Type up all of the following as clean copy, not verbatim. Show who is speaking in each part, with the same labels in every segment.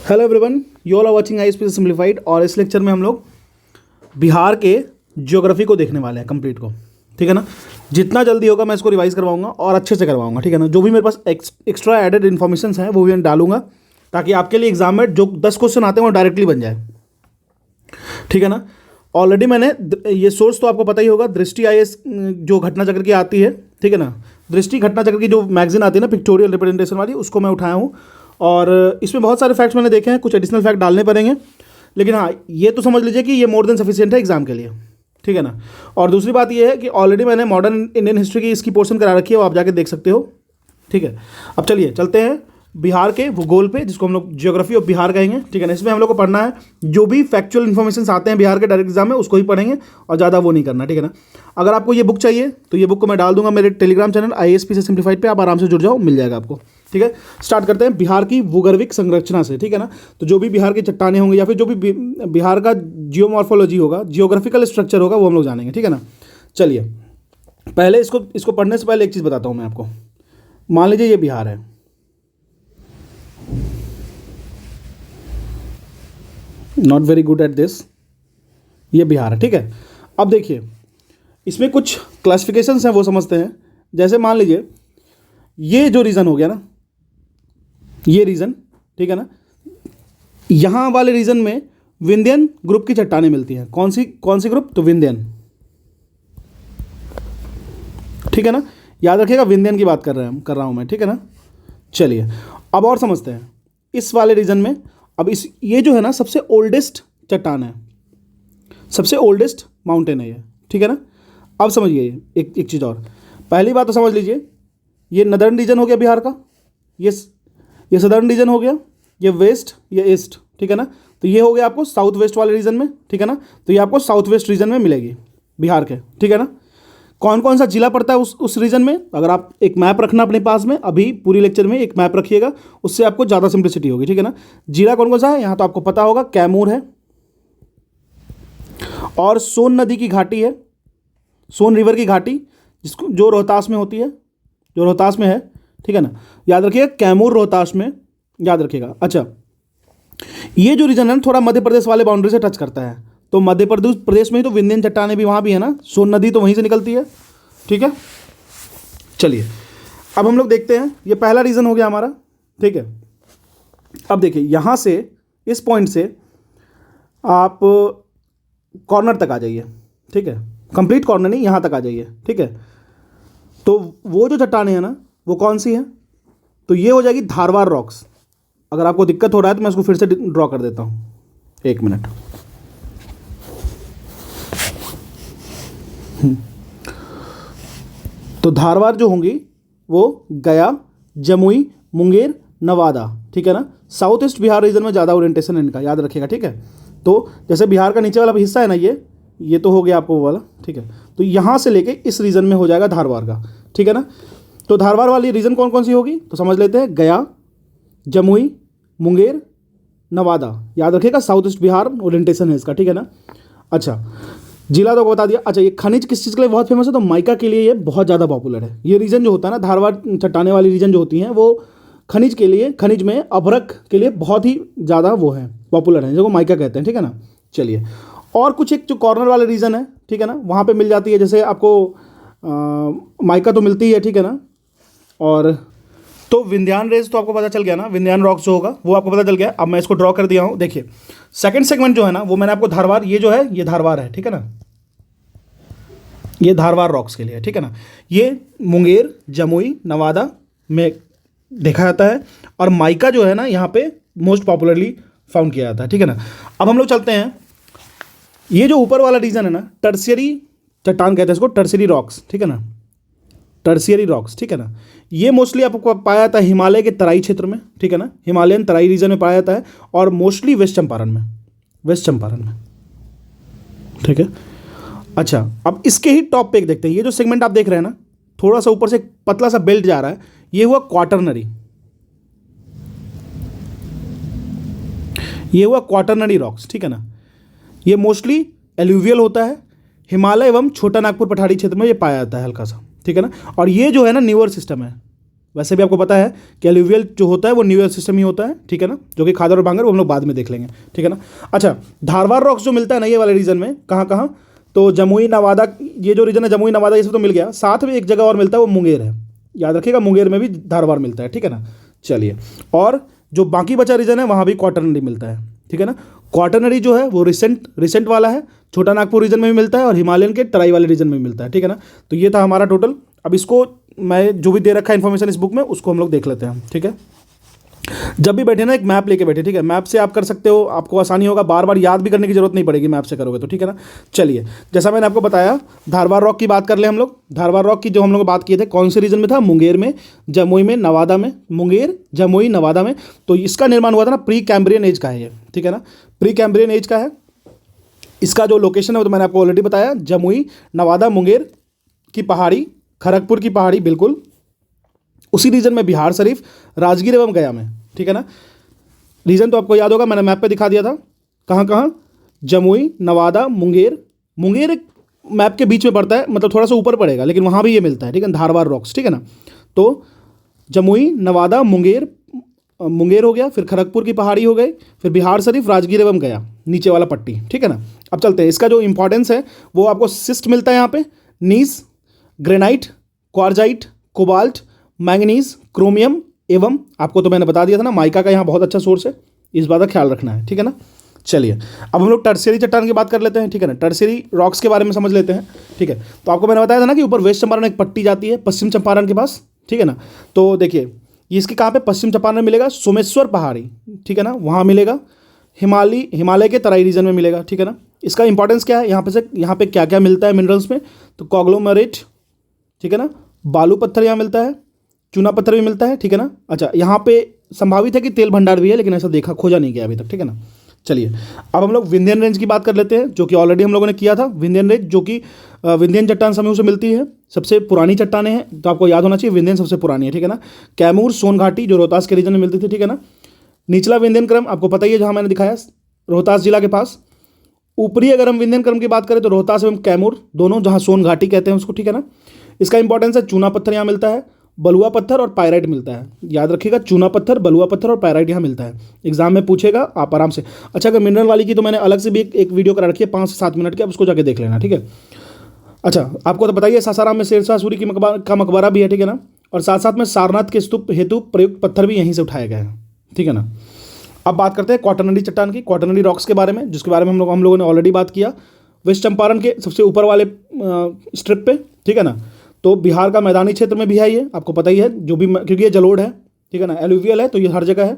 Speaker 1: Hello everyone, you all are watching ISPC simplified. और इस lecture में हम लोग बिहार के ज्योग्राफी को देखने वाले हैं कंप्लीट को। ठीक है ना। जितना जल्दी होगा मैं इसको रिवाइज करवाऊंगा और अच्छे से करवाऊंगा। ठीक है ना। जो भी मेरे पास एक्स्ट्रा एडेड इन्फॉर्मेशन हैं वो भी मैं डालूंगा ताकि आपके लिए एग्जाम में जो 10 क्वेश्चन आते हैं वो डायरेक्टली बन जाए। ठीक है ना। ऑलरेडी मैंने ये सोर्स तो आपको पता ही होगा, दृष्टि आईएएस जो घटना चक्र की आती है। ठीक है ना। दृष्टि घटना चक्र की जो मैगजीन आती है ना, पिक्टोरियल रिप्रेजेंटेशन वाली, उसको मैं उठाया हूँ और इसमें बहुत सारे फैक्ट्स मैंने देखे हैं। कुछ एडिशनल फैक्ट डालने पड़ेंगे, लेकिन हाँ ये तो समझ लीजिए कि ये मोर देन सफिशिएंट है एग्जाम के लिए। ठीक है ना। और दूसरी बात ये है कि ऑलरेडी मैंने मॉडर्न इंडियन हिस्ट्री की इसकी पोर्शन करा रखी है, वो आप जाके देख सकते हो। ठीक है। अब चलिए चलते हैं बिहार के भूगोल पे, जिसको हम लोग जियोग्राफी ऑफ बिहार कहेंगे। ठीक है ना। इसमें हम लोग को पढ़ना है जो भी फैक्चुअल इन्फॉर्मेशन आते हैं बिहार के डायरेक्ट एग्जाम में, उसको ही पढ़ेंगे और ज़्यादा वो नहीं करना। ठीक है ना। अगर आपको ये बुक चाहिए तो ये बुक को मैं डाल दूंगा मेरे टेलीग्राम चैनल आईएएसपीसी सिंप्लीफाइड पे, आप आराम से जुड़ जाओ, मिल जाएगा आपको। ठीक है। स्टार्ट करते हैं बिहार की भूगर्भिक संरचना से। ठीक है ना। तो जो भी बिहार की चट्टानें होंगी या फिर जो भी बिहार का जियोमॉर्फोलॉजी होगा, जियोग्राफिकल स्ट्रक्चर होगा, वो हम लोग जानेंगे। ठीक है ना। चलिए पहले इसको पढ़ने से पहले एक चीज़ बताता हूँ मैं आपको। मान लीजिए ये बिहार है, not very good at this, ये बिहार है। ठीक है। अब देखिए इसमें कुछ क्लासिफिकेशंस हैं, वो समझते हैं। जैसे मान लीजिए ये जो रीजन हो गया ना, ये रीजन, ठीक है ना, यहाँ वाले रीजन में विंध्यन ग्रुप की चट्टानें मिलती हैं। कौन सी ग्रुप? तो विंध्यन। ठीक है ना। याद रखिएगा विंध्यन की बात कर रहा हूँ मैं। ठीक है ना। चलिए अब और समझते हैं इस वाले रीजन में। अब ये जो है ना सबसे ओल्डेस्ट चट्टान है, सबसे ओल्डेस्ट माउंटेन है ये। ठीक है ना। अब समझिए एक चीज़ और। पहली बात तो समझ लीजिए, ये नदर्न रीजन हो गया बिहार का, ये सदर्न रीजन हो गया, ये वेस्ट, ये ईस्ट। ठीक है ना। तो ये हो गया आपको साउथ वेस्ट वाले रीजन में। ठीक है ना। तो ये आपको साउथ वेस्ट रीजन में मिलेगी बिहार के। ठीक है ना। कौन कौन सा जिला पड़ता है उस रीजन में? अगर आप एक मैप रखना अपने पास में, अभी पूरी लेक्चर में एक मैप रखिएगा, उससे आपको ज़्यादा सिंप्लिसिटी होगी। ठीक है ना। जिला कौन कौन सा है यहाँ तो आपको पता होगा, कैमूर है और सोन नदी की घाटी है, सोन रिवर की घाटी, जिसको जो रोहतास में होती है, जो रोहतास में है। ठीक है ना। याद रखिएगा कैमूर रोहतास में, याद रखिएगा। अच्छा ये जो रीजन है थोड़ा मध्य प्रदेश वाले बाउंड्री से टच करता है, तो मध्य प्रदेश में ही तो विंध्यन चट्टानें भी वहाँ भी है ना, सोन नदी तो वहीं से निकलती है। ठीक है। चलिए अब हम लोग देखते हैं, ये पहला रीजन हो गया हमारा। ठीक है। अब देखिए यहाँ से इस पॉइंट से आप कॉर्नर तक आ जाइए। ठीक है। कंप्लीट कॉर्नर नहीं, यहाँ तक आ जाइए। ठीक है। तो वो जो चट्टानें हैं ना वो कौन सी हैं? तो ये हो जाएगी धारवाड़ रॉक्स। अगर आपको दिक्कत हो रहा है तो मैं इसको फिर से ड्रॉ कर देता हूँ, एक मिनट। तो धारवाड़ जो होंगी वो गया, जमुई, मुंगेर, नवादा। ठीक है ना। साउथ ईस्ट बिहार रीजन में ज़्यादा ओरिएंटेशन है इनका, याद रखिएगा। ठीक है। तो जैसे बिहार का नीचे वाला हिस्सा है ना, ये तो हो गया आपको वो वाला। ठीक है। तो यहाँ से लेके इस रीजन में हो जाएगा धारवाड़ का। ठीक है ना। तो धारवाड़ वाली रीजन कौन कौन सी होगी तो समझ लेते हैं, गया, जमुई, मुंगेर, नवादा। याद रखिएगा साउथ ईस्ट बिहार ओरिएंटेशन है इसका। ठीक है ना। अच्छा जिला तो बता दिया। अच्छा ये खनिज किस चीज़ के लिए बहुत फेमस है? तो माइका के लिए ये बहुत ज़्यादा पॉपुलर है। ये रीजन जो होता है ना, धारवाड़ चट्टाने वाली रीजन जो होती हैं, वो खनिज के लिए, खनिज में अभ्रक के लिए बहुत ही ज़्यादा वो है, पॉपुलर है, जिसको माइका कहते हैं। ठीक है ना। चलिए और कुछ एक जो कॉर्नर वाला रीजन है, ठीक है ना, वहाँ पे मिल जाती है। जैसे आपको माइका तो मिलती है। ठीक है ना। और तो विंध्यान रेंज तो आपको पता चल गया ना, विंध्यान रॉक्स जो होगा वो आपको पता चल गया। अब मैं इसको ड्रॉ कर दिया हूँ। देखिए सेकंड सेगमेंट जो है ना वो मैंने आपको धारवाड़, ये जो है ये धारवाड़ है। ठीक है ना। ये धारवाड़ रॉक्स के लिए। ठीक है ना। ये मुंगेर, जमुई, नवादा में देखा जाता है और माइका जो है ना यहाँ पे मोस्ट पॉपुलरली फाउंड किया जाता है। ठीक है ना। अब हम लोग चलते हैं, ये जो ऊपर वाला रीजन है ना, टर्शियरी चट्टान कहते हैं इसको, टर्शियरी रॉक्स। ठीक है ना। Tertiary rocks. ठीक है ना। ये मोस्टली आपको पाया जाता है हिमालय के तराई क्षेत्र में। ठीक है ना। हिमालयन तराई रीजन में पाया जाता है और मोस्टली वेस्ट चंपारण में, वेस्ट चंपारण में। ठीक है। अच्छा अब इसके ही टॉप पे एक देखते हैं। ये जो सेगमेंट आप देख रहे हैं ना, थोड़ा सा ऊपर से एक पतला सा बेल्ट जा रहा है, ये हुआ क्वाटरनरी, ये हुआ क्वाटरनरी रॉक्स। ठीक है ना। ये मोस्टली एल्यूवियल होता है, हिमालय एवं छोटा नागपुर पठारी क्षेत्र में ये पाया जाता है हल्का सा। ठीक है ना। और ये जो है ना न्यूअर सिस्टम है, वैसे भी आपको पता है कि एलुवियल जो होता है वो न्यूएल सिस्टम ही होता है, ठीक है ना, जो कि खादर और भांगर वो हम लोग बाद में देख लेंगे, ठीक है ना। अच्छा, धारवाड़ रॉक्स जो मिलता है ना ये वाले रीजन में, कहाँ कहाँ, तो जमुई नवादा, ये जो रीजन है जमुई नवादा ये सब तो मिल गया, साथ में एक जगह और मिलता है वो मुंगेर है, याद रखिएगा, मुंगेर में भी धारवाड़ मिलता है, ठीक है ना। चलिए, और जो बाकी बचा रीजन है वहाँ भी क्वाटरनरी मिलता है, ठीक है ना। क्वाटरनरी जो है वो रिसेंट वाला है, छोटा नागपुर रीजन में भी मिलता है और हिमालयन के तराई वाले रीजन में भी मिलता है, ठीक है ना। तो ये था हमारा टोटल। अब इसको मैं जो भी दे रखा है इन्फॉर्मेशन इस बुक में उसको हम लोग देख लेते हैं, ठीक है। जब भी बैठे ना एक मैप लेके बैठे, ठीक है, मैप से आप कर सकते हो, आपको आसानी होगा, बार बार याद भी करने की जरूरत नहीं पड़ेगी मैप से करोगे तो, ठीक है ना। चलिए, जैसा मैंने आपको बताया, धारवाड़ रॉक की बात कर ले हम लोग। धारवाड़ रॉक की जो हम लोग बात किए थे, कौन से रीजन में था, मुंगेर में, जमुई में, नवादा में, मुंगेर, जमुई, नवादा में। तो इसका निर्माण हुआ था ना प्री कैम्ब्रियन एज का है ये, ठीक है ना, प्री कैम्ब्रियन एज का है। इसका जो लोकेशन है वो तो मैंने आपको ऑलरेडी बताया, जमुई, नवादा, मुंगेर की पहाड़ी, खड़गपुर की पहाड़ी, बिल्कुल उसी रीजन में बिहार शरीफ, राजगीर एवं गया में, ठीक है ना। रीजन तो आपको याद होगा, मैंने मैप पे दिखा दिया था, कहाँ कहाँ, जमुई, नवादा, मुंगेर। मुंगेर एक मैप के बीच में पड़ता है, मतलब थोड़ा सा ऊपर पड़ेगा, लेकिन वहाँ भी ये मिलता है, ठीक है, धारवाड़ रॉक्स, ठीक है ना। तो जमुई, नवादा, मुंगेर, मुंगेर हो गया, फिर खड़गपुर की पहाड़ी हो गई, फिर बिहार शरीफ, राजगीर एवं गया, नीचे वाला पट्टी, ठीक है ना। अब चलते हैं, इसका जो इंपॉर्टेंस है वो आपको सिस्ट मिलता है यहाँ पे, gneiss, granite, quartzite, cobalt, manganese, chromium एवं आपको तो मैंने बता दिया था ना माइका का यहाँ बहुत अच्छा सोर्स है, इस बात का ख्याल रखना है, ठीक है ना। चलिए, अब हम लोग टर्शियरी चट्टान की बात कर लेते हैं, ठीक है ना। टर्शियरी रॉक्स के बारे में समझ लेते हैं, ठीक है। तो आपको मैंने बताया था ना कि ऊपर वेस्ट चंपारण एक पट्टी जाती है पश्चिम चंपारण के पास, ठीक है ना। तो देखिए ये इसके कहाँ पे पश्चिम चंपारण में मिलेगा, सोमेश्वर पहाड़ी, ठीक है ना, वहाँ मिलेगा। हिमालय के तराई रीजन में मिलेगा, ठीक है ना। इसका इंपॉर्टेंस क्या है, यहाँ पे क्या क्या मिलता है मिनरल्स में, तो कॉग्लोमेरेट, ठीक है ना, बालू पत्थर यहाँ मिलता है, चूना पत्थर भी मिलता है, ठीक है ना। अच्छा, यहाँ पे संभावित है कि तेल भंडार भी है, लेकिन ऐसा खोजा नहीं गया अभी तक, ठीक है ना। चलिए, अब हम लोग विंध्यन रेंज की बात कर लेते हैं, जो कि ऑलरेडी हम लोगों ने किया था। विंध्यन रेंज जो कि विंध्यन चट्टान समूह से मिलती है, सबसे पुरानी चट्टानें हैं, तो आपको याद होना चाहिए विंध्यन सबसे पुरानी है, ठीक है ना। कैमूर, सोन घाटी जो रोहतास के रीजन में मिलती थी, ठीक है ना। निचला विंध्यन क्रम आपको पता ही है, जहाँ मैंने दिखाया रोहतास जिला के पास। ऊपरी अगर हम विंध्यन क्रम की बात करें तो रोहतास एवं कैमूर दोनों, जहाँ सोन घाटी कहते हैं उसको, ठीक है ना। इसका इंपॉर्टेंस है, चूना पत्थर यहाँ मिलता है, बलुआ पत्थर और पायराइट मिलता है, याद रखिएगा, चूना पत्थर, बलुआ पत्थर और पायराइट यहाँ मिलता है। एग्जाम में पूछेगा, आप आराम से। अच्छा, अगर मिनरल वाली की तो मैंने अलग से भी एक वीडियो करा रखी है 5 से 7 मिनट की, आप उसको जाके देख लेना, ठीक है। अच्छा, आपको तो बताइए सासाराम में शेरशाह सूरी की मकबरा भी है, ठीक है ना। और साथ साथ में सारनाथ के स्तूप हेतु प्रयुक्त पत्थर भी यहीं से उठाया गया है, ठीक है ना। अब बात करते हैं क्वाटरनरी चट्टान की, क्वाटरनरी रॉक्स के बारे में, जिसके बारे में हम लोगों ने ऑलरेडी बात किया। वेस्ट चंपारण के सबसे ऊपर वाले स्ट्रिप पे, ठीक है ना। तो बिहार का मैदानी क्षेत्र में भी है ये, आपको पता ही है, जो भी, क्योंकि ये जलोढ़ है, ठीक है ना, एलुवियल है, तो ये हर जगह है।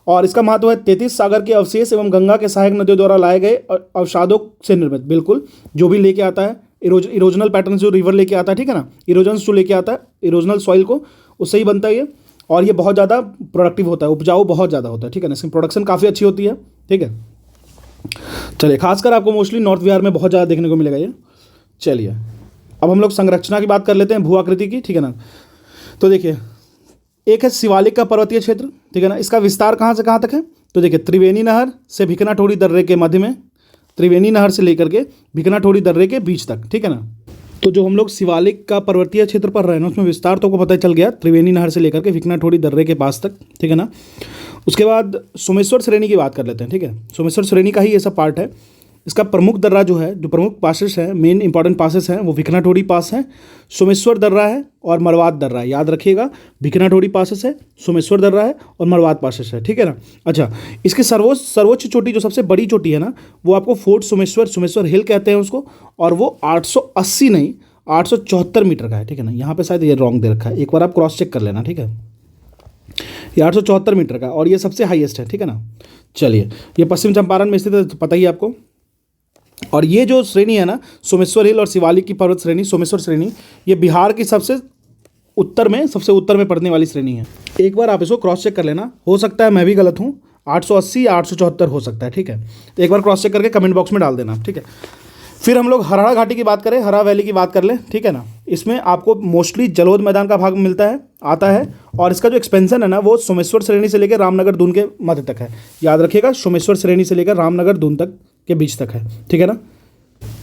Speaker 1: और इसका महत्व है 33 सागर के अवशेष एवं गंगा के सहायक नदियों द्वारा लाए गए अवसादों से निर्मित, बिल्कुल, जो भी लेके आता है इरोजनल पैटर्न जो रिवर लेके आता है, ठीक है ना, इरोजन्स जो लेके आता है इरोजनल सॉइल को, उससे ही बनता है ये। और ये बहुत ज़्यादा प्रोडक्टिव होता है, उपजाऊ बहुत ज़्यादा होता है, ठीक है ना, इसकी प्रोडक्शन काफ़ी अच्छी होती है, ठीक है। चलिए, खासकर आपको मोस्टली नॉर्थ बिहार में बहुत ज़्यादा देखने को मिलेगा ये। चलिए, अब हम लोग संरचना की बात कर लेते हैं, भू आकृति की, ठीक है ना। तो देखिए, एक है शिवालिक का पर्वतीय क्षेत्र, ठीक है ना। इसका विस्तार कहाँ से कहाँ तक है, तो देखिए, त्रिवेणी नहर से भिकनाठोड़ी दर्रे के मध्य में, त्रिवेणी नहर से लेकर के भिकनाठोड़ी दर्रे के बीच तक, ठीक है ना। तो जो हम लोग शिवालिक का पर्वतीय क्षेत्र पढ़ रहे हैं ना, उसमें विस्तार तो आपको पता चल गया, त्रिवेणी नहर से लेकर के भिकनाठोड़ी दर्रे के पास तक, ठीक है ना। उसके बाद सोमेश्वर श्रेणी की बात कर लेते हैं, ठीक है। सोमेश्वर श्रेणी का ही ये सब पार्ट है। इसका प्रमुख दर्रा जो है, जो प्रमुख पासेस है, मेन इंपॉर्टेंट पासेस हैं, वो भिकनाठोड़ी पास है, सोमेश्वर दर्रा है और मरवात दर्रा है, याद रखिएगा, भिकनाठोड़ी पासेस है, सोमेश्वर दर्रा है और मरवात पासेस है, ठीक है ना। अच्छा, इसकी सर्वोच्च चोटी जो सबसे बड़ी चोटी है ना, वो आपको फोर्ट सोमेश्वर हिल कहते हैं उसको, और वो 880 नहीं 874 मीटर का है, ठीक है ना। यहाँ पे शायद ये रॉन्ग दे रखा है, एक बार आप क्रॉस चेक कर लेना, ठीक है। ये 874 मीटर का और ये सबसे हाईएस्ट है, ठीक है ना। चलिए, ये पश्चिम चंपारण में स्थित है, तो पता ही है आपको। और ये जो श्रेणी है ना, सोमेश्वर हिल और शिवालिक की पर्वत श्रेणी, सोमेश्वर श्रेणी, ये बिहार की सबसे उत्तर में पड़ने वाली श्रेणी है। एक बार आप इसको क्रॉस चेक कर लेना, हो सकता है मैं भी गलत हूँ, 880 या 874 हो सकता है, ठीक है। तो एक बार क्रॉस चेक करके कमेंट बॉक्स में डाल देना, ठीक है। फिर हम लोग हरड़ा घाटी की बात करें, हरा वैली की बात कर लें, ठीक है ना। इसमें आपको मोस्टली जलोढ़ मैदान का भाग मिलता है, आता है, और इसका जो एक्सपेंशन है ना, वो सोमेश्वर श्रेणी से लेकर रामनगर दून के मध्य तक है, याद रखिएगा, सोमेश्वर श्रेणी से लेकर रामनगर दून तक के बीच तक है, ठीक है ना।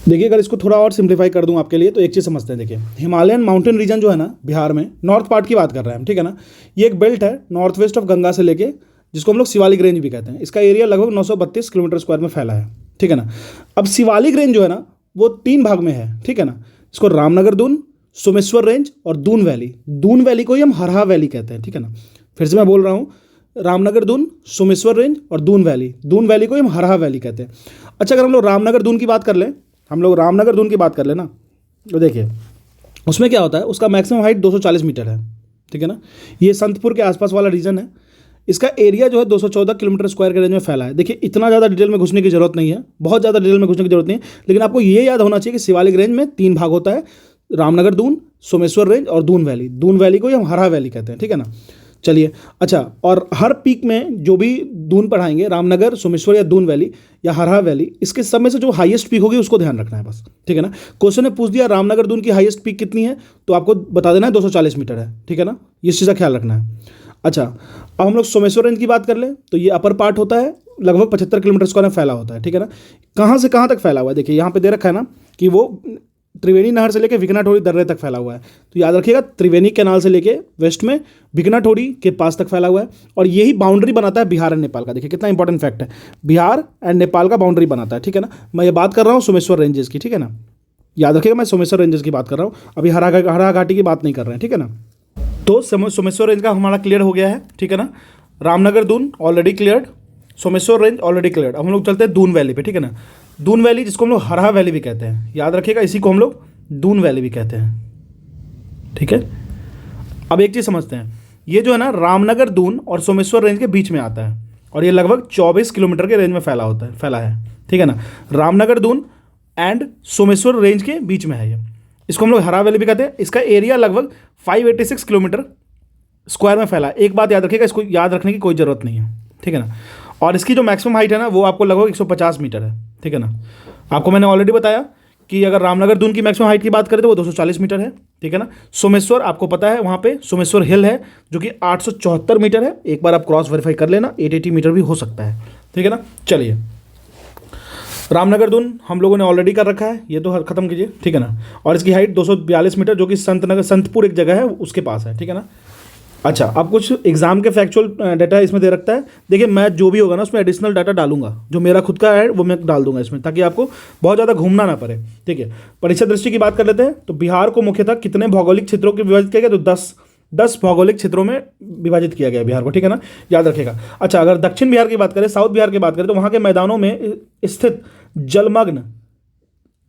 Speaker 1: देखिए अगर इसको थोड़ा और सिंप्लीफाई कर दूं आपके लिए तो एक चीज़ समझते हैं। देखिए हिमालयन माउंटेन रीजन जो है ना बिहार में, नॉर्थ पार्ट की बात कर रहे हैं हम, ठीक है ना। ये एक बेल्ट है नॉर्थ वेस्ट ऑफ गंगा से लेके, जिसको हम लोग शिवालिक रेंज भी कहते हैं। इसका एरिया लगभग 932 किलोमीटर स्क्वायर में फैला है, ठीक है ना। अब शिवालिक रेंज जो है ना वो 3 भाग में है, ठीक है ना। इसको रामनगर दून, सोमेश्वर रेंज और दून वैली। दून वैली को ही हम हरहा वैली कहते हैं, ठीक है ना। फिर से मैं बोल रहा हूँ, रामनगर दून, सोमेश्वर रेंज और दून वैली। दून वैली को ही हम हरहा वैली कहते हैं। अच्छा अगर हम लोग रामनगर दून की बात कर लें, हम लोग रामनगर दून की बात कर लेना, तो देखिए उसमें क्या होता है, उसका मैक्सिमम हाइट 240 मीटर है, ठीक है ना। ये संतपुर के आसपास वाला रीजन है। इसका एरिया जो है 214 किलोमीटर स्क्वायर के रेंज में फैला है। देखिए इतना ज़्यादा डिटेल में घुसने की जरूरत नहीं है, बहुत ज़्यादा डिटेल में घुसने की जरूरत नहीं है, लेकिन आपको ये याद होना चाहिए कि शिवालिक रेंज में 3 भाग होता है, रामनगर दून, सोमेश्वर रेंज और दून वैली। दून वैली को ही हम हरहा वैली कहते हैं, ठीक है ना। चलिए अच्छा, और हर पीक में जो भी दून पढ़ाएंगे, रामनगर, सोमेश्वर या दून वैली या हरहा वैली, इसके सब में से जो हाईएस्ट पीक होगी उसको ध्यान रखना है बस, ठीक है ना। क्वेश्चन ने पूछ दिया रामनगर दून की हाईएस्ट पीक कितनी है, तो आपको बता देना है 240 मीटर है, ठीक है ना। इस चीज़ का ख्याल रखना है। अच्छा अब हम लोग सोमेश्वर रेंज की बात कर लें तो ये अपर पार्ट होता है, लगभग 75 किलोमीटर स्क्वायर में फैला होता है, ठीक है ना। कहाँ से कहाँ तक फैला हुआ है, देखिए यहाँ पे दे रखा है ना कि वो त्रिवेणी नहर से लेकर विकनाठोरी दर्रे तक फैला हुआ है। तो याद रखिएगा त्रिवेणी कैनाल से लेके वेस्ट में विकनाठोरी के पास तक फैला हुआ है, और यही बाउंड्री बनाता है बिहार एंड नेपाल का। देखिए कितना इंपॉर्टेंट फैक्ट है, बिहार एंड नेपाल का बाउंड्री बनाता है, ठीक है ना। मैं ये बात कर रहा हूँ सोमेश्वर रेंजेस की, ठीक है ना। याद रखिएगा मैं सोमेश्वर रेंजेस की बात कर रहा हूँ, अभी हरा घाटी की बात नहीं कर रहे हैं, ठीक है ना। तो सोमेश्वर रेंज का हमारा क्लियर हो गया है, ठीक है ना। Ramnagar Doon already cleared, Someshwar range already cleared. अब हम लोग चलते हैं दून वैली पे, ठीक है ना। दून वैली जिसको हम लोग हरहा वैली भी कहते हैं, याद रखिएगा इसी को हम लोग दून वैली भी कहते हैं, ठीक है। अब एक चीज़ समझते हैं, ये जो है ना रामनगर दून और सोमेश्वर रेंज के बीच में आता है, और ये लगभग 24 किलोमीटर के रेंज में फैला है, ठीक है ना। रामनगर दून एंड सोमेश्वर रेंज के बीच में है ये, इसको हम लोग हरहा वैली भी कहते हैं। इसका एरिया लगभग 586 किलोमीटर स्क्वायर में फैला है। एक बात याद रखिएगा, इसको याद रखने की कोई ज़रूरत नहीं है, ठीक है ना। और इसकी जो मैक्सिमम हाइट है ना वो आपको लगभग 150 मीटर है, ठीक है ना। आपको मैंने ऑलरेडी बताया कि अगर रामनगर दून की मैक्सिमम हाइट की बात करें तो वो 240 मीटर है, ठीक है ना। सोमेश्वर आपको पता है वहाँ पे सोमेश्वर हिल है जो कि 874 मीटर है। एक बार आप क्रॉस वेरीफाई कर लेना, 880 मीटर भी हो सकता है, ठीक है ना। चलिए रामनगर दून हम लोगों ने ऑलरेडी कर रखा है, ये तो खत्म कीजिए, ठीक है ना। और इसकी हाइट 242 मीटर जो कि संतपुर एक जगह है उसके पास है, ठीक है ना। अच्छा अब कुछ एग्जाम के फैक्चुअल डाटा इसमें दे रखता है। देखिए मैं जो भी होगा ना उसमें एडिशनल डाटा डालूंगा, जो मेरा खुद का है वो मैं डाल दूंगा इसमें, ताकि आपको बहुत ज़्यादा घूमना ना पड़े, ठीक है। परीक्षा दृष्टि की बात कर लेते हैं तो बिहार को मुख्यतः कितने भौगोलिक क्षेत्रों के विभाजित किया गया, तो 10 भौगोलिक क्षेत्रों में विभाजित किया गया बिहार को, ठीक है ना, याद रखेगा। अच्छा अगर दक्षिण बिहार की बात करें, साउथ बिहार की बात करें, तो वहाँ के मैदानों में स्थित जलमग्न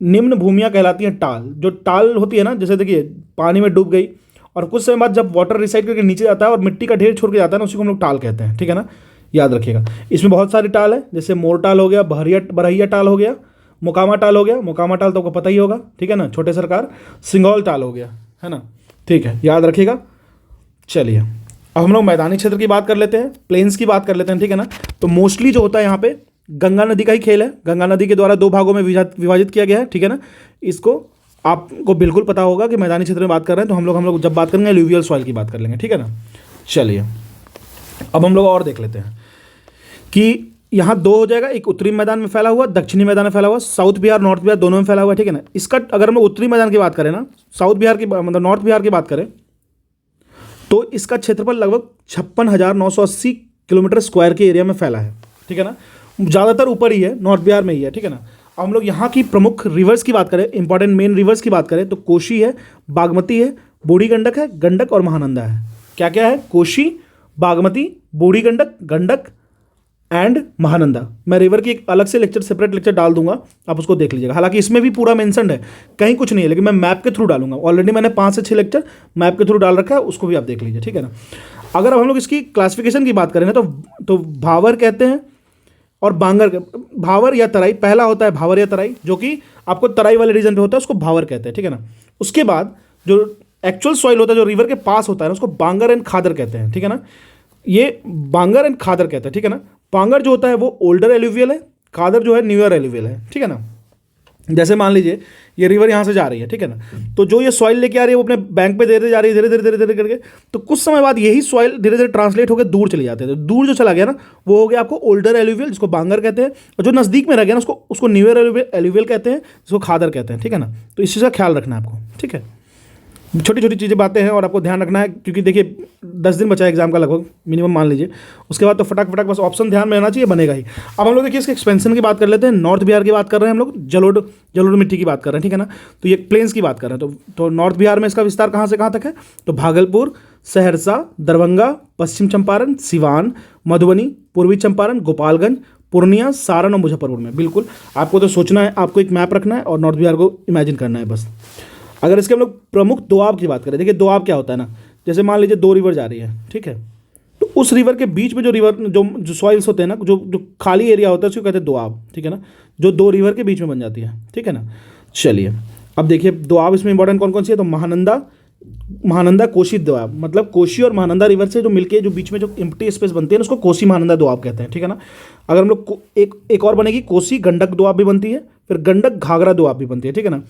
Speaker 1: निम्न भूमियाँ कहलाती हैं टाल। जो टाल होती है ना, जैसे देखिए पानी में डूब गई और कुछ समय बाद जब वाटर रिसाइड करके नीचे जाता है और मिट्टी का ढेर छोड़ के जाता है ना, उसी को हम लोग टाल कहते हैं, ठीक है ना, याद रखिएगा। इसमें बहुत सारी टाल है, जैसे मोर टाल हो गया, बरहिया टाल हो गया, मोकामा टाल हो गया, मोकामा टाल तो आपको पता ही होगा, ठीक है ना, छोटे सरकार, सिंघौल टाल हो गया, है ना, ठीक है, याद रखिएगा। चलिए अब हम लोग मैदानी क्षेत्र की बात कर लेते हैं, प्लेन्स की बात कर लेते हैं, ठीक है ना। तो मोस्टली जो होता है यहाँ पे गंगा नदी का ही खेल है, गंगा नदी के द्वारा 2 भागों में विभाजित किया गया है, ठीक है ना। इसको आपको बिल्कुल पता होगा कि मैदानी क्षेत्र में बात कर रहे हैं, तो हम लोग जब बात करेंगे एलुवियल सॉइल की बात कर लेंगे, ठीक है ना। चलिए अब हम लोग और देख लेते हैं कि यहाँ 2 हो जाएगा, एक उत्तरी मैदान में फैला हुआ, दक्षिणी मैदान में फैला हुआ, साउथ बिहार नॉर्थ बिहार दोनों में फैला हुआ है, ठीक है ना। इसका अगर हम लोग उत्तरी मैदान की बात करें ना, साउथ बिहार की मतलब नॉर्थ बिहार की बात करें, तो इसका क्षेत्रफल लगभग 56,980 किलोमीटर स्क्वायर के एरिया में फैला है, ठीक है ना। ज़्यादातर ऊपर ही है, नॉर्थ बिहार में ही है, ठीक है ना। अब हम लोग यहाँ की प्रमुख रिवर्स की बात करें, इंपॉर्टेंट मेन रिवर्स की बात करें, तो कोशी है, बागमती है, बूढ़ी गंडक है, गंडक और महानंदा है। क्या क्या है, कोशी, बागमती, बूढ़ी गंडक, गंडक एंड महानंदा। मैं रिवर की एक अलग से सेपरेट लेक्चर डाल दूंगा, आप उसको देख लीजिएगा। हालांकि इसमें भी पूरा मेंशन्ड है, कहीं कुछ नहीं है, लेकिन मैं मैप के थ्रू डालूंगा। ऑलरेडी मैंने 5 से 6 लेक्चर मैप के थ्रू डाल रखा है, उसको भी आप देख लीजिए, ठीक है ना। अगर अब हम लोग इसकी क्लासिफिकेशन की बात करें ना, तो भावर कहते हैं और बांगर, भावर या तराई, पहला होता है भावर या तराई, जो कि आपको तराई वाले रीजन पे होता है, उसको भावर कहते हैं, ठीक है ना। उसके बाद जो एक्चुअल सॉइल होता है जो रिवर के पास होता है ना, उसको बांगर एंड खादर कहते हैं, ठीक है ना। ये बांगर एंड खादर कहते हैं, ठीक है ना। बांगर जो होता है वो ओल्डर एलुवियल है, खादर जो है न्यूअर एलुवियल है, ठीक है ना। जैसे मान लीजिए ये रिवर यहाँ से जा रही है, ठीक है ना। तो जो ये सॉइल लेके आ रही है वो अपने बैंक पे धीरे जा रही है, धीरे धीरे धीरे धीरे करके। तो कुछ समय बाद यही सॉइल धीरे धीरे ट्रांसलेट होकर दूर चली जाते हैं। तो दूर जो चला गया ना वो हो गया आपको ओल्डर एल्यूवियल, जिसको बांगर कहते हैं, और जो नज़दीक में रह गया ना उसको न्यूअर एल्यूवियल कहते हैं, जिसको खादर कहते हैं, ठीक है ना। तो इस चीज़ का ख्याल रखना है आपको, ठीक है। छोटी छोटी चीज़ें बातें हैं और आपको ध्यान रखना है, क्योंकि देखिए 10 दिन बचा है एग्जाम का लगभग, मिनिमम मान लीजिए। उसके बाद तो फटाक फटाक बस ऑप्शन ध्यान में रहना चाहिए, बनेगा ही। अब हम लोग देखिए इसके एक्सपेंशन की बात कर लेते हैं। नॉर्थ बिहार की बात कर रहे हैं हम लोग, जलोढ़ मिट्टी की बात कर रहे हैं, ठीक है ना। तो ये प्लेन्स की बात कर रहे हैं। तो नॉर्थ बिहार में इसका विस्तार कहाँ से कहाँ तक है? तो भागलपुर, सहरसा, दरभंगा, पश्चिम चंपारण, सिवान, मधुबनी, पूर्वी चंपारण, गोपालगंज, पूर्णिया, सारण और मुजफ्फरपुर में। बिल्कुल आपको तो सोचना है, आपको एक मैप रखना है और नॉर्थ बिहार को इमेजिन करना है बस। अगर इसके हम लोग प्रमुख दोआब की बात करें, देखिए दोआब क्या होता है ना, जैसे मान लीजिए 2 रिवर जा रही है, ठीक है। तो उस रिवर के बीच में जो सॉइल्स होते हैं ना, जो खाली एरिया होता है उसको कहते हैं दोआब, ठीक है ना, जो 2 रिवर के बीच में बन जाती है, ठीक है ना। चलिए अब देखिए दोआब इसमें इंपॉर्टेंट कौन कौन सी है। तो महानंदा कोसी दोआब, मतलब कोसी और महानंदा रिवर से जो मिलके जो बीच में जो एम्प्टी स्पेस बनती है ना, उसको कोसी महानंदा दोआब कहते हैं, ठीक है ना। अगर हम लोग एक और बनेगी, कोसी गंडक दोआब भी बनती है, फिर गंडक घाघरा दोआब भी बनती है, ठीक है ना।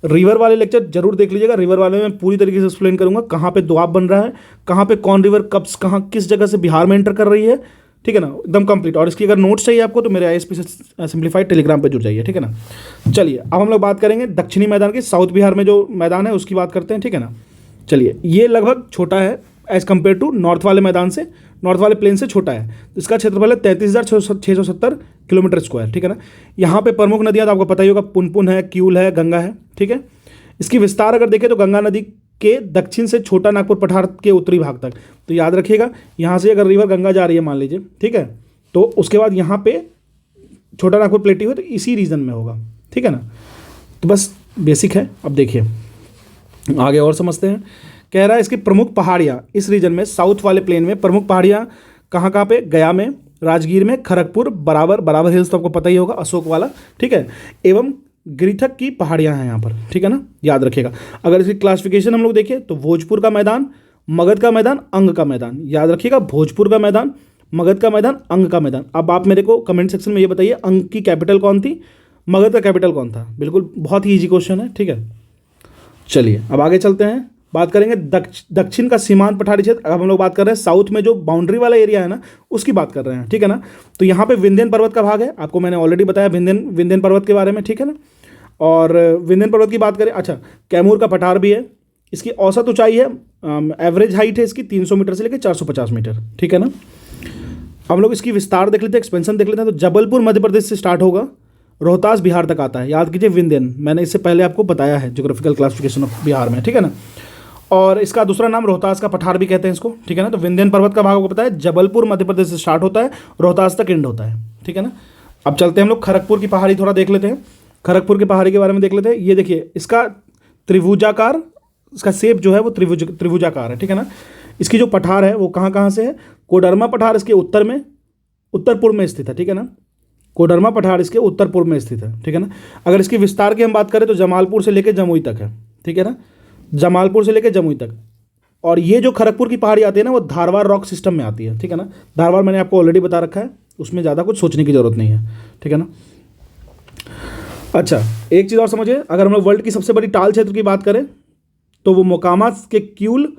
Speaker 1: रिवर वाले लेक्चर जरूर देख लीजिएगा। रिवर वाले में पूरी तरीके से एक्सप्लेन करूंगा कहाँ पे दोआब बन रहा है, कहाँ पे कौन रिवर कब कहाँ किस जगह से बिहार में एंटर कर रही है, ठीक है ना, एकदम कंप्लीट। और इसकी अगर नोट्स चाहिए आपको तो मेरे आईएसपी सिंप्लीफाइड टेलीग्राम पे जुड़ जाइए, ठीक है ना। चलिए अब हम लोग बात करेंगे दक्षिणी मैदान की, साउथ बिहार में जो मैदान है उसकी बात करते हैं, ठीक है ना। चलिए ये लगभग छोटा है एज़ कम्पेयर टू नॉर्थ वाले मैदान से, नॉर्थ वाले प्लेन से छोटा है। इसका क्षेत्रफल है 33,670 किलोमीटर स्क्वायर, ठीक है ना। यहाँ पे प्रमुख नदियाँ तो आपको पता ही होगा, पुनपुन है, क्यूल है, गंगा है, ठीक है। इसकी विस्तार अगर देखें तो गंगा नदी के दक्षिण से छोटा नागपुर पठार के उत्तरी भाग तक। तो याद रखिएगा यहाँ से अगर रिवर गंगा जा रही है मान लीजिए, ठीक है, तो उसके बाद यहाँ पे छोटा नागपुर प्लेटी हो तो इसी रीजन में होगा, ठीक है ना। तो बस बेसिक है। अब देखिए आगे और समझते हैं। कह रहा है इसकी प्रमुख पहाड़ियाँ इस रीजन में, साउथ वाले प्लेन में प्रमुख पहाड़ियाँ कहाँ कहाँ पे? गया में, राजगीर में, खड़गपुर, बराबर हिल्स तो आपको पता ही होगा, अशोक वाला, ठीक है, एवं गिरिथक की पहाड़ियाँ हैं यहाँ पर, ठीक है ना, याद रखिएगा। अगर इसकी क्लासिफिकेशन हम लोग देखें तो भोजपुर का मैदान, मगध का मैदान, अंग का मैदान, याद रखिएगा, भोजपुर का मैदान, मगध का मैदान, अंग का मैदान। अब आप मेरे को कमेंट सेक्शन में ये बताइए अंग की कैपिटल कौन थी, मगध का कैपिटल कौन था? बिल्कुल बहुत ही ईजी क्वेश्चन है, ठीक है। चलिए अब आगे चलते हैं, बात करेंगे दक्षिण का सीमांत पठारी क्षेत्र। अब हम लोग बात कर रहे हैं साउथ में जो बाउंड्री वाला एरिया है ना उसकी बात कर रहे हैं, ठीक है ना। तो यहाँ पे विंध्यन पर्वत का भाग है, आपको मैंने ऑलरेडी बताया विंध्यन पर्वत के बारे में, ठीक है ना। और विंध्यन पर्वत की बात करें, अच्छा कैमूर का पठार भी है। इसकी औसत ऊंचाई है, एवरेज हाइट है इसकी 300 मीटर से लेकर 450 मीटर, ठीक है ना। हम लोग इसकी विस्तार देख लेते हैं, एक्सपेंशन देख लेते हैं। तो जबलपुर मध्य प्रदेश से स्टार्ट होगा, रोहतास बिहार तक आता है, याद कीजिए विंध्यन, मैंने इससे पहले आपको बताया है ज्योग्राफिकल क्लासिफिकेशन ऑफ बिहार में, ठीक है ना। और इसका दूसरा नाम रोहतास का पठार भी कहते हैं इसको, ठीक है ना। तो विंध्यन पर्वत का भाग आपको पता है, जबलपुर मध्य प्रदेश से स्टार्ट होता है, रोहतास तक एंड होता है, ठीक है ना। अब चलते हैं हम लोग खड़गपुर की पहाड़ी थोड़ा देख लेते हैं, खड़गपुर की पहाड़ी के बारे में देख लेते हैं। ये देखिए इसका त्रिभुजाकार, इसका शेप जो है वो त्रिभुजाकार है, ठीक है ना। इसकी जो पठार है वो कहाँ कहाँ से है? कोडरमा पठार इसके उत्तर में, उत्तर पूर्व में स्थित है, ठीक है ना। कोडरमा पठार इसके उत्तर पूर्व में स्थित है, ठीक है ना। अगर इसकी विस्तार की हम बात करें तो जमालपुर से लेकर जमुई तक है, ठीक है ना, जमालपुर से लेकर जमुई तक। और ये जो खड़गपुर की पहाड़ी आती है ना वो धारवाड़ रॉक सिस्टम में आती है, ठीक है ना। धारवाड़ मैंने आपको ऑलरेडी बता रखा है, उसमें ज़्यादा कुछ सोचने की जरूरत नहीं है, ठीक है ना। अच्छा एक चीज़ और समझिए, अगर हम लोग वर्ल्ड की सबसे बड़ी टाल क्षेत्र की बात करें तो वो मोकामा के क्यूल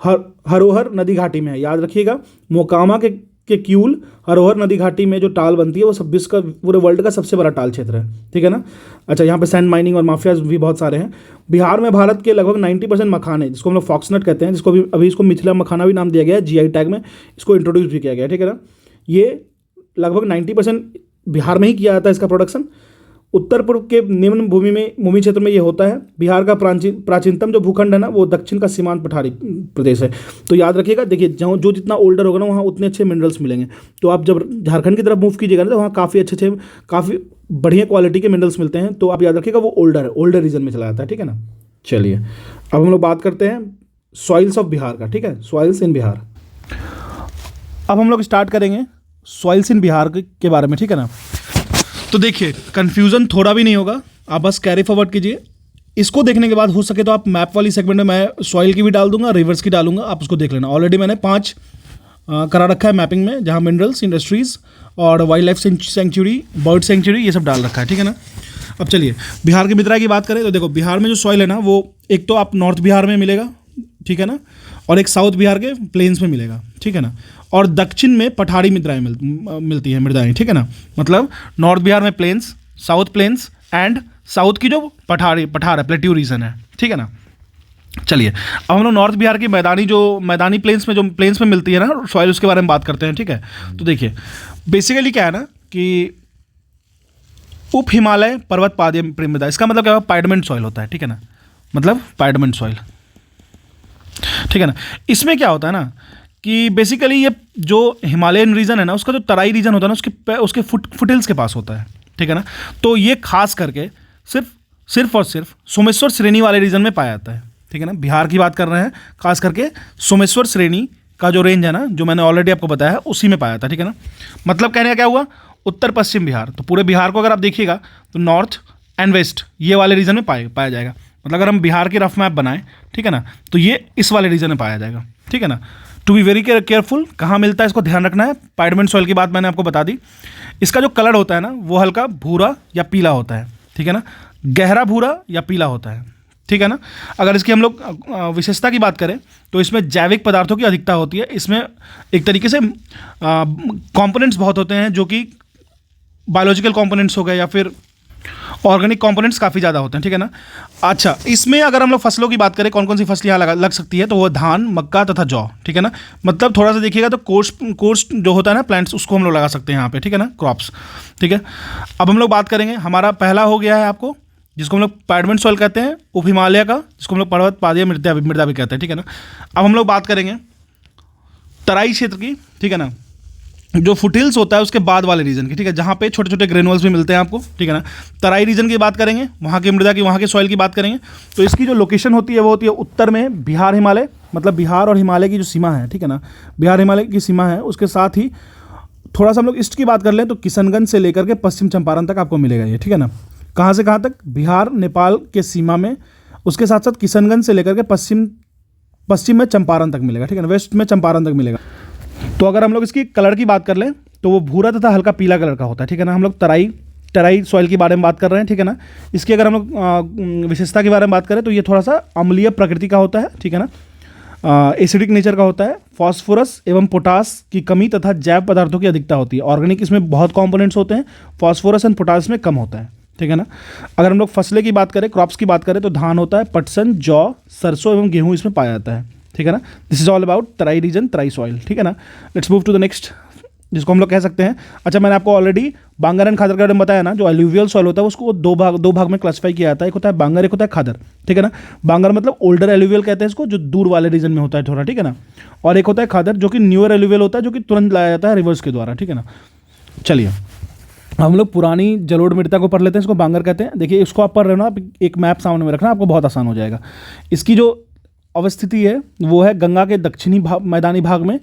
Speaker 1: हरोहर नदी घाटी में है, याद रखिएगा। मोकामा के क्यूल हरोहर नदी घाटी में जो टाल बनती है वो विश्व का, पूरे वर्ल्ड का सबसे बड़ा टाल क्षेत्र है, ठीक है ना। अच्छा यहाँ पे सैंड माइनिंग और माफियाज भी बहुत सारे हैं। बिहार में भारत के लगभग 90% मखाने, जिसको हम लोग फॉक्सनट कहते हैं, जिसको अभी इसको मिथिला मखाना भी नाम दिया गया है, जीआई टैग में इसको इंट्रोड्यूस भी किया गया है, ठीक है ना। ये लगभग 90% बिहार में ही किया जाता है इसका प्रोडक्शन। उत्तर पूर्व के निम्न भूमि क्षेत्र में ये होता है। बिहार का प्राचीनतम जो भूखंड है ना वो दक्षिण का सीमांत पठारी प्रदेश है। तो याद रखिएगा, देखिए जो जितना ओल्डर होगा ना वहाँ उतने अच्छे मिनरल्स मिलेंगे। तो आप जब झारखंड की तरफ मूव कीजिएगा ना तो वहाँ काफ़ी अच्छे काफ़ी बढ़िया क्वालिटी के मिनरल्स मिलते हैं। तो आप याद रखिएगा वो ओल्डर रीजन में चला जाता है, ठीक है ना। चलिए अब हम लोग बात करते हैं सॉइल्स ऑफ बिहार का, ठीक है, सॉइल्स इन बिहार। अब हम लोग स्टार्ट करेंगे सॉइल्स इन बिहार के बारे में, ठीक है ना। तो देखिए कन्फ्यूज़न थोड़ा भी नहीं होगा, आप बस कैरी फॉरवर्ड कीजिए। इसको देखने के बाद हो सके तो आप मैप वाली सेगमेंट में मैं सॉइल की भी डाल दूंगा, रिवर्स की डालूंगा, आप उसको देख लेना। ऑलरेडी मैंने 5 करा रखा है मैपिंग में, जहाँ मिनरल्स, इंडस्ट्रीज़ और wild life sanctuary, bird sanctuary ये सब डाल रखा है, ठीक है ना। अब चलिए बिहार की मृदा की बात करें तो देखो बिहार में जो सॉइल है ना वो एक तो आप नॉर्थ बिहार में मिलेगा, ठीक है ना, और एक साउथ बिहार के प्लेन्स में मिलेगा, ठीक है ना, और दक्षिण में पठारी मृदाएं मिलती है मृदाएं, ठीक है ना। मतलब नॉर्थ बिहार में plains, south plains and south की जो पठार है, प्लेट्यू रीजन है, ठीक है ना। चलिए अब हम लोग नॉर्थ बिहार की मैदानी प्लेन्स में जो प्लेन्स में मिलती है ना सॉइल, उसके बारे में बात करते हैं, ठीक है। तो देखिए बेसिकली क्या है ना कि उप हिमालय पर्वत पादीय मृदा, इसका मतलब क्या है, पाइडमेंट सॉइल होता है, ठीक है ना, मतलब पाइडमेंट सॉइल, ठीक है ना। इसमें क्या होता है ना कि बेसिकली ये जो हिमालयन रीजन है ना उसका जो तराई रीजन होता है ना उसके फुटहिल्स के पास होता है, ठीक है ना। तो ये खास करके सिर्फ और सिर्फ सोमेश्वर श्रेणी वाले रीजन में पाया जाता है, ठीक है ना। बिहार की बात कर रहे हैं, खास करके सोमेश्वर श्रेणी का जो रेंज है ना, जो मैंने ऑलरेडी आपको बताया है, उसी में पाया जाता है, ठीक है ना। मतलब कहने का क्या हुआ, उत्तर पश्चिम बिहार, तो पूरे बिहार को अगर आप देखिएगा तो नॉर्थ एंड वेस्ट ये वाले रीजन में पाया जाएगा। मतलब अगर हम बिहार की रफ मैप बनाएं, ठीक है ना, तो ये इस वाले रीजन में पाया जाएगा, ठीक है ना। टू बी वेरी केयरफुल, कहाँ मिलता है इसको ध्यान रखना है। पाइडमेंट सॉइल की बात मैंने आपको बता दी। इसका जो कलर होता है ना वो हल्का भूरा या पीला होता है, ठीक है ना, गहरा भूरा या पीला होता है, ठीक है ना। अगर इसकी हम लोग विशेषता की बात करें तो इसमें जैविक पदार्थों की अधिकता होती है। इसमें एक तरीके से कंपोनेंट्स बहुत होते हैं, जो कि बायोलॉजिकल कंपोनेंट्स हो गए या फिर ऑर्गेनिक कंपोनेंट्स काफ़ी ज़्यादा होते हैं, ठीक है ना। अच्छा, इसमें अगर हम लोग फसलों की बात करें, कौन कौन सी फसल यहाँ लग सकती है, तो वो धान, मक्का तथा जौ, ठीक है ना। मतलब थोड़ा सा देखिएगा तो कोर्स जो होता है ना प्लांट्स, उसको हम लोग लगा सकते हैं यहाँ पे, ठीक है ना, क्रॉप्स, ठीक है। अब हम लोग बात करेंगे, हमारा पहला हो गया है आपको जिसको हम लोग पाइडमेंट सॉइल कहते हैं, उप हिमालय का, जिसको हम लोग पर्वत पादीय मृदा भी कहते हैं, ठीक है ना। अब हम लोग बात करेंगे तराई क्षेत्र की, ठीक है ना, जो फुटहिल्स होता है उसके बाद वाले रीजन की, ठीक है, जहाँ पे छोटे छोटे ग्रेनुअल्स भी मिलते हैं आपको, ठीक है ना। तराई रीजन की बात करेंगे, वहाँ की मृदा की, वहाँ के सॉइल की बात करेंगे, तो इसकी जो लोकेशन होती है वो होती है उत्तर में बिहार हिमालय, मतलब बिहार और हिमालय की जो सीमा है, ठीक है ना, बिहार हिमालय की सीमा है। उसके साथ ही थोड़ा सा हम लोग ईस्ट की बात कर लें तो किशनगंज से लेकर के पश्चिम चंपारण तक आपको मिलेगा ये, ठीक है ना। कहाँ से कहाँ तक, बिहार नेपाल के सीमा में, उसके साथ साथ किशनगंज से लेकर के पश्चिम में चंपारण तक मिलेगा, ठीक है ना, वेस्ट में चंपारण तक मिलेगा। तो अगर हम लोग इसकी कलर की बात कर लें तो वो भूरा तथा हल्का पीला कलर का होता है, ठीक है ना। हम लोग तराई सॉइल के बारे में बात कर रहे हैं, ठीक है ना। इसकी अगर हम लोग विशेषता के बारे में बात करें तो ये थोड़ा सा अम्लीय प्रकृति का होता है, ठीक है ना, एसिडिक नेचर का होता है। फॉस्फोरस एवं पोटास की कमी तथा जैव पदार्थों की अधिकता होती है। ऑर्गेनिक इसमें बहुत कॉम्पोनेंट्स होते हैं, फॉस्फोरस एंड पोटास में कम होता है, ठीक है ना। अगर हम लोग फसलें की बात करें, क्रॉप्स की बात करें तो धान होता है, पटसन, जौ, सरसों एवं गेहूं इसमें पाया जाता है, ठीक है ना। This is all about Terai region, Terai soil, ठीक है ना। Let's move to the next, जिसको हम लोग कह सकते हैं, अच्छा मैंने आपको ऑलरेडी बांगर एंड खादर के बारे में बताया ना। जो एल्यूवियल सॉइल होता है उसको दो भाग में क्लासिफाई किया जाता है, एक होता है बांगर, एक होता है खादर, ठीक है ना। बांगर मतलब ओल्डर एल्यूवियल कहते हैं इसको, जो दूर वाले रीजन में होता है थोड़ा, ठीक है ना। और एक होता है खादर जो कि न्यूअर एल्यूवियल होता है, जो कि तुरंत लाया जाता है रिवर्स के द्वारा, ठीक है ना। चलिए हम लोग पुरानी जलोढ़ मृदा को पढ़ लेते हैं, इसको बांगर कहते हैं। देखिए इसको आप पढ़ रहे हो ना, आप एक मैप सामने में रखना, आपको बहुत आसान हो जाएगा। इसकी जो अवस्थिति है वो है गंगा के दक्षिणी मैदानी भाग में।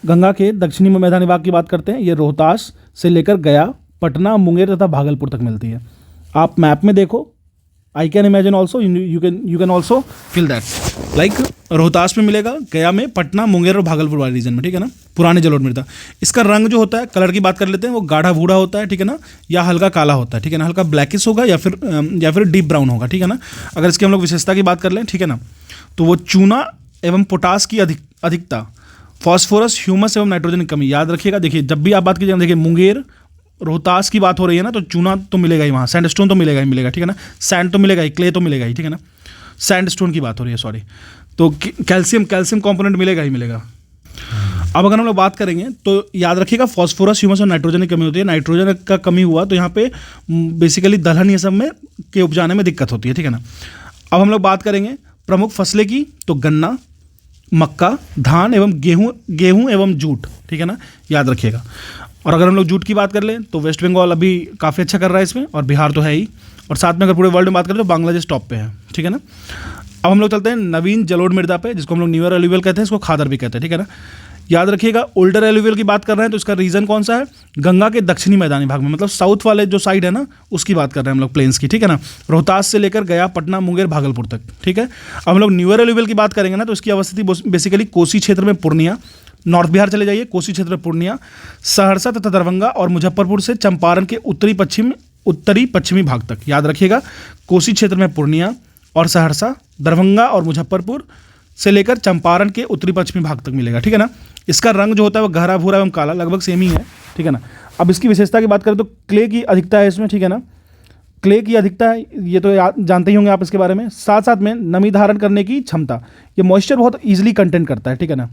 Speaker 1: गंगा के दक्षिणी में मैदानी भाग की बात करते हैं, ये रोहतास से लेकर गया, पटना, मुंगेर तथा भागलपुर तक मिलती है। आप मैप में देखो, I can imagine also, you can also feel that, like Rohtas में मिलेगा, गया में, पटना, मुंगेर और भागलपुर वाले रीजन में, ठीक है ना, पुराने जलोढ़ मृदा। इसका रंग जो होता है, कलर की बात कर लेते हैं, वो गाढ़ा भूरा होता है, ठीक है ना, या हल्का काला होता है, ठीक है ना, हल्का ब्लैकिश होगा या फिर डीप ब्राउन होगा, ठीक है ना। अगर इसकी हम लोग विशेषता की बात कर लें, ठीक है ना, तो वो चूना एवं पोटास की अधिकता, फॉस्फोरस, ह्यूमस एवं नाइट्रोजन की कमी। याद रखिएगा, देखिए जब भी आप बात कीजिएगा, देखिए मुंगेर, रोहतास की बात हो रही है ना, तो चूना तो मिलेगा ही वहाँ, सैंडस्टोन तो मिलेगा ही मिलेगा, ठीक है ना, सैंड तो मिलेगा ही, क्ले तो मिलेगा ही, ठीक है ना, सैंडस्टोन की बात हो रही है, सॉरी। तो कैल्शियम कंपोनेंट मिलेगा ही मिलेगा। अब अगर हम लोग बात करेंगे तो याद रखिएगा, फॉस्फोरस, ह्यूमस और नाइट्रोजन की कमी होती है। नाइट्रोजन का कमी हुआ तो यहाँ पे बेसिकली दलहन ये सब में के उपजाने में दिक्कत होती है, ठीक है ना। अब हम लोग बात करेंगे प्रमुख फसलें की, तो गन्ना, मक्का, धान एवं गेहूं एवं जूट, ठीक है ना, याद रखिएगा। और अगर हम लोग जूट की बात कर लें तो वेस्ट बंगाल अभी काफ़ी अच्छा कर रहा है इसमें, और बिहार तो है ही, और साथ में अगर पूरे वर्ल्ड में बात करें तो बांग्लादेश टॉप पे है, ठीक है ना। अब हम लोग चलते हैं नवीन जलोढ़ मृदा पे, जिसको हम लोग न्यूअर एल्यूवियल कहते हैं, इसको खादर भी कहते हैं, ठीक है ना। याद रखिएगा, ओल्डर एल्यूवियल की बात कर रहे हैं तो इसका रीजन कौन सा है, गंगा के दक्षिणी मैदानी भाग में, मतलब साउथ वाले जो साइड है ना उसकी बात कर रहे हैं हम लोग, प्लेन्स की, ठीक है ना, रोहतास से लेकर गया, पटना, मुंगेर, भागलपुर तक, ठीक है। अब हम लोग न्यूअर एल्यूवियल की बात करेंगे ना, तो इसकी अवस्थिति बेसिकली कोसी क्षेत्र में पूर्णिया, नॉर्थ बिहार चले जाइए, कोसी क्षेत्र में पूर्णिया, सहरसा तथा दरभंगा और मुजफ्फरपुर से चंपारण के उत्तरी पश्चिमी भाग तक, याद रखिएगा। कोसी क्षेत्र में पूर्णिया और सहरसा, दरभंगा और मुजफ्फरपुर से लेकर चंपारण के उत्तरी पश्चिमी भाग तक मिलेगा, ठीक है ना। इसका रंग जो होता है वो गहरा भूरा एवं काला, लगभग सेम ही है, ठीक है ना। अब इसकी विशेषता की बात करें तो क्ले की अधिकता है इसमें, ठीक है ना। क्ले की अधिकता है, ये तो जानते ही होंगे आप इसके बारे में। साथ साथ में नमी धारण करने की क्षमता, ये मॉइस्चर बहुत ईजिली कंटेंट करता है, ठीक है ना।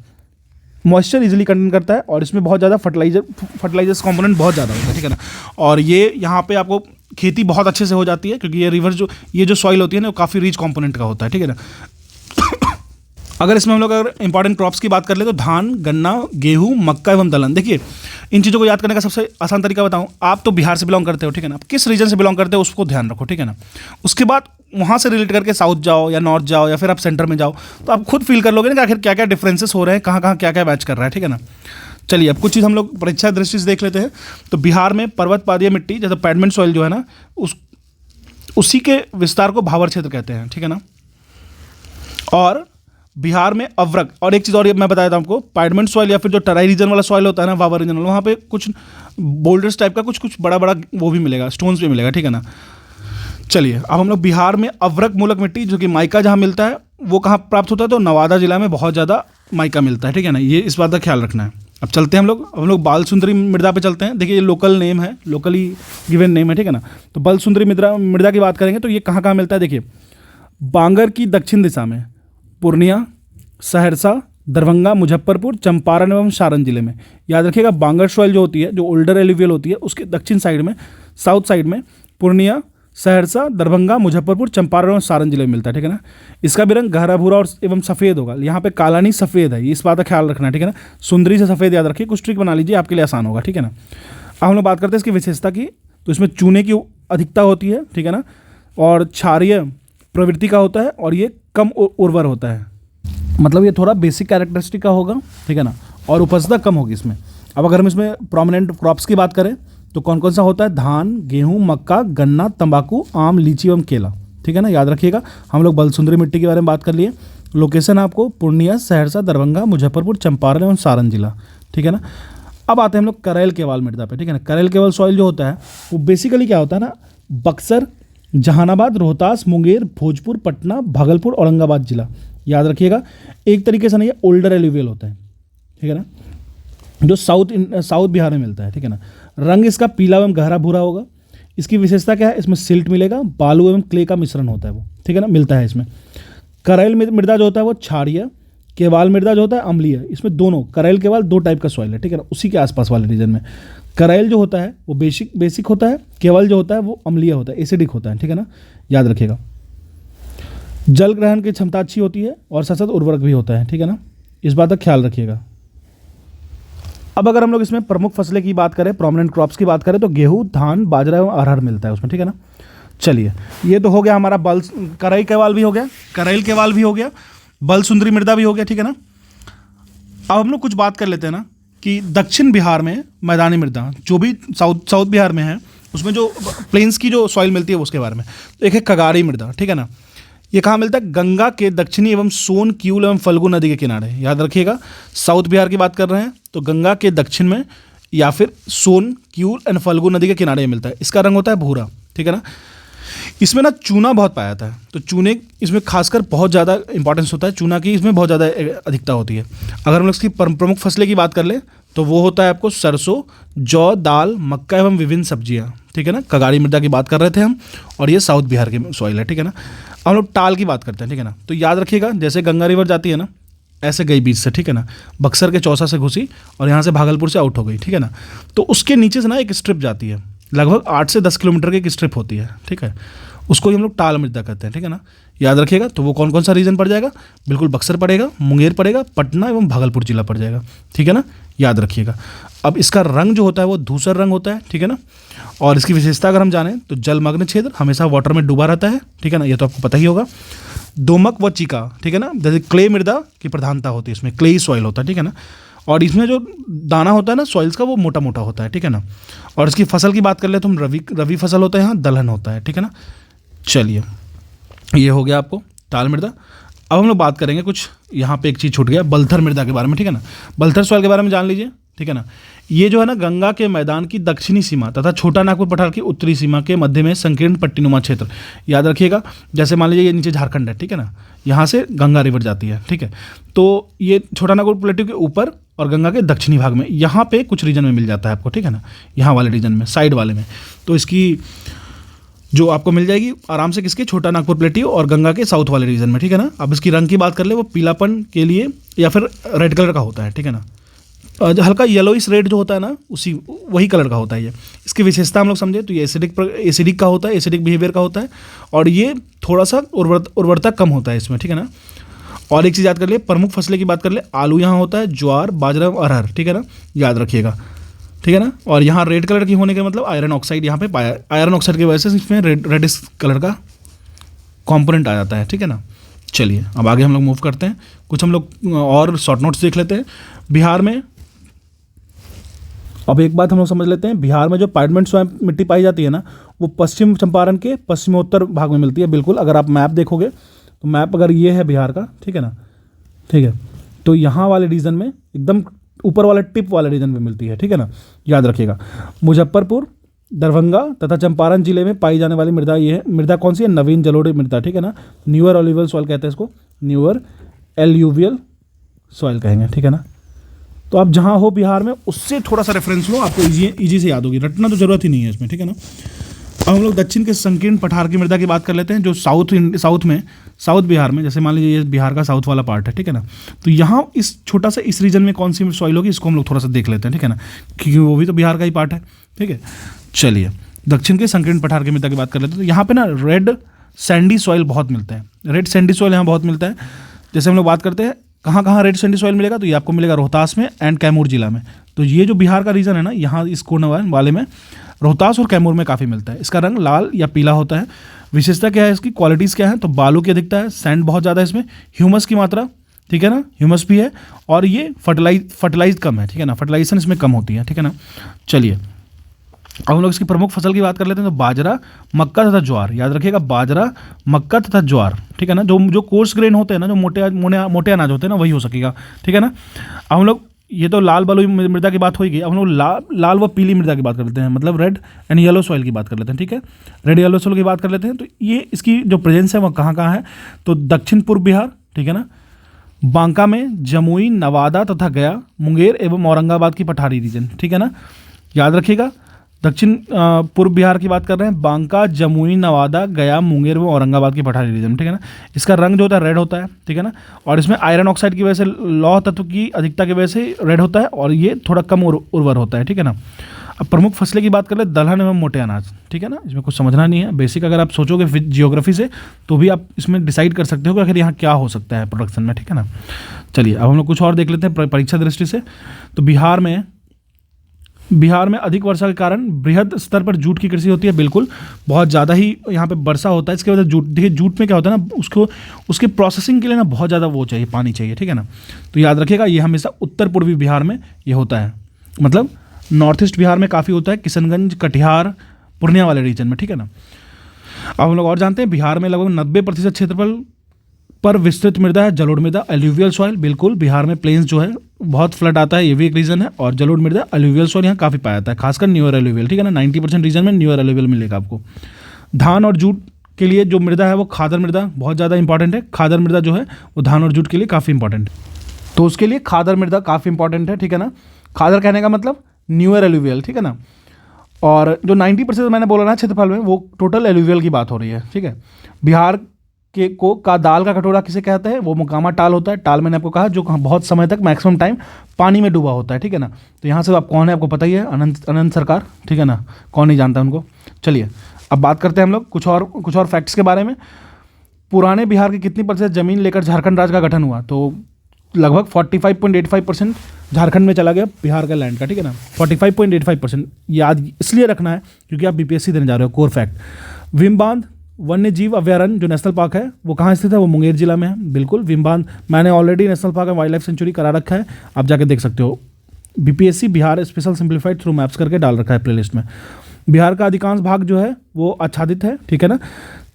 Speaker 1: मॉइस्चर इजीली कंटेंट करता है और इसमें बहुत ज़्यादा फर्टिलाइजर्स कंपोनेंट बहुत ज़्यादा होता है, ठीक है ना। और ये यहाँ पे आपको खेती बहुत अच्छे से हो जाती है, क्योंकि ये जो सॉइल होती है ना वो काफ़ी रिच कंपोनेंट का होता है, ठीक है ना। अगर इसमें हम लोग अगर इंपॉर्टेंट क्रॉप्स की बात कर ले तो धान, गन्ना, गेहूं, मक्का एवं दलहन। देखिए इन चीज़ों को याद करने का सबसे आसान तरीका बताऊं, आप तो बिहार से बिलोंग करते हो, ठीक है ना। आप किस रीजन से बिलोंग करते हो उसको ध्यान रखो, ठीक है ना। उसके बाद वहाँ से रिलेट करके साउथ जाओ या नॉर्थ जाओ या फिर आप सेंटर में जाओ, तो आप खुद फील कर लोगे ना कि आखिर क्या क्या डिफरेंसेस हो रहे हैं, कहाँ कहाँ क्या क्या मैच कर रहा है, ठीक है ना। चलिए अब कुछ चीज़ हम लोग परीक्षा दृष्टि से देख लेते हैं। तो बिहार में पर्वत पादीय मिट्टी, जैसे पैडमेंट सॉइल जो है ना, उसी के विस्तार को भावर क्षेत्र कहते हैं, ठीक है ना। और बिहार में अवरक, और एक चीज़ और मैं बताया था आपको, पैडमेंट सॉइल या फिर जो टराई रीजन वाला सॉइल होता है ना, भावर रीजन वाला, वहाँ पे कुछ बोल्डर्स टाइप का कुछ बड़ा बड़ा वो भी मिलेगा, स्टोन्स भी मिलेगा, ठीक है ना। चलिए अब हम लोग बिहार में अवरक मूलक मिट्टी, जो कि माइका जहाँ मिलता है वो कहाँ प्राप्त होता है, तो नवादा जिला में बहुत ज़्यादा माइका मिलता है, ठीक है ना। ये इस बात का ख्याल रखना है। अब चलते हैं हम लोग बाल सुंदरी मृदा पे चलते हैं। देखिए ये लोकल नेम है, लोकली गिवन नेम है, ठीक है ना। तो बाल सुंदरी मृदा की बात करेंगे तो ये कहाँ कहाँ मिलता है, देखिए बांगर की दक्षिण दिशा में, पूर्णिया, सहरसा, दरभंगा, मुजफ्फरपुर, चंपारण एवं सारण जिले में। याद रखिएगा बांगर सॉइल जो होती है, जो ओल्डर एलुवियल होती है, उसके दक्षिण साइड में, साउथ साइड में पूर्णिया, सहरसा, दरभंगा, मुजफ्फरपुर, चंपारण और सारण जिले में मिलता है, ठीक है ना। इसका भी रंग गहरा भूरा और एवं सफ़ेद होगा। यहाँ पे काला नहीं सफ़ेद है, ये इस बात का ख्याल रखना है, ठीक है ना। सुंदरी से सफ़ेद याद रखिए, कुछ ट्रिक बना लीजिए, आपके लिए आसान होगा, ठीक है ना। अब हम लोग बात करते हैं इसकी विशेषता की। तो इसमें चूने की अधिकता होती है, ठीक है ना, और क्षारीय प्रवृत्ति का होता है, और ये कम उर्वर होता है, मतलब ये थोड़ा बेसिक कैरेक्टरिस्टिक का होगा, ठीक है ना। और उपजता कम होगी इसमें। अब अगर हम इसमें प्रोमिनेंट क्रॉप्स की बात करें तो कौन कौन सा होता है, धान, गेहूं, मक्का, गन्ना, तंबाकू, आम, लीची एवं केला, ठीक है ना। याद रखिएगा हम लोग बलसुंदरी मिट्टी के बारे में बात कर लिए। लोकेशन आपको पूर्णिया, सहरसा, दरभंगा, मुजफ्फरपुर, चंपारण एवं सारण जिला, ठीक है ना। अब आते हैं हम लोग करेल केवाल मृदा पे, ठीक है ना। करेल केवाल सॉइल जो होता है वो बेसिकली क्या होता है ना, बक्सर, जहानाबाद, रोहतास, मुंगेर, भोजपुर, पटना, भागलपुर, औरंगाबाद जिला। याद रखिएगा एक तरीके से नहीं, ये ओल्डर एलुवियल होता है, ठीक है ना, जो साउथ बिहार में मिलता है, ठीक है ना। रंग इसका पीला एवं गहरा भूरा होगा। इसकी विशेषता क्या है, इसमें सिल्ट मिलेगा, बालू एवं क्ले का मिश्रण होता है वो, ठीक है ना, मिलता है इसमें। करेल मृदा जो होता है वो क्षारीय, केवाल मृदा जो होता है अम्लीय। इसमें दोनों करेल केवाल दो टाइप का सॉइल है, ठीक है ना, उसी के आसपास वाले रीजन में। करेल जो होता है वो बेसिक होता है, केवल जो होता है वो अम्लीय होता है, एसिडिक होता है, ठीक है ना। याद रखिएगा जल ग्रहण की क्षमता अच्छी होती है और साथ साथ उर्वरक भी होता है, ठीक है ना, इस बात का ख्याल रखिएगा। अब अगर हम लोग इसमें प्रमुख फसलें की बात करें, प्रोमिनेंट क्रॉप्स की बात करें तो गेहूं, धान, बाजरा एवं अरहर मिलता है उसमें, ठीक है ना। चलिए ये तो हो गया हमारा करेल केवाल भी हो गया, बल सुंदरी मृदा भी हो गया, ठीक है ना। अब हम लोग कुछ बात कर लेते हैं ना कि दक्षिण बिहार में मैदानी मृदा, जो भी साउथ बिहार में है, उसमें जो प्लेन्स की जो सॉइल मिलती है उसके बारे में। तो एक है कगारी मृदा, ठीक है ना। ये कहाँ मिलता है, गंगा के दक्षिणी एवं सोन, क्यूल एवं फल्गु नदी के किनारे। याद रखिएगा साउथ बिहार की बात कर रहे हैं तो गंगा के दक्षिण में या फिर सोन, क्यूल एंड फल्गु नदी के किनारे मिलता है। इसका रंग होता है भूरा, ठीक है ना। इसमें ना चूना बहुत पाया जाता है, तो चूने इसमें खासकर बहुत ज़्यादा इंपॉर्टेंस होता है, चूना की इसमें बहुत ज़्यादा अधिकता होती है। अगर हम लोग इसकी प्रमुख फसलें की बात कर ले तो वो होता है आपको सरसों, जौ, दाल, मक्का एवं विभिन्न सब्जियां, ठीक है ना। कगारी मृदा की बात कर रहे थे हम, और ये साउथ बिहार की सॉइल है, ठीक है ना। हम लोग टाल की बात करते हैं, ठीक है ना। तो याद रखिएगा जैसे गंगा रिवर जाती है ना, ऐसे गई बीच से, ठीक है ना, बक्सर के चौसा से घुसी और यहाँ से भागलपुर से आउट हो गई, ठीक है ना। तो उसके नीचे से ना एक स्ट्रिप जाती है, लगभग 8 से 10 किलोमीटर की एक स्ट्रिप होती है, ठीक है। उसको ही हम लोग टाल मृदा कहते हैं, ठीक है ना। याद रखिएगा तो वो कौन कौन सा रीजन पड़ जाएगा, बिल्कुल बक्सर पड़ेगा, मुंगेर पड़ेगा, पटना एवं भागलपुर जिला पड़ जाएगा, ठीक है ना। याद रखिएगा। अब इसका रंग जो होता है वो धूसर रंग होता है, ठीक है ना। और इसकी विशेषता अगर हम जानें तो जलमग्न क्षेत्र, हमेशा वाटर में डूबा रहता है, ठीक है ना, ये तो आपको पता ही होगा। दोमक व चिका, ठीक है ना, जैसे क्ले मृदा की प्रधानता होती है, इसमें क्ले सॉइल होता है, ठीक है ना। और इसमें जो दाना होता है ना सॉइल्स का वो मोटा मोटा होता है, ठीक है ना। और इसकी फसल की बात कर ले तो हम रवि फसल होता है, यहाँ दलहन होता है, ठीक है ना। चलिए ये हो गया आपको टाल मृदा। अब हम लोग बात करेंगे कुछ, यहाँ पे एक चीज़ छूट गया, बलथर मृदा के बारे में, ठीक है ना। बलथर सॉइल के बारे में जान लीजिए, ठीक है ना। ये जो है ना गंगा के मैदान की दक्षिणी सीमा तथा छोटा नागपुर पठार की उत्तरी सीमा के मध्य में संकीर्ण पट्टीनुमा क्षेत्र, याद रखिएगा। जैसे मान लीजिए ये नीचे झारखंड है, ठीक है ना, यहाँ से गंगा रिवर जाती है, ठीक है। तो ये छोटा नागपुर प्लेटू के ऊपर और गंगा के दक्षिणी भाग में यहाँ पे कुछ रीजन में मिल जाता है आपको, ठीक है ना, यहाँ वाले रीजन में, साइड वाले में। तो इसकी जो आपको मिल जाएगी आराम से किसके, छोटा नागपुर प्लेटियो और गंगा के साउथ वाले रीजन में, ठीक है ना। अब इसकी रंग की बात कर ले, वो पीलापन के लिए या फिर रेड कलर का होता है, ठीक है ना, हल्का येलोइश रेड जो होता है ना, उसी वही कलर का होता है ये। इसकी विशेषता हम लोग समझे तो ये एसिडिक का होता है, एसिडिक बिहेवियर का होता है, और ये थोड़ा सा उर्वरता कम होता है इसमें, ठीक है ना। और एक चीज़ याद कर ले, प्रमुख फसलें की बात कर ले, आलू यहाँ होता है, ज्वार, बाजरा, अरहर, ठीक है ना, याद रखिएगा, ठीक है ना। और यहाँ रेड कलर की होने का मतलब आयरन ऑक्साइड यहाँ पे पाया, आयरन ऑक्साइड की वजह से इसमें रेडिश कलर का कंपोनेंट आ जाता है, ठीक है ना। चलिए अब आगे हम लोग मूव करते हैं, कुछ हम लोग और शॉर्ट नोट्स देख लेते हैं। बिहार में अब एक बात हम लोग समझ लेते हैं, बिहार में जो पाइडमेंट स्वयं मिट्टी पाई जाती है ना, वो पश्चिम चंपारण के पश्चिमोत्तर भाग में मिलती है। बिल्कुल, अगर आप मैप देखोगे तो मैप अगर ये है बिहार का, ठीक है ना, ठीक है, तो यहाँ वाले रीजन में एकदम ऊपर वाले टिप वाले रीजन में मिलती है, ठीक है ना, याद रखिएगा। मुजफ्फरपुर, दरभंगा तथा चंपारण जिले में पाई जाने वाली मृदा ये है। मृदा कौन सी है, नवीन जलोढ़ मृदा, ठीक है ना, न्यूअर एलुवियल सॉइल कहते हैं इसको, न्यूअर एलुवियल सॉइल कहेंगे, ठीक है ना। तो आप जहाँ हो बिहार में उससे थोड़ा सा रेफरेंस लो, आपको इजी से याद होगी, रटना तो जरूरत ही नहीं है इसमें, ठीक है ना। अब हम लोग दक्षिण के संकीर्ण पठार की मृदा की बात कर लेते हैं, जो साउथ बिहार में, जैसे मान लीजिए ये बिहार का साउथ वाला पार्ट है, ठीक है ना, तो यहाँ इस छोटा सा इस रीजन में कौन सी सॉइल होगी, इसको हम लोग थोड़ा सा देख लेते हैं, ठीक है ना, क्योंकि वो भी तो बिहार का ही पार्ट है, ठीक है। चलिए दक्षिण के संकीर्ण पठार की मृदा की बात कर लेते हैं, तो यहाँ पे ना रेड सैंडी सॉइल बहुत मिलता है, रेड सैंडी सॉइल यहाँ बहुत मिलता है। जैसे हम लोग बात करते हैं कहाँ रेड सैंडी सॉइल मिलेगा, तो ये आपको मिलेगा रोहतास में एंड कैमूर जिला में। तो ये जो बिहार का रीजन है ना, यहाँ इस कोने वाले में रोहतास और कैमूर में काफ़ी मिलता है। इसका रंग लाल या पीला होता है। विशेषता क्या है इसकी, क्वालिटीज़ क्या है, तो बालू की अधिकता है, सैंड बहुत ज़्यादा है इसमें, ह्यूमस की मात्रा, ठीक है ना, ह्यूमस भी है, और ये फर्टिलाइज कम है, ठीक है ना, फर्टिलाइजेशन इसमें कम होती है, ठीक है ना। चलिए अब हम लोग इसकी प्रमुख फसल की बात कर लेते हैं, तो बाजरा, मक्का तथा ज्वार, याद रखिएगा, बाजरा, मक्का तथा ज्वार, ठीक है ना, जो कोर्स ग्रेन होते हैं ना, जो मोटे अनाज होते हैं ना, वही हो सकेगा, ठीक है ना। अब हम लोग ये तो लाल बलुई मृदा की बात होगी, अब हम लोग लाल व पीली मृदा की बात कर लेते हैं, मतलब रेड एंड येलो सॉइल की बात कर लेते हैं, ठीक है, रेड येलो सॉइल की बात कर लेते हैं। तो ये इसकी जो प्रेजेंस है वह कहाँ है, तो दक्षिण पूर्व बिहार, ठीक है ना, बांका में, जमुई, नवादा तथा गया, मुंगेर एवं औरंगाबाद की पठारी रीजन, ठीक है ना, याद रखिएगा। दक्षिण पूर्व बिहार की बात कर रहे हैं, बांका, जमुई, नवादा, गया, मुंगेर व औरंगाबाद की पठारी रीजन, ठीक है ना। इसका रंग जो होता है रेड होता है, ठीक है ना, और इसमें आयरन ऑक्साइड की वजह से, लौह तत्व की अधिकता की वजह से रेड होता है, और ये थोड़ा कम उर्वर होता है, ठीक है ना। अब प्रमुख फसलें की बात कर ले, दलहन एवं मोटे अनाज, ठीक है ना, इसमें कुछ समझना नहीं है, बेसिक अगर आप सोचोगे जियोग्राफी से तो भी आप इसमें डिसाइड कर सकते हो कि आखिर यहाँ क्या हो सकता है प्रोडक्शन में, ठीक है ना। चलिए अब हम लोग कुछ और देख लेते हैं परीक्षा दृष्टि से। तो बिहार में अधिक वर्षा के कारण बृहद स्तर पर जूट की कृषि होती है। बिल्कुल, बहुत ज़्यादा ही यहाँ पे वर्षा होता है, इसके वजह से जूट, देखिए जूट में क्या होता है ना, उसके प्रोसेसिंग के लिए ना बहुत ज़्यादा वो चाहिए, पानी चाहिए, ठीक है ना। तो याद रखिएगा ये हमेशा उत्तर पूर्वी बिहार में ये होता है, मतलब नॉर्थ ईस्ट बिहार में काफ़ी होता है, किशनगंज, कटिहार, पूर्णिया वाले रीजन में, ठीक है ना। अब हम लोग और जानते हैं, बिहार में लगभग 90% क्षेत्रफल पर विस्तृत मृदा है, जलोढ़ मृदा, एल्यूवियल सॉइल। बिल्कुल, बिहार में प्लेन्स जो है बहुत फ्लड आता है, ये भी एक रीजन है, और जलोढ़ मृदा, एल्यूवियल सॉइल यहाँ काफ़ी पाया जाता है, खासकर न्यूअर एल्यूवियल, ठीक है ना, 90% रीजन में न्यूअर एल्यूवियल मिलेगा आपको। धान और जूट के लिए जो मृदा है वो खादर मृदा बहुत ज़्यादा इंपॉर्टेंट है। खादर मृदा जो है वो धान और जूट के लिए काफ़ी इंपॉर्टेंट है, तो उसके लिए खादर मृदा काफ़ी इंपॉर्टेंट है, ठीक है ना। खादर कहने का मतलब न्यूअर एल्यूवियल, ठीक है ना। और जो 90% मैंने बोला ना क्षेत्रफल में, वो टोटल एल्यूवियल की बात हो रही है, ठीक है। बिहार का दाल का कटोरा किसे कहते हैं, वो मोकामा टाल होता है। टाल मैंने आपको कहा जो बहुत समय तक मैक्सिमम टाइम पानी में डूबा होता है, ठीक है ना। तो यहाँ से आप कौन है आपको पता ही है, अनंत सरकार, ठीक है ना, कौन नहीं जानता उनको। चलिए अब बात करते हैं हम लोग कुछ और फैक्ट्स के बारे में। पुराने बिहार की कितनी % जमीन लेकर झारखंड राज्य का गठन हुआ, तो लगभग 45.85% झारखंड में चला गया बिहार का लैंड का, ठीक है ना, 45.85%। याद इसलिए रखना है क्योंकि आप बीपीएससी देने जा रहे हो, कोर फैक्ट। विम बांध वन्य जीव अभयारण्य जो नेशनल पार्क है वो कहाँ स्थित है, वो मुंगेर जिला में है। बिल्कुल, विम बांध मैंने already national park and wild life sanctuary करा रखा है, आप जाके देख सकते हो। BPSC Bihar special simplified through maps करके डाल रखा है प्लेलिस्ट में। बिहार का अधिकांश भाग जो है वो आच्छादित है, ठीक है ना,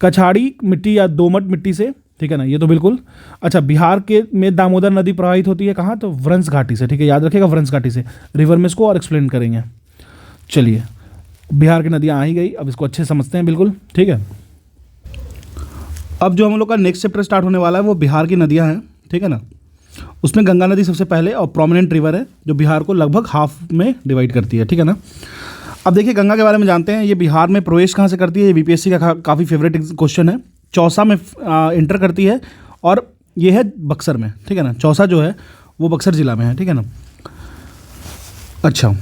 Speaker 1: कछाड़ी मिट्टी या दोमट मिट्टी से, ठीक है ना, ये तो बिल्कुल। अच्छा, बिहार के में दामोदर नदी प्रवाहित होती है कहाँ, तो व्रंस घाटी से, ठीक है, याद रखिएगा, व्रंस घाटी से। रिवर में इसको और एक्सप्लेन करेंगे। चलिए, बिहार की नदियाँ आ ही गई, अब इसको अच्छे समझते हैं बिल्कुल, ठीक है। अब जो हम लोग का नेक्स्ट चैप्टर स्टार्ट होने वाला है वो बिहार की नदियाँ हैं, ठीक है ना। उसमें गंगा नदी सबसे पहले और प्रोमिनेंट रिवर है जो बिहार को लगभग हाफ में डिवाइड करती है, ठीक है ना। अब देखिए गंगा के बारे में जानते हैं। ये बिहार में प्रवेश कहाँ से करती है, ये बीपीएससी का काफ़ी फेवरेट क्वेश्चन है। चौसा में इंटर करती है और ये है बक्सर में, ठीक है ना। चौसा जो है वो बक्सर जिला में है, ठीक है ना। अच्छा,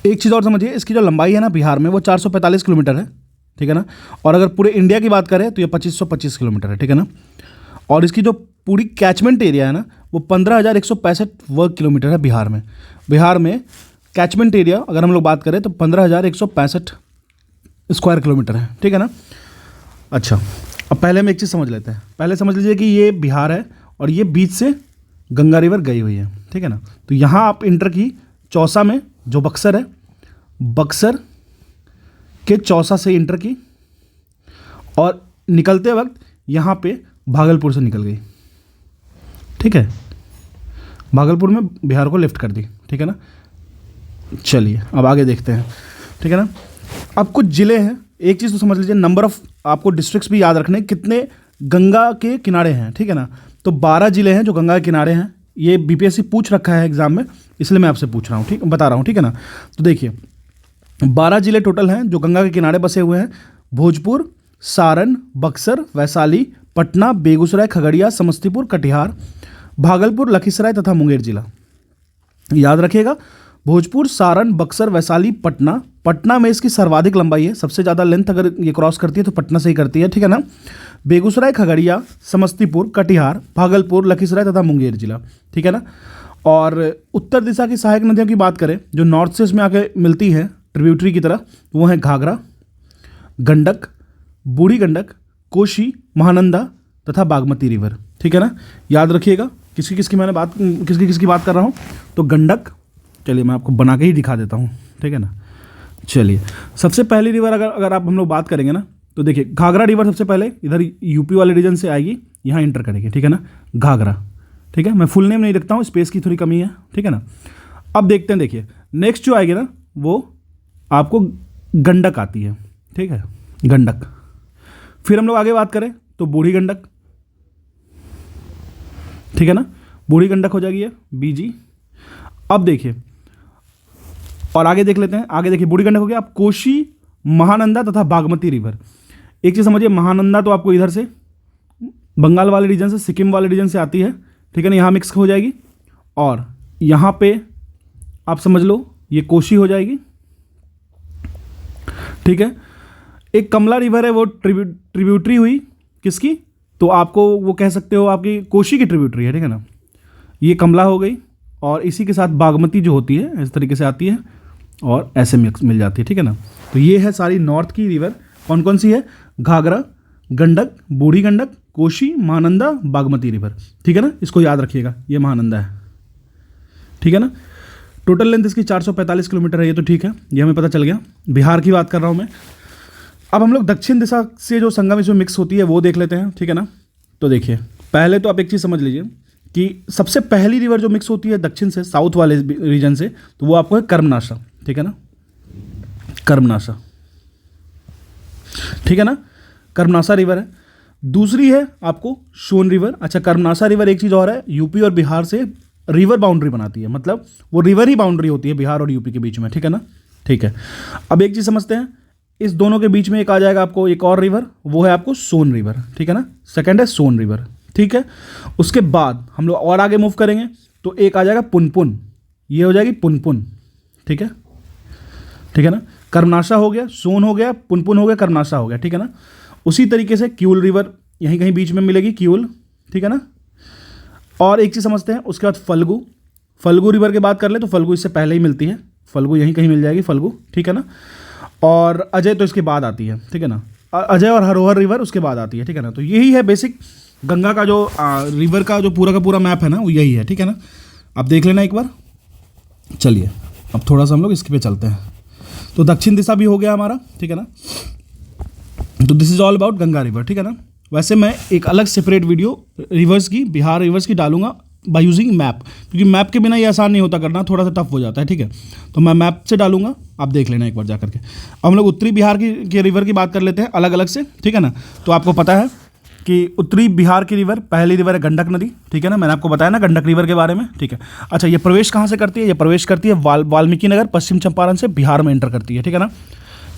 Speaker 1: एक चीज़ और समझिए, इसकी जो लंबाई है ना बिहार में वो 445 किलोमीटर है, ठीक है ना। और अगर पूरे इंडिया की बात करें तो ये 2525 किलोमीटर है, ठीक है ना। और इसकी जो पूरी कैचमेंट एरिया है ना वो 15,165 वर्ग किलोमीटर है बिहार में। बिहार में कैचमेंट एरिया अगर हम लोग बात करें तो 15,165 स्क्वायर किलोमीटर है, ठीक है ना। अच्छा, अब पहले हम एक चीज़ समझ लेते हैं। पहले समझ लीजिए कि ये बिहार है और ये बीच से गंगा रिवर गई हुई है, ठीक है ना। तो यहाँ आप इंटर की चौसा में, जो बक्सर है, बक्सर के चौसा से इंटर की और निकलते वक्त यहाँ पे भागलपुर से निकल गई, ठीक है। भागलपुर में बिहार को लिफ्ट कर दी, ठीक है ना। चलिए अब आगे देखते हैं, ठीक है ना। अब कुछ ज़िले हैं, एक चीज़ तो समझ लीजिए, नंबर ऑफ़ आपको डिस्ट्रिक्ट्स भी याद रखने, कितने गंगा के किनारे हैं, ठीक है ना। तो 12 ज़िले हैं जो गंगा के किनारे हैं। ये बीपीएससी पूछ रखा है एग्जाम में, इसलिए मैं आपसे पूछ रहा हूँ, ठीक, बता रहा हूँ, ठीक है ना। तो देखिए 12 ज़िले टोटल हैं जो गंगा के किनारे बसे हुए हैं। भोजपुर, सारण, बक्सर, वैशाली, पटना, बेगूसराय, खगड़िया, समस्तीपुर, कटिहार, भागलपुर, लखीसराय तथा मुंगेर जिला। याद रखिएगा, भोजपुर, सारण, बक्सर, वैशाली, पटना। पटना में इसकी सर्वाधिक लंबाई है, सबसे ज़्यादा लेंथ अगर ये क्रॉस करती है तो पटना से ही करती है, ठीक है ना। बेगूसराय, खगड़िया, समस्तीपुर, कटिहार, भागलपुर, लखीसराय तथा मुंगेर जिला, ठीक है ना। और उत्तर दिशा की सहायक नदियों की बात करें जो नॉर्थ से इसमें आके मिलती है ट्रिब्यूटरी की तरह, वो है घाघरा, गंडक, बूढ़ी गंडक, कोशी, महानंदा तथा बागमती रिवर, ठीक है ना। याद रखिएगा किसकी किसकी बात कर रहा हूँ। तो गंडक, चलिए मैं आपको बना के ही दिखा देता हूँ, ठीक है ना। चलिए, सबसे पहली रिवर अगर आप हम लोग बात करेंगे ना तो देखिए घाघरा रिवर सबसे पहले इधर यूपी वाले रीजन से आएगी, यहाँ इंटर करेगी, ठीक है ना, घाघरा, ठीक है। मैं फुल नेम नहीं रखता हूँ, स्पेस की थोड़ी कमी है, ठीक है ना। अब देखते हैं, देखिए नेक्स्ट जो आएगी ना वो आपको गंडक आती है, ठीक है, गंडक। फिर हम लोग आगे बात करें तो बूढ़ी गंडक, ठीक है ना, बूढ़ी गंडक हो जाएगी ये बीजी। अब देखिए और आगे देख लेते हैं, आगे देखिए बूढ़ी गंडक हो गया। अब कोशी, महानंदा तथा बागमती रिवर। एक चीज़ समझिए, महानंदा तो आपको इधर से बंगाल वाले रीजन से, सिक्किम वाले रीजन से आती है, ठीक है ना, यहाँ मिक्स हो जाएगी। और यहाँ पे आप समझ लो ये कोशी हो जाएगी, ठीक है। एक कमला रिवर है, वो ट्रिब्यूटरी हुई किसकी, तो आपको वो कह सकते हो आपकी कोशी की ट्रिब्यूटरी है, ठीक है ना। ये कमला हो गई और इसी के साथ बागमती जो होती है इस तरीके से आती है और ऐसे मिल जाती है, ठीक है ना। तो ये है सारी नॉर्थ की रिवर, कौन कौन सी है, घाघरा, गंडक, बूढ़ी गंडक, कोशी, महानंदा, बागमती रिवर, ठीक है ना। इसको याद रखिएगा, ये महानंदा है, ठीक है ना। टोटल लेंथ इसकी 445 किलोमीटर है, ये तो ठीक है, ये हमें पता चल गया। बिहार की बात कर रहा हूँ मैं। अब हम लोग दक्षिण दिशा से जो संगम इसमें मिक्स होती है वो देख लेते हैं, ठीक है ना। तो देखिए पहले तो आप एक चीज़ समझ लीजिए कि सबसे पहली रिवर जो मिक्स होती है दक्षिण से, साउथ वाले रीजन से, तो वो आपको है कर्मनाशा, ठीक है ना, कर्मनाशा, ठीक है ना, कर्मनाशा रिवर है। दूसरी है आपको सोन रिवर। अच्छा, कर्मनाशा रिवर एक चीज़ और है, यूपी और बिहार से रिवर बाउंड्री बनाती है, मतलब वो रिवर ही बाउंड्री होती है बिहार और यूपी के बीच में, ठीक है ना, ठीक है। अब एक चीज़ समझते हैं, इस दोनों के बीच में एक आ जाएगा आपको एक और रिवर, वो है आपको सोन रिवर, ठीक है ना, सेकंड है सोन रिवर, ठीक है। उसके बाद हम लोग और आगे मूव करेंगे तो एक आ जाएगा पुनपुन, ये हो जाएगी पुनपुन, ठीक है, ठीक है ना। कर्मनाशा हो गया, सोन हो गया, पुनपुन हो गया, कर्मनाशा हो गया, ठीक है ना। उसी तरीके से क्यूल रिवर यहीं कहीं बीच में मिलेगी, क्यूल, ठीक है ना। और एक चीज़ समझते हैं, उसके बाद फल्गु, फल्गु रिवर की बात कर ले तो फल्गु इससे पहले ही मिलती है, फल्गु यहीं कहीं मिल जाएगी फल्गु, ठीक है ना। और अजय तो इसके बाद आती है, ठीक है ना, अजय और हरोहर रिवर उसके बाद आती है, ठीक है ना। तो यही है बेसिक गंगा का जो रिवर का जो पूरा का पूरा मैप है ना, वो यही है, ठीक है ना। आप देख लेना एक बार। चलिए अब थोड़ा सा हम लोग इसके पे चलते हैं। तो दक्षिण दिशा भी हो गया हमारा, ठीक है ना। तो this is all about Ganga river, ठीक है ना। वैसे मैं एक अलग सेपरेट वीडियो रिवर्स की, बिहार रिवर्स की डालूंगा बाय यूजिंग मैप, क्योंकि मैप के बिना ये आसान नहीं होता करना, थोड़ा सा टफ हो जाता है, ठीक है। तो मैं मैप से डालूंगा, आप देख लेना एक बार जा करके। अब हम लोग उत्तरी बिहार की रिवर की बात कर लेते हैं अलग अलग से, ठीक है ना। तो आपको पता है कि उत्तरी बिहार की रिवर, पहली रिवर है गंडक नदी, ठीक है ना। मैंने आपको बताया ना गंडक रिवर के बारे में, ठीक है। अच्छा, ये प्रवेश कहाँ से करती है? ये प्रवेश करती है वाल्मीकि नगर पश्चिम चंपारण से बिहार में एंटर करती है, ठीक है ना।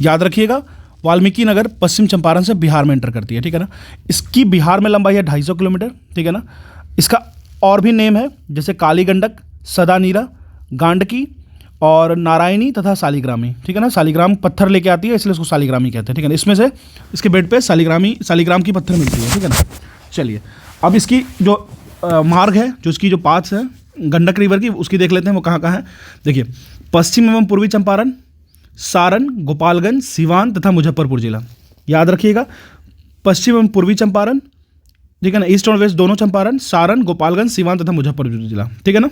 Speaker 1: याद रखिएगा, वाल्मीकि नगर पश्चिम चंपारण से बिहार में एंटर करती है, ठीक है ना। इसकी बिहार में लंबाई है 250 किलोमीटर, ठीक है ना। इसका और भी नेम है, जैसे काली गंडक, सदानीरा, गांडकी और नारायणी तथा सालिग्रामी, ठीक है ना। सालिग्राम पत्थर लेके आती है, इसलिए उसको सालिग्रामी कहते हैं, ठीक है ना। इसमें से इसके बेड पे सालिग्राम की पत्थर मिलती है, ठीक है ना। चलिए, अब इसकी जो मार्ग है, जो इसकी जो पाथ्स है गंडक रिवर की, उसकी देख लेते हैं वो कहाँ कहाँ है। देखिए, पश्चिम एवं पूर्वी चंपारण, सारण, गोपालगंज, सिवान तथा मुजफ्फरपुर जिला। याद रखिएगा, पश्चिम एवं पूर्वी चंपारण, ठीक है ना, ईस्ट और वेस्ट दोनों चंपारण, सारण, गोपालगंज, सिवान तथा मुजफ्फरपुर जिला, ठीक है ना।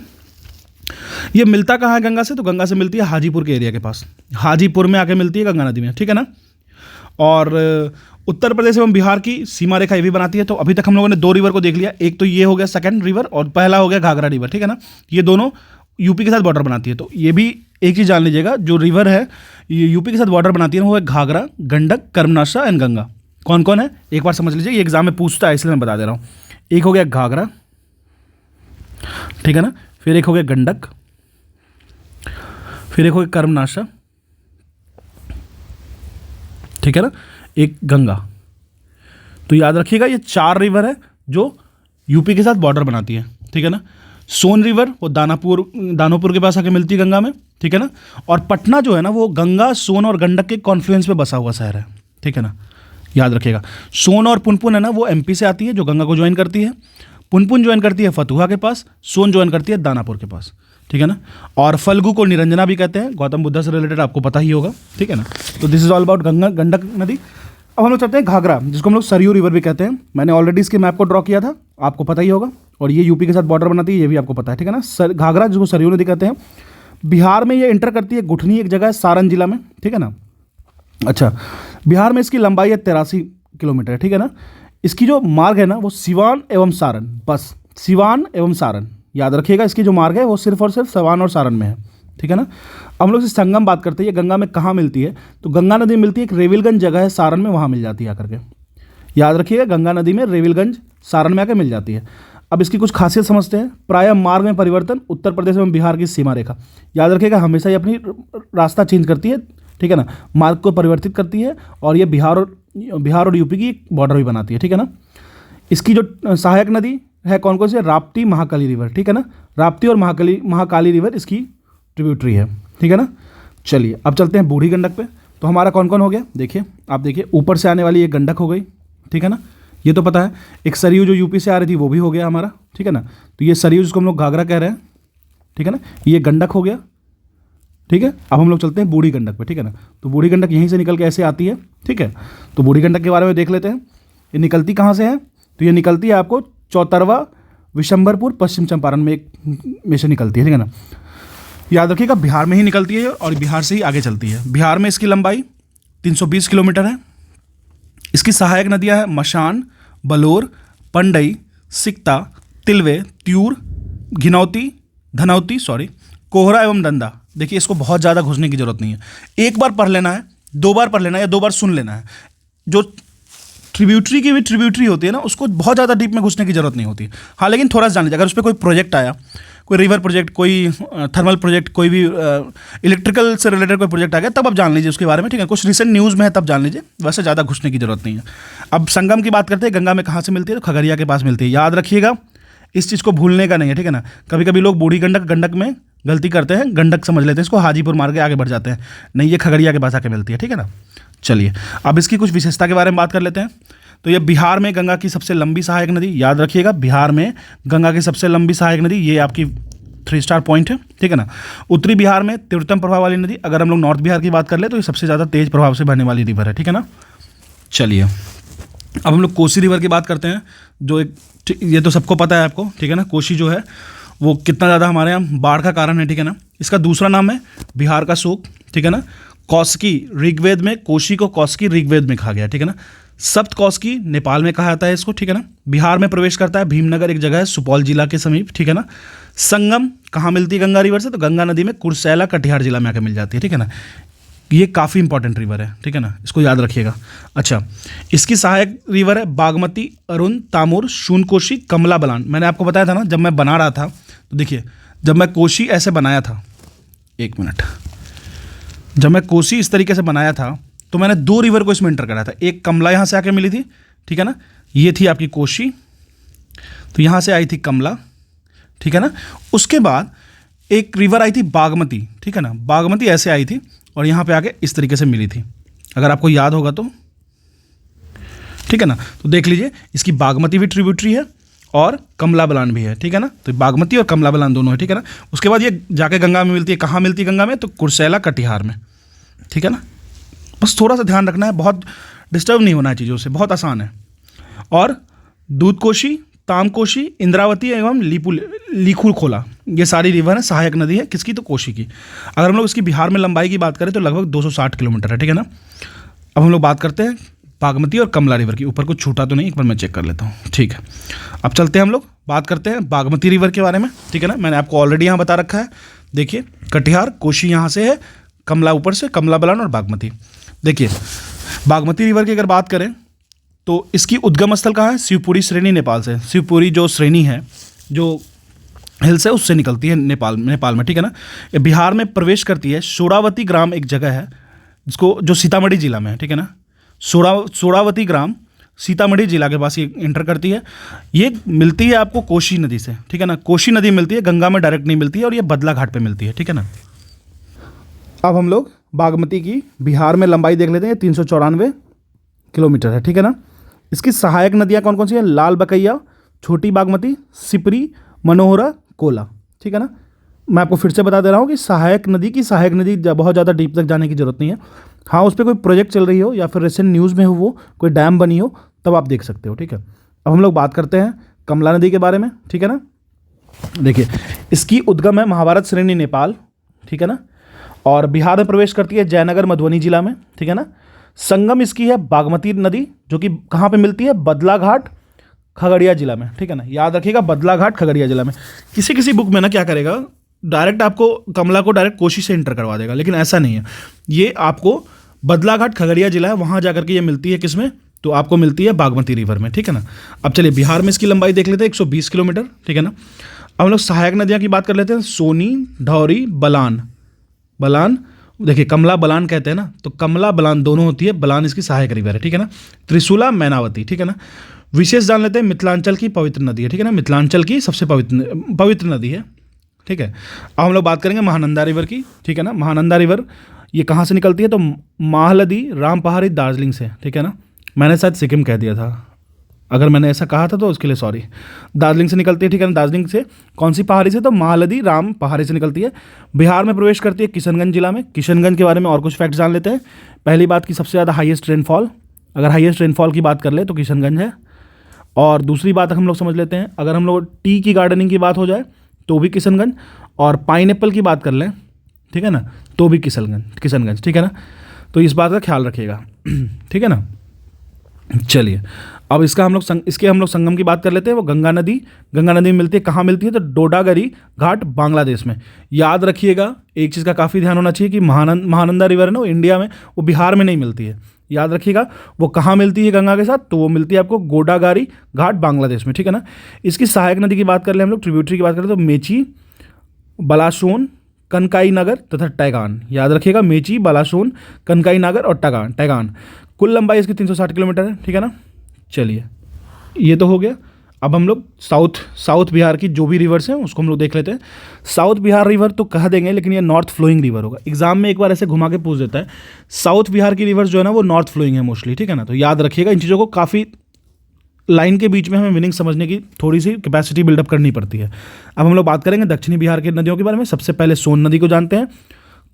Speaker 1: ये मिलता कहाँ है गंगा से? तो गंगा से मिलती है हाजीपुर के एरिया के पास, हाजीपुर में आके मिलती है गंगा नदी में, ठीक है ना। और उत्तर प्रदेश एवं बिहार की सीमा रेखा ये भी बनाती है। तो अभी तक हम लोगों ने 2 रिवर को देख लिया, एक तो ये हो गया सेकंड रिवर और पहला हो गया घाघरा रिवर, ठीक है ना। ये दोनों यूपी के साथ बॉर्डर बनाती है। तो ये भी एक चीज़ जान लीजिएगा, जो रिवर है ये यूपी के साथ बॉर्डर बनाती है वो है घाघरा, गंडक, कर्मनाशा एंड गंगा। कौन कौन है एक बार समझ लीजिए, ये एग्जाम में पूछता है इसलिए मैं बता दे रहा हूँ। एक हो गया घाघरा, ठीक है ना, फिर एक हो गया गंडक, फिर एक हो गया कर्मनाशा, ठीक है ना, एक गंगा। तो याद रखिएगा ये 4 रिवर है जो यूपी के साथ बॉर्डर बनाती है, ठीक है ना। सोन रिवर वो दानापुर के पास आके मिलती है गंगा में, ठीक है ना। और पटना जो है ना वो गंगा, सोन और गंडक के कॉन्फ्लुएंस पे बसा हुआ शहर है, ठीक है ना। याद रखिएगा, सोन और पुनपुन है ना वो एमपी से आती है, जो गंगा को ज्वाइन करती है। पुनपुन ज्वाइन करती है फतुहा के पास, सोन ज्वाइन करती है दानापुर के पास, ठीक है ना। और फल्गु को निरंजना भी कहते हैं, गौतम बुद्ध से रिलेटेड आपको पता ही होगा, ठीक है ना। तो this is all about Ganga Gandak नदी। अब हम लोग चलते हैं घाघरा, जिसको हम लोग सरयू रिवर भी कहते हैं। मैंने ऑलरेडी इसके मैप को ड्रॉ किया था, आपको पता ही होगा। और ये यूपी के साथ बॉर्डर बनाती है, ये भी आपको पता है, ठीक है ना। घाघरा जिसको सरयू नदी कहते हैं, बिहार में ये एंटर करती है गुठनी एक जगह है सारण जिला में, ठीक है ना। अच्छा, बिहार में इसकी लंबाई है 83 किलोमीटर, ठीक है ना। इसकी जो मार्ग है ना वो सिवान एवं सारण, बस सिवान एवं सारण याद रखिएगा। इसकी जो मार्ग है वो सिर्फ और सिर्फ सिवान और सारण में है, ठीक है ना। अब हम लोग इस संगम बात करते हैं, ये गंगा में कहाँ मिलती है? तो गंगा नदी मिलती है, एक रेविलगंज जगह है सारण में, वहाँ मिल जाती है आकर के। याद रखिएगा, गंगा नदी में रेविलगंज सारण में आकर मिल जाती है। अब इसकी कुछ खासियत समझते हैं। प्रायः मार्ग में परिवर्तन, उत्तर प्रदेश एवं बिहार की सीमा रेखा। याद रखिएगा, हमेशा ये अपनी रास्ता चेंज करती है, ठीक है ना, मार्ग को परिवर्तित करती है। और ये बिहार और यूपी की बॉर्डर भी बनाती है, ठीक है ना। इसकी जो सहायक नदी है कौन कौन सी है? राप्ती, महाकाली रिवर, ठीक है ना। राप्ती और महाकाली रिवर इसकी ट्रिब्यूटरी है, ठीक है ना। चलिए अब चलते हैं बूढ़ी गंडक पे। तो हमारा कौन कौन हो गया? देखिए, आप देखिए, ऊपर से आने वाली एक गंडक हो गई, ठीक है ना, ये तो पता है। एक सरयू जो यूपी से आ रही थी वो भी हो गया हमारा, ठीक है ना। तो ये सरयू जिसको हम लोग घाघरा कह रहे हैं, ठीक है ना, ये गंडक हो गया, ठीक है। अब हम लोग चलते हैं बूढ़ी गंडक पे, ठीक है ना। तो बूढ़ी गंडक यहीं से निकल के ऐसे आती है, ठीक है। तो बूढ़ी गंडक के बारे में देख लेते हैं, ये निकलती कहाँ से है? तो ये निकलती है आपको चौतरवा, विशंभरपुर, पश्चिम चंपारण में से निकलती है, ठीक है ना। याद रखिएगा, बिहार में ही निकलती है और बिहार से ही आगे चलती है। बिहार में इसकी लंबाई 320 किलोमीटर है। इसकी सहायक नदियां हैं मशान, बलोर, पंडई, सिकता, तिलवे, त्यूर, धनौती, कोहरा एवं दंदा। देखिए, इसको बहुत ज़्यादा घुसने की जरूरत नहीं है, एक बार पढ़ लेना है, 2 बार पढ़ लेना है या 2 बार सुन लेना है। जो ट्रिब्यूटरी की भी ट्रिब्यूटरी होती है ना, उसको बहुत ज़्यादा डीप में घुसने की जरूरत नहीं होती। हाँ, लेकिन थोड़ा सा जान लीजिए, अगर उस पर कोई प्रोजेक्ट आया, कोई रिवर प्रोजेक्ट, कोई थर्मल प्रोजेक्ट, कोई भी इलेक्ट्रिकल से रिलेटेड कोई प्रोजेक्ट आ गया, तब आप जान लीजिए उसके बारे में, ठीक है। कुछ रिसेंट न्यूज़ में है तब जान लीजिए, वैसे ज़्यादा घुसने की जरूरत नहीं है। अब संगम की बात करते हैं, गंगा में कहाँ से मिलती है? तो खगड़िया के पास मिलती है। याद रखिएगा, इस चीज़ को भूलने का नहीं है, ठीक है ना। कभी कभी लोग बूढ़ी गंडक में गलती करते हैं, गंडक समझ लेते हैं इसको, हाजीपुर मार्ग के आगे बढ़ जाते हैं। नहीं, ये खगड़िया के पास आके मिलती है, ठीक है ना। चलिए अब इसकी कुछ विशेषता के बारे में बात कर लेते हैं। तो ये बिहार में गंगा की सबसे लंबी सहायक नदी, याद रखिएगा, बिहार में गंगा की सबसे लंबी सहायक नदी, ये आपकी 3 स्टार पॉइंट है, ठीक है ना। उत्तरी बिहार में तीव्रतम प्रभाव वाली नदी, अगर हम लोग नॉर्थ बिहार की बात कर ले तो ये सबसे ज़्यादा तेज प्रभाव से बहने वाली रिवर है, ठीक है ना। चलिए अब हम लोग कोसी रिवर की बात करते हैं, जो एक, ये तो सबको पता है आपको, ठीक है ना। कोसी जो है वो कितना ज़्यादा हमारे यहाँ बाढ़ का कारण है, ठीक है ना। इसका दूसरा नाम है बिहार का शोक, ठीक है ना। कौशिकी ऋग्वेद में, कोसी को कौशिकी ऋग्वेद में कहा गया, ठीक है ना। सप्तकोशी नेपाल में कहा जाता है इसको, ठीक है ना। बिहार में प्रवेश करता है, भीमनगर एक जगह है सुपौल जिला के समीप, ठीक है ना। संगम कहाँ मिलती है गंगा रिवर से, तो गंगा नदी में कुर्सेला कटिहार जिला में आकर मिल जाती है, ठीक है ना। ये काफ़ी इंपॉर्टेंट रिवर है, ठीक है ना, इसको याद रखिएगा। अच्छा, इसकी सहायक रिवर है बागमती, अरुण, तामुर, शूनकोशी, कमला बलान। मैंने आपको बताया था ना जब मैं बना रहा था, तो देखिए जब मैं कोशी ऐसे बनाया था, एक मिनट, जब मैं कोशी इस तरीके से बनाया था तो मैंने 2 रिवर को इसमें इंटर करा था। एक कमला यहाँ से आके मिली थी, ठीक है ना, ये थी आपकी कोशी, तो यहाँ से आई थी कमला, ठीक है ना। उसके बाद एक रिवर आई थी बागमती, ठीक है ना, बागमती ऐसे आई थी और यहाँ पे आके इस तरीके से मिली थी, अगर आपको याद होगा तो, ठीक है ना। तो देख लीजिए इसकी बागमती भी ट्रिब्यूटरी है और कमला बलान भी है, ठीक है ना। तो बागमती और कमला बलान दोनों है, ठीक है ना। उसके बाद ये जाके गंगा में मिलती है, कहाँ मिलती है गंगा में, तो कुर्सेला कटिहार में, ठीक है ना। बस थोड़ा सा ध्यान रखना है, बहुत डिस्टर्ब नहीं होना है चीज़ों से, बहुत आसान है। और दूधकोशी, तामकोशी, इंद्रावती एवं लीखू खोला, ये सारी रिवर है, सहायक नदी है किसकी, तो कोशी की। अगर हम लोग इसकी बिहार में लंबाई की बात करें तो लगभग 260 किलोमीटर है, ठीक है ना। अब हम लोग बात करते हैं बागमती और कमला रिवर की। ऊपर कुछ छूटा तो नहीं, एक बार मैं चेक कर लेता हूँ, ठीक है। अब चलते हैं हम लोग बात करते हैं बागमती रिवर के बारे में, ठीक है ना। मैंने आपको ऑलरेडी यहाँ बता रखा है, देखिए कटिहार, कोशी यहाँ से है, कमला ऊपर से, कमला बलान और बागमती। देखिए बागमती रिवर की अगर बात करें तो इसकी उद्गम स्थल कहाँ है, शिवपुरी श्रेणी नेपाल से। शिवपुरी जो श्रेणी है, जो हिल्स है, उससे निकलती है नेपाल में, ठीक है ना। ये बिहार में प्रवेश करती है, सोरावती ग्राम एक जगह है जिसको, जो सीतामढ़ी जिला में है, ठीक है ना। सोरावती ग्राम सीतामढ़ी जिला के पास ये इंटर करती है। ये मिलती है आपको कोशी नदी से, ठीक है ना, कोशी नदी मिलती है, गंगा में डायरेक्ट नहीं मिलती है, और ये बदला घाट पे मिलती है, ठीक है ना। अब हम लोग बागमती की बिहार में लंबाई देख लेते हैं, 394 किलोमीटर है, ठीक है ना। इसकी सहायक नदियाँ कौन कौन सी हैं, लाल बकैया, छोटी बागमती, सिपरी, मनोहरा, कोला, ठीक है ना। मैं आपको फिर से बता दे रहा हूँ कि सहायक नदी बहुत ज़्यादा डीप तक जाने की जरूरत नहीं है। हाँ, उस पर कोई प्रोजेक्ट चल रही हो या फिर रिसेंट न्यूज़ में हो, वो कोई डैम बनी हो, तब आप देख सकते हो, ठीक है। अब हम लोग बात करते हैं कमला नदी के बारे में, ठीक है ना। देखिए इसकी उद्गम है महाभारत श्रेणी नेपाल, ठीक है ना, और बिहार में प्रवेश करती है जयनगर मधुबनी जिला में, ठीक है ना। संगम इसकी है बागमती नदी, जो कि कहाँ पे मिलती है, बदलाघाट खगड़िया जिला में, ठीक है ना। याद रखिएगा बदलाघाट खगड़िया जिला में। किसी बुक में ना क्या करेगा, डायरेक्ट आपको कमला को डायरेक्ट कोशी से इंटर करवा देगा, लेकिन ऐसा नहीं है। ये आपको बदलाघाट खगड़िया जिला है, वहाँ जाकर के ये मिलती है किसमें, तो आपको मिलती है बागमती रिवर में, ठीक है ना। अब चलिए बिहार में इसकी लंबाई देख लेते हैं, 120 किलोमीटर, ठीक है ना। अब हम लोग सहायक नदियाँ की बात कर लेते हैं, सोनी, ढौरी, बलान, देखिए कमला बलान कहते हैं ना, तो कमला बलान दोनों होती है, बलान इसकी सहायक रिवर है, ठीक है ना। त्रिशूला, मैनावती, ठीक है ना। विशेष जान लेते हैं, मिथिलांचल की पवित्र नदी है, ठीक है ना, मिथिलांचल की सबसे पवित्र नदी है, ठीक है। अब हम लोग बात करेंगे महानंदा रिवर की, ठीक है ना। महानंदा रिवर ये कहाँ से निकलती है, तो माहलदी, राम पहाड़ी, दार्जिलिंग से, ठीक है ना। मैंने शायद सिक्किम कह दिया था, अगर मैंने ऐसा कहा था तो उसके लिए सॉरी। दार्जिलिंग से निकलती है, ठीक है ना। दार्जिलिंग से कौन सी पहाड़ी से, तो माहलदी राम पहाड़ी से निकलती है। बिहार में प्रवेश करती है किशनगंज जिला में। किशनगंज के बारे में और कुछ फैक्ट जान लेते हैं। पहली बात की सबसे ज़्यादा हाईएस्ट रेनफॉल, अगर हाईएस्ट रेनफॉल की बात कर ले तो किशनगंज है। और दूसरी बात हम लोग समझ लेते हैं, अगर हम लोग टी की गार्डनिंग की बात हो जाए तो भी किशनगंज, और पाइनएप्पल की बात कर लें, ठीक है ना, तो भी किशनगंज, ठीक है ना। तो इस बात का ख्याल रखिएगा, ठीक है ना। चलिए अब इसके हम लोग संगम की बात कर लेते हैं। वो गंगा नदी में मिलती है, कहाँ मिलती है, तो डोडागरी घाट बांग्लादेश में। याद रखिएगा एक चीज़ का काफ़ी ध्यान होना चाहिए कि महानंदा रिवर है ना, वो इंडिया में, वो बिहार में नहीं मिलती है। याद रखिएगा वो कहाँ मिलती है गंगा के साथ, तो वो मिलती है आपको गोडागारी घाट बांग्लादेश में, ठीक है ना। इसकी सहायक नदी की बात कर ले हम लोग, ट्रिब्यूटरी की बात करें तो मेची, बलासोन, कनकाई नगर तथा टैगान। याद रखिएगा मेची, बलासोन, कनकाई नगर और टैगान। कुल लंबाई इसकी 360 किलोमीटर है, ठीक है ना। चलिए ये तो हो गया। अब हम लोग साउथ बिहार की जो भी रिवर्स हैं उसको हम लोग देख लेते हैं। साउथ बिहार रिवर तो कह देंगे, लेकिन ये नॉर्थ फ्लोइंग रिवर होगा। एग्जाम में एक बार ऐसे घुमा के पूछ देता है, साउथ बिहार की रिवर्स जो है ना वो नॉर्थ फ्लोइंग है मोस्टली, ठीक है ना। तो याद रखिएगा इन चीज़ों को, काफ़ी लाइन के बीच में हमें मीनिंग समझने की थोड़ी सी कैपेसिटी बिल्डअप करनी पड़ती है। अब हम लोग बात करेंगे दक्षिणी बिहार की नदियों के बारे में। सबसे पहले सोन नदी को जानते हैं,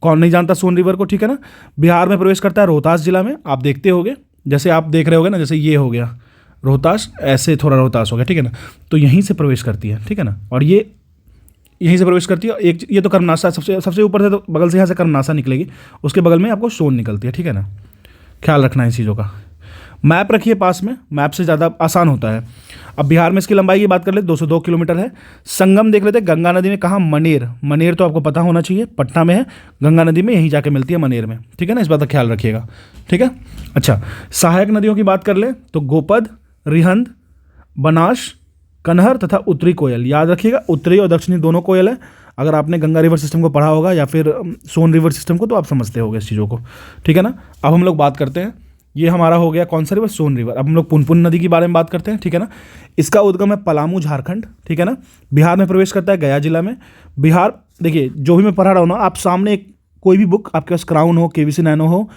Speaker 1: कौन नहीं जानता सोन रिवर को, ठीक है ना। बिहार में प्रवेश करता है रोहतास जिला में, आप देखते होगे, जैसे आप देख रहे होगे ना, जैसे ये हो गया रोहतास, ऐसे थोड़ा रोहतास हो गया, ठीक है ना। तो यहीं से प्रवेश करती है, ठीक है ना। और ये यहीं से प्रवेश करती है। एक ये तो कर्मनासा सबसे ऊपर से, तो बगल से यहाँ से कर्मनासा निकलेगी, उसके बगल में आपको सोन निकलती है, ठीक है ना। ख्याल रखना है इन चीज़ों का। मैप रखिए पास में, मैप से ज़्यादा आसान होता है। अब बिहार में इसकी लंबाई की बात कर ले 202 किलोमीटर है। संगम देख लेते हैं गंगा नदी में, कहाँ, मनेर। मनेर तो आपको पता होना चाहिए, पटना में है, गंगा नदी में यहीं जाके मिलती है मनेर में, ठीक है ना, इस बात का ख्याल रखिएगा, ठीक है। अच्छा, सहायक नदियों की बात कर ले तो गोपद, रिहंद, बनास, कनहर तथा उत्तरी कोयल। याद रखिएगा उत्तरी और दक्षिणी दोनों कोयल है। अगर आपने गंगा रिवर सिस्टम को पढ़ा होगा या फिर सोन रिवर सिस्टम को, तो आप समझते होगे इस चीज़ों को, ठीक है ना। अब हम लोग बात करते हैं, ये हमारा हो गया कौन सा रिवर, सोन रिवर। अब हम लोग पुनपुन नदी के बारे में बात करते हैं, ठीक है ना। इसका उद्गम है पलामू, झारखंड, ठीक है ना। बिहार में प्रवेश करता है गया जिला में। बिहार, देखिए जो भी मैं पढ़ा रहा हूँ ना, आप सामने कोई भी बुक आपके पास, क्राउन हो, केवीसी नैनो हो,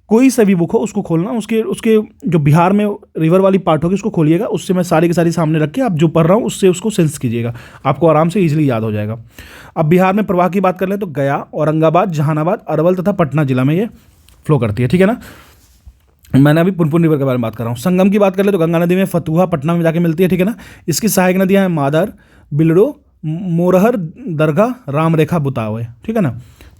Speaker 1: कोई सा भी बुक हो, उसको खोलना, उसके उसके जो बिहार में रिवर वाली पार्ट होगी उसको खोलिएगा, उससे मैं सारी की सारी सामने रख के आप जो पढ़ रहा हूँ उससे उसको सेंस कीजिएगा, आपको आराम से इजीली याद हो जाएगा। अब बिहार में प्रवाह की बात कर लें तो गया, औरंगाबाद, जहानाबाद, अरवल तथा पटना जिला में ये फ्लो करती है, ठीक है ना। मैंने अभी पुनपुन रिवर के बारे में बात कर रहा हूँ। संगम की बात कर ले तो गंगा नदी में फतुहा, पटना में जाके मिलती है, ठीक है ना। इसकी सहायक नदियाँ हैं मादर, बिलड़ो, मोरहर, दरगाह, रामरेखा, बुतावे, ठीक है ना।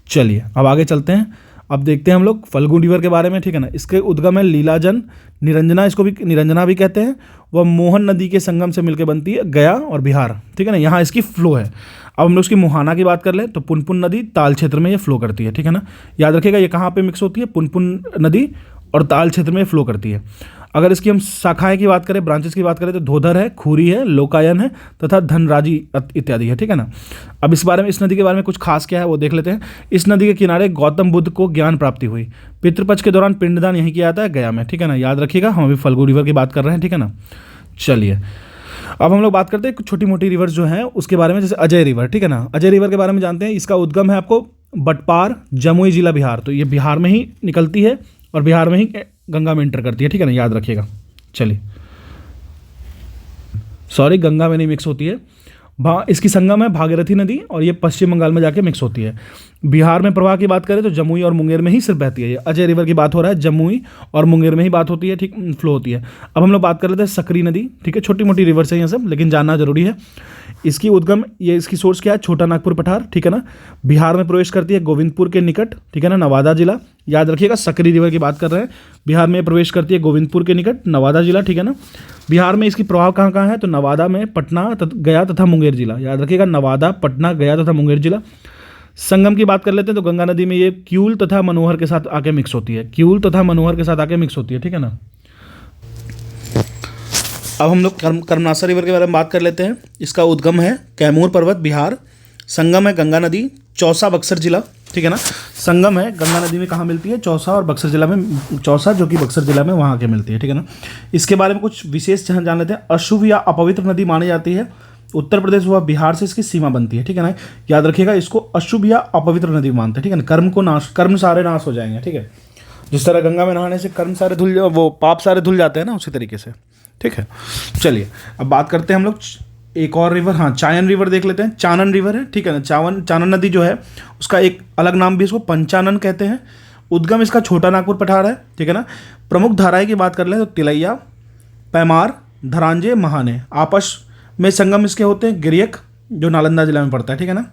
Speaker 1: चलिए अब आगे चलते हैं। अब देखते हैं हम लोग फल्गु रिवर के बारे में, ठीक है ना। इसके उद्गम है लीलाजन, निरंजना, इसको भी निरंजना भी कहते हैं। वह मोहन नदी के संगम से मिलकर बनती है, गया और बिहार, ठीक है ना, यहाँ इसकी फ्लो है। अब हम लोग उसकी मुहाना की बात कर लें तो पुनपुन नदी ताल क्षेत्र में ये फ्लो करती है, ठीक है ना। याद रखिएगा ये कहाँ पे मिक्स होती है, पुनपुन नदी और ताल क्षेत्र में फ्लो करती है। अगर इसकी हम शाखाएं की बात करें, ब्रांचेस की बात करें तो धोधर है, खूरी है, लोकायन है तथा धनराजी इत्यादि है, ठीक है ना। अब इस बारे में, इस नदी के बारे में कुछ खास क्या है वो देख लेते हैं। इस नदी के किनारे गौतम बुद्ध को ज्ञान प्राप्ति हुई। पितृपक्ष के दौरान पिंडदान यहीं किया जाता है, गया में, ठीक है ना। याद रखिएगा हम अभी फल्गु रिवर की बात कर रहे हैं, ठीक है ना। चलिए अब हम लोग बात करते हैं कुछ छोटी मोटी रिवर्स जो हैं उसके बारे में, जैसे अजय रिवर, ठीक है ना। अजय रिवर के बारे में जानते हैं। इसका उद्गम है आपको बटपार, जमुई जिला, बिहार। तो ये बिहार में ही निकलती है और बिहार में ही गंगा में इंटर करती है, ठीक है ना, याद रखिएगा। चलिए, सॉरी, गंगा में नहीं मिक्स होती है। इसकी संगम है भागीरथी नदी और ये पश्चिम बंगाल में जाके मिक्स होती है। बिहार में प्रवाह की बात करें तो जमुई और मुंगेर में ही सिर्फ बहती है। ये अजय रिवर की बात हो रहा है, जमुई और मुंगेर में ही बात होती है, ठीक, फ्लो होती है। अब हम लोग बात कर लेते हैं सकरी नदी, ठीक है। छोटी मोटी रिवर्स है ये सब, लेकिन जानना जरूरी है। इसकी उद्गम, ये इसकी सोर्स क्या है, छोटा नागपुर पठार, ठीक है ना। बिहार में प्रवेश करती है गोविंदपुर के निकट, ठीक है ना, नवादा जिला। याद रखिएगा सकरी रिवर की बात कर रहे हैं। बिहार में प्रवेश करती है गोविंदपुर के निकट, नवादा जिला, ठीक है ना। बिहार में इसकी प्रभाव कहाँ कहाँ है तो नवादा में, पटना, गया तथा मुंगेर जिला। याद रखिएगा नवादा, पटना, गया तथा मुंगेर जिला। संगम की बात कर लेते हैं तो गंगा नदी में ये क्यूल तथा मनोहर के साथ आके मिक्स होती है, क्यूल तथा मनोहर के साथ आके मिक्स होती है, ठीक है ना। अब हम लोग कर्मनासा रिवर के बारे में बात कर लेते हैं। इसका उद्गम है कैमूर पर्वत, बिहार। संगम है गंगा नदी, चौसा, बक्सर जिला, ठीक है ना। संगम है गंगा नदी में कहाँ मिलती है, चौसा और बक्सर जिला में, चौसा जो कि बक्सर जिला में वहाँ आके मिलती है, ठीक है ना। इसके बारे में कुछ विशेष जान लेते हैं। अशुभ या अपवित्र नदी मानी जाती है। उत्तर प्रदेश व बिहार से इसकी सीमा बनती है, ठीक है ना। याद रखिएगा इसको अशुभ या अपवित्र नदी मानते हैं, ठीक है ना। कर्म को नाश, कर्म सारे नाश हो जाएंगे, ठीक है। जिस तरह गंगा में नहाने से कर्म सारे धुल, वो पाप सारे धुल जाते हैं ना, उसी तरीके से, ठीक है। चलिए अब बात करते हैं हम लोग एक और रिवर, हाँ, चायन रिवर देख लेते हैं। चानन रिवर है, ठीक है ना। चानन नदी जो है उसका एक अलग नाम भी इसको पंचानन कहते हैं। उद्गम इसका छोटा नागपुर पठार है, ठीक है ना। प्रमुख धाराएं की बात कर लें तो तिलैया, पैमार, धरांजे, महाने। आपस में संगम इसके होते हैं गिरियक, जो नालंदा जिला में पड़ता है, ठीक है ना।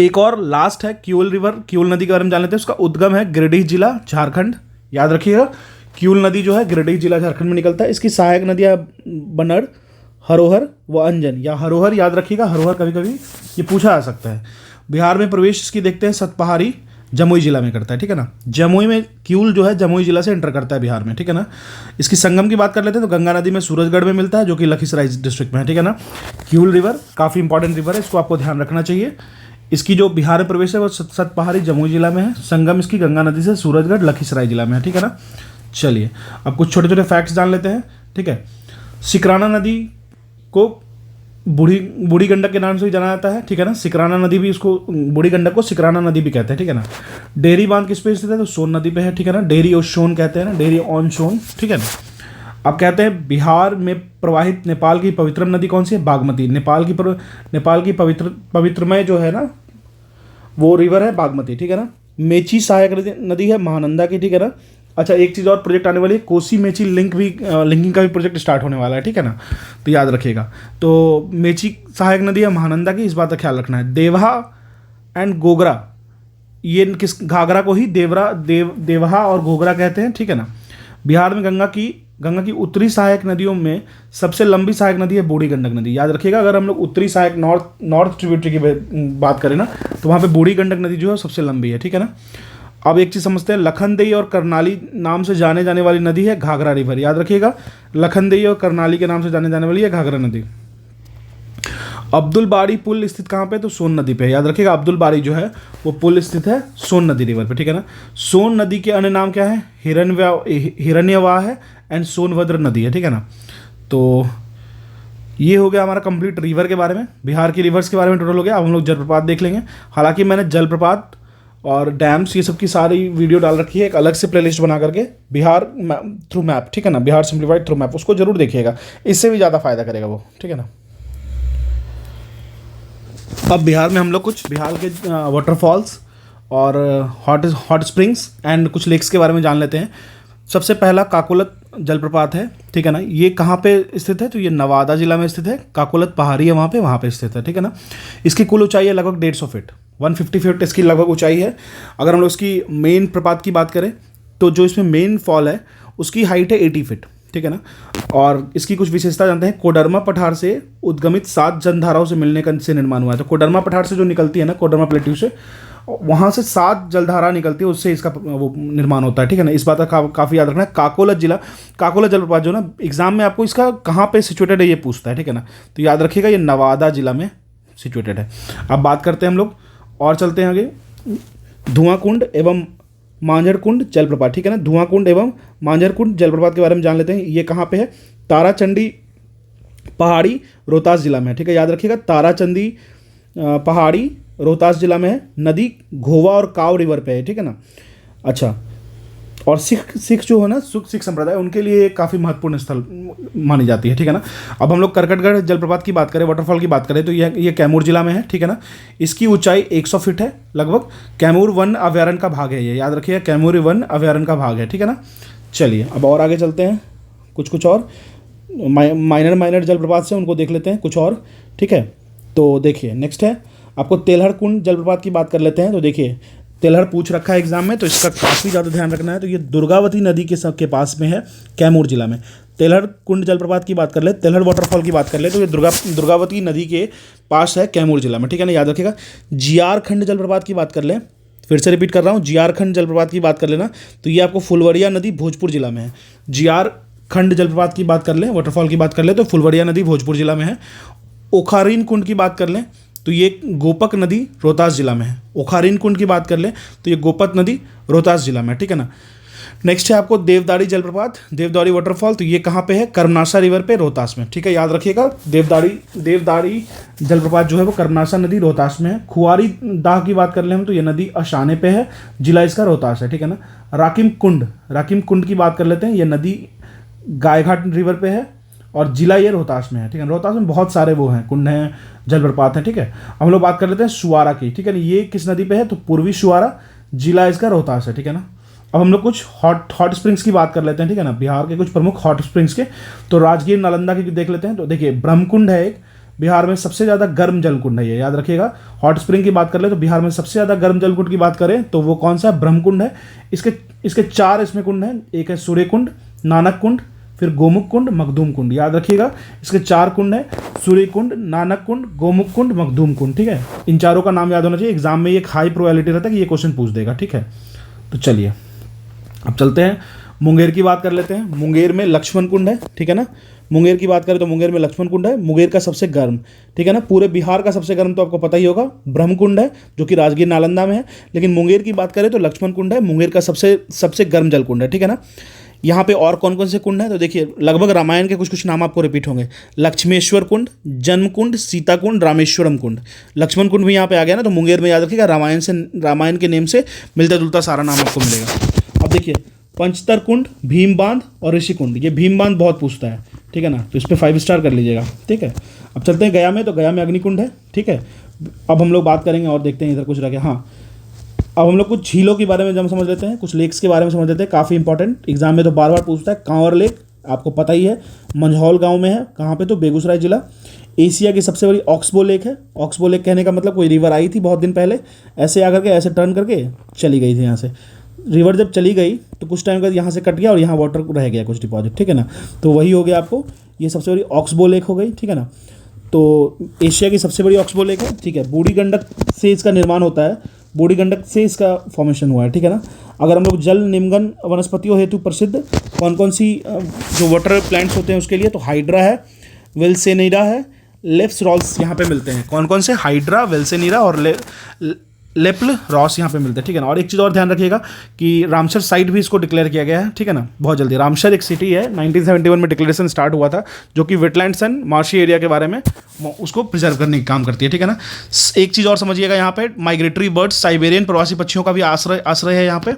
Speaker 1: एक और लास्ट है क्यूल रिवर, क्यूल नदी के बारे में जान लेते हैं। उसका उद्गम है गिरिडीह जिला, झारखंड। याद रखिएगा क्यूल नदी जो है गिरिडीह जिला, झारखंड में निकलता है। इसकी सहायक नदियाँ बनड़, हरोहर व अंजन, या हरोहर, याद रखिएगा हरोहर कभी कभी ये पूछा जा सकता है। बिहार में प्रवेश इसकी देखते हैं सतपहारी, जमुई जिला में करता है, ठीक है ना। जमुई में क्यूल जो है जमुई जिला से एंटर करता है बिहार में, ठीक है ना। इसकी संगम की बात कर लेते हैं तो गंगा नदी में सूरजगढ़ में मिलता है, जो कि लखीसराय डिस्ट्रिक्ट में है, ठीक है ना। क्यूल रिवर काफ़ी इंपॉर्टेंट रिवर है, इसको आपको ध्यान रखना चाहिए। इसकी जो बिहार में प्रवेश है वो सतपहारी जमुई जिला में है। संगम इसकी गंगा नदी से सूरजगढ़ लखीसराय जिला में है, ठीक है ना। चलिए अब कुछ छोटे छोटे फैक्ट्स जान लेते हैं, ठीक है। सिकराना नदी को बूढ़ी गंडक के नाम से भी जाना जाता है, ठीक है ना। सिकराना नदी भी, इसको बूढ़ी गंडक को सिकराना नदी भी कहते हैं, ठीक है ना। डेहरी बांध किस पे स्थित है तो सोन नदी पे है, ठीक है ना। डेहरी और सोन कहते हैं ना, डेहरी ऑन सोन, ठीक है ना। अब कहते हैं बिहार में प्रवाहित नेपाल की पवित्रम नदी कौन सी है, बागमती। नेपाल की पवित्रमय जो है ना वो रिवर है बागमती, ठीक है ना। मेची सहायक नदी है महानंदा की, ठीक है ना। अच्छा, एक चीज़ और प्रोजेक्ट आने वाली है, कोसी मेची लिंकिंग का भी प्रोजेक्ट स्टार्ट होने वाला है, ठीक है ना, तो याद रखिएगा। तो मेची सहायक नदी है महानंदा की, इस बात का ख्याल रखना है। देवहा एंड गोगरा, ये किस, घाघरा को ही देवहा और गोगरा कहते हैं, ठीक है ना। बिहार में गंगा की उत्तरी सहायक नदियों में सबसे लंबी सहायक नदी है बूढ़ी गंडक नदी। याद रखिएगा, अगर हम लोग उत्तरी सहायक नॉर्थ ट्रिब्यूटरी की बात करें ना, तो वहाँ पे बूढ़ी गंडक नदी जो है सबसे लंबी है, ठीक है ना। अब एक चीज़ समझते हैं, लखनदेई और करनाली नाम से जाने जाने वाली नदी है घाघरा रिवर। याद रखिएगा, लखनदेई और करनाली के नाम से जाने जाने वाली है घाघरा नदी। अब्दुल बारी पुल स्थित कहाँ पे, तो सोन नदी पे। याद रखिएगा, अब्दुल बारी जो है वो पुल स्थित है सोन नदी रिवर पे, ठीक है ना। सोन नदी के अन्य नाम क्या है, हिरण्यवाह है एंड सोनभद्र नदी है, ठीक है ना। तो ये हो गया हमारा कंप्लीट रिवर के बारे में, बिहार की रिवर्स के बारे में टोटल हो गया। अब हम लोग जलप्रपात देख लेंगे। हालांकि मैंने जलप्रपात और डैम्स ये सब की सारी वीडियो डाल रखी है एक अलग से प्लेलिस्ट बना करके, बिहार थ्रू मैप, ठीक है ना, बिहार सिंप्लीफाइड थ्रू मैप, उसको जरूर देखिएगा, इससे भी ज़्यादा फायदा करेगा वो, ठीक है ना। अब बिहार में हम लोग कुछ बिहार के वाटरफॉल्स और हॉट स्प्रिंग्स एंड कुछ लेक्स के बारे में जान लेते हैं। सबसे पहला काकोलत जलप्रपात है, ठीक है ना। ये कहाँ पे स्थित है, तो ये नवादा जिला में स्थित है। काकोलत पहाड़ी है वहाँ पे स्थित है, ठीक है ना। इसकी कुल ऊंचाई है लगभग 150 फीट, 150 फीट इसकी लगभग ऊंचाई है। अगर हम लोग इसकी मेन प्रपात की बात करें तो जो इसमें मेन फॉल है उसकी हाइट है 80 फीट, ठीक है ना। और इसकी कुछ विशेषता जानते हैं। कोडरमा पठार से उद्गमित 7 जलधाराओं से मिलने का से निर्माण हुआ है। तो कोडरमा पठार से जो निकलती है ना, कोडरमा प्लेट्यू से, वहाँ से 7 जलधारा निकलती है, उससे इसका वो निर्माण होता है, ठीक है ना। इस बात का काफ़ी याद रखना है। काकोलत जलप्रपात जो ना एग्जाम में आपको इसका कहाँ पे सिचुएटेड है ये पूछता है, ठीक है ना। तो याद रखिएगा ये नवादा जिला में सिचुएटेड है। अब बात करते हैं हम लोग और चलते हैं आगे। धुआं कुंड एवं मांझर कुंड जलप्रपात, ठीक है ना। धुआं कुंड एवं मांझर कुंड जलप्रपात के बारे में जान लेते हैं। ये कहाँ पे है, ताराचंडी पहाड़ी रोहतास जिला में है, ठीक है। याद रखिएगा, ताराचंदी पहाड़ी रोहतास जिला में है। नदी घोवा और काव रिवर पे है, ठीक है ना। अच्छा, और सिख जो है ना, सिख संप्रदाय, उनके लिए काफ़ी महत्वपूर्ण स्थल मानी जाती है, ठीक है ना। अब हम लोग करकटगढ़ जलप्रपात की बात करें, वाटरफॉल की बात करें, तो ये कैमूर जिला में है, ठीक है ना। इसकी ऊंचाई 100 फीट है लगभग। कैमूर वन अभयारण्य का भाग है ये, याद रखिएगा, कैमूर वन अभयारण्य का भाग है, ठीक है ना। चलिए अब और आगे चलते हैं, कुछ और माइनर जलप्रपात से उनको देख लेते हैं कुछ और, ठीक है। तो देखिए नेक्स्ट है आपको तेलहड़ कुंड जलप्रपात की बात कर लेते हैं। तो देखिए तेलहड़ पूछ रखा है एग्जाम में, तो इसका काफ़ी ज़्यादा ध्यान रखना है। तो ये दुर्गावती नदी के पास में है, कैमूर जिला में। तेलहड़ कुंड जलप्रपात की बात कर ले, तेलहड़ वाटरफॉल की बात कर ले, तो ये दुर्गावती नदी के पास है कैमूर जिला में, ठीक है ना। याद रखिएगा। जियार खंड जलप्रपात की बात कर ले, फिर से रिपीट कर रहा हूँ, जियार खंड जलप्रपात की बात कर लेना, तो ये आपको फुलवरिया नदी भोजपुर जिला में है। जियार खंड जलप्रपात की बात कर ले, वाटरफॉल की बात कर ले, तो फुलवरिया नदी भोजपुर जिला में है। ओखारीन कुंड की बात कर लें तो ये गोपक नदी रोहतास जिला में है। ओखारीन कुंड की बात कर ले तो ये गोपक नदी रोहतास जिला में, ठीक है ना। नेक्स्ट है आपको देवदारी जलप्रपात, देवदारी वाटरफॉल, तो ये कहाँ पे है, कर्मनाशा रिवर पे रोहतास में, ठीक है। याद रखिएगा, देवदारी जलप्रपात जो है वो कर्मनाशा नदी रोहतास में है। खुआरी दाह की बात कर ले हम, तो ये नदी अशाने पे है, जिला इसका रोहतास है, ठीक है ना। राकिम कुंड की बात कर लेते हैं, ये नदी गायघाट रिवर पे है और जिला ये रोहतास में है, ठीक है। रोहतास में बहुत सारे वो हैं, कुंड हैं, जलप्रपात हैं, ठीक है। हम लोग बात कर लेते हैं सुवारा की, ठीक है ना। ये किस नदी पे है, तो पूर्वी सुवारा, जिला इसका रोहतास है, ठीक है ना। अब हम लोग कुछ हॉट स्प्रिंग्स की बात कर लेते हैं, ठीक है ना। बिहार के कुछ प्रमुख हॉट स्प्रिंग्स के, तो राजगीर नालंदा की देख लेते हैं। तो देखिए ब्रह्मकुंड है एक, बिहार में सबसे ज़्यादा गर्म जलकुंड है ये, याद रखिएगा। हॉट स्प्रिंग की बात कर ले तो बिहार में सबसे ज़्यादा गर्म जलकुंड की बात करें तो वो कौन सा, ब्रह्मकुंड है। इसके 4 इसमें कुंड हैं, एक है सूर्य कुंड, नानक कुंड, फिर गोमुख कुंड, मखदूम कुंड। याद रखिएगा, इसके 4 कुंड हैं, सूर्य कुंड, नानक कुंड, गोमुख कुंड, मखदूम कुंड, ठीक है। इन चारों का नाम याद होना चाहिए, एग्जाम में ये एक हाई प्रोबेबिलिटी रहता है कि ये क्वेश्चन पूछ देगा, ठीक है। तो चलिए अब चलते हैं, मुंगेर की बात कर लेते हैं। मुंगेर में लक्ष्मण कुंड है, ठीक है ना। मुंगेर की बात करें तो मुंगेर में लक्ष्मण कुंड है, मुंगेर का सबसे गर्म, ठीक है ना। पूरे बिहार का सबसे गर्म तो आपको पता ही होगा ब्रह्मकुंड है, जो कि राजगीर नालंदा में है। लेकिन मुंगेर की बात करें तो लक्ष्मण कुंड है, मुंगेर का सबसे गर्म जल कुंड है, ठीक है ना। यहाँ पे और कौन कौन से कुंड हैं, तो देखिए लगभग रामायण के कुछ नाम आपको रिपीट होंगे। लक्ष्मेश्वर कुंड, जन्म कुंड, सीता कुंड, रामेश्वरम कुंड। लक्ष्मण कुंड भी यहाँ पे आ गया ना, तो मुंगेर में याद रखिएगा, रामायण के नेम से मिलता जुलता सारा नाम आपको मिलेगा। अब देखिए पंचतर कुंड, भीम बांध और ऋषि कुंड। ये भीम बांध बहुत पूछता है, ठीक है ना, तो इस पर 5 स्टार कर लीजिएगा, ठीक है। अब चलते हैं गया में, तो गया में अग्निकुंड है, ठीक है। अब हम लोग बात करेंगे और देखते हैं इधर कुछ रह गया। हाँ, अब हम लोग कुछ झीलों के बारे में जब समझ लेते हैं, कुछ लेक्स के बारे में समझ लेते हैं, काफ़ी इंपॉर्टेंट, एग्जाम में तो बार बार पूछता है। कांवर लेक आपको पता ही है, मंझौल गांव में है, कहाँ पे, तो बेगूसराय जिला। एशिया की सबसे बड़ी ऑक्सबो लेक है। ऑक्सबो लेक कहने का मतलब कोई रिवर आई थी बहुत दिन पहले, ऐसे आकर के ऐसे टर्न करके चली गई थी यहाँ से, रिवर जब चली गई तो कुछ टाइम बाद यहाँ से कट गया और यहाँ वाटर रह गया कुछ डिपॉजिट, ठीक है ना। तो वही हो गया आपको, ये सबसे बड़ी ऑक्सबो लेक हो गई, ठीक है ना। तो एशिया की सबसे बड़ी ऑक्सबो लेक है, ठीक है। बूढ़ी गंडक से इसका निर्माण होता है, बूढ़ी गंडक से इसका फॉर्मेशन हुआ है, ठीक है ना। अगर हम लोग जल निमग्न वनस्पतियों हेतु प्रसिद्ध कौन कौन सी जो वाटर प्लांट्स होते हैं उसके लिए, तो हाइड्रा है, वेल्सेनीरा है, लेप्स रॉल्स यहाँ पे मिलते हैं। कौन कौन से? हाइड्रा, वेल्सेनीरा और लेप्ल रॉस यहाँ पे मिलते हैं, ठीक है ना। और एक चीज़ और ध्यान रखिएगा कि रामसर साइट भी इसको डिक्लेयर किया गया है, ठीक है ना, बहुत जल्दी। रामसर एक सिटी है, 1971 में डिक्लेरेशन स्टार्ट हुआ था, जो कि वेटलैंड्स एंड मार्शी एरिया के बारे में उसको प्रिजर्व करने का काम करती है, ठीक है ना। एक चीज़ और समझिएगा, यहाँ पे माइग्रेटरी बर्ड्स, साइबेरियन प्रवासी पक्षियों का भी आश्रय है यहाँ पे,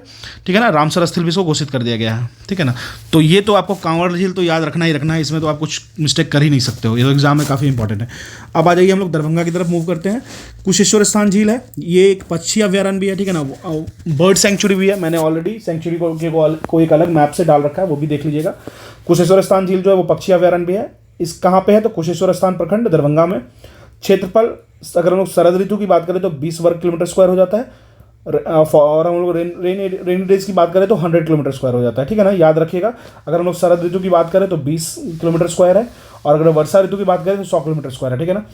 Speaker 1: ठीक है ना। रामसर स्थल भी इसको घोषित कर दिया गया है, ठीक है ना। तो ये तो आपको कांवड़ झील तो याद रखना ही रखना है, इसमें तो आप कुछ मिस्टेक कर ही नहीं सकते हो, ये तो एग्जाम में काफ़ी इंपॉर्टेंट है। अब आ जाइए हम लोग दरभंगा की तरफ मूव करते हैं। कुशेश्वर स्थान झील है, ये एक पक्षी अभ्यारण्य भी है, ठीक है ना, बर्ड सेंचुरी भी है। मैंने ऑलरेडी सेंचुरी को एक अलग मैप से डाल रखा है, वो भी देख लीजिएगा। कुशेश्वर स्थान झील जो है वो पक्षी अभ्यारण्य भी है। इस कहाँ पे है? तो कुशेश्वर स्थान प्रखंड दरभंगा में। क्षेत्रफल अगर हम लोग शरद ऋतु की बात करें तो 20 वर्ग किलोमीटर स्क्वायर हो जाता है, और हम लोग रेनी डेज की बात करें तो 100 किलोमीटर स्क्वायर हो जाता है, ठीक है ना, याद रखिएगा। अगर हम लोग शरद ऋतु की बात करें तो 20 किलोमीटर स्क्वायर है, और अगर वर्षा ऋतु की बात करें तो 100 किलोमीटर स्क्वायर है, ठीक है ना।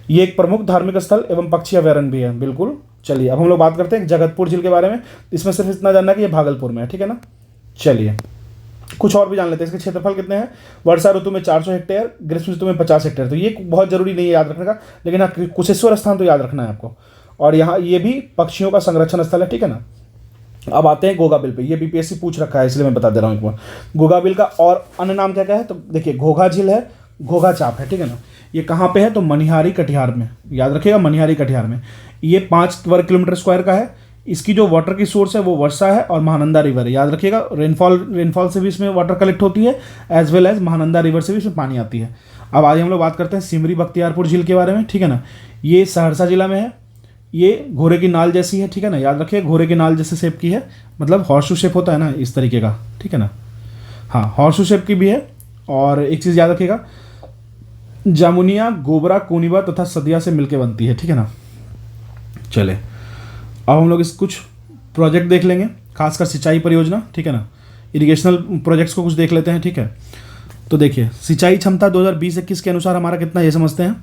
Speaker 1: ये एक प्रमुख धार्मिक स्थल एवं पक्षी अभ्यारण्य भी है, बिल्कुल। चलिए अब हम लोग बात करते हैं जगतपुर झील के बारे में। इसमें सिर्फ इतना जानना है कि ये भागलपुर में है, ठीक है ना। चलिए कुछ और भी जान लेते हैं। इसके क्षेत्रफल कितने हैं? वर्षा ऋतु में 400 हेक्टेयर, ग्रीष्म ऋतु में 50 हेक्टेयर। तो ये बहुत जरूरी नहीं है याद रखने का, लेकिन हाँ कुशेश्वर स्थान तो याद रखना है आपको। और यहाँ ये भी पक्षियों का संरक्षण स्थल है, ठीक है ना। अब आते हैं घोघा बिल पे। ये बीपीएससी पूछ रखा है, इसलिए मैं बता दे रहा हूँ एक बार। घोघा बिल का और अन्य नाम क्या क्या है? तो देखिए, घोघा झील है, घोघा चाप है, ठीक है ना। ये कहाँ पे है? तो मनिहारी कटिहार में, याद रखिएगा, मनिहारी कटिहार में। ये 5 वर्ग किलोमीटर स्क्वायर का है। इसकी जो वाटर की सोर्स है वो वर्षा है और महानंदा रिवर है, याद रखिएगा। रेनफॉल से भी इसमें वाटर कलेक्ट होती है, as well as Mahananda river से भी इसमें पानी आती है। अब आज हम लोग बात करते हैं सिमरी बख्तियारपुर झील के बारे में, ठीक है ना। ये सहरसा जिला में है। ये घोड़े की नाल जैसी है, ठीक है ना, याद रखिए, घोड़े की नाल जैसे शेप की है, मतलब हॉर्सशू शेप होता है ना, इस तरीके का, ठीक है ना। हाँ, हॉर्सशू शेप की भी है। और एक चीज़ याद रखिएगा, जामुनिया, गोबरा, कोनिबा तथा सदिया से मिलके बनती है, ठीक है ना। चले अब हम लोग इस कुछ प्रोजेक्ट देख लेंगे, खासकर सिंचाई परियोजना, ठीक है ना। इरिगेशनल प्रोजेक्ट्स को कुछ देख लेते हैं, ठीक है। तो देखिए, सिंचाई क्षमता 2020-21 के अनुसार हमारा कितना, ये समझते हैं।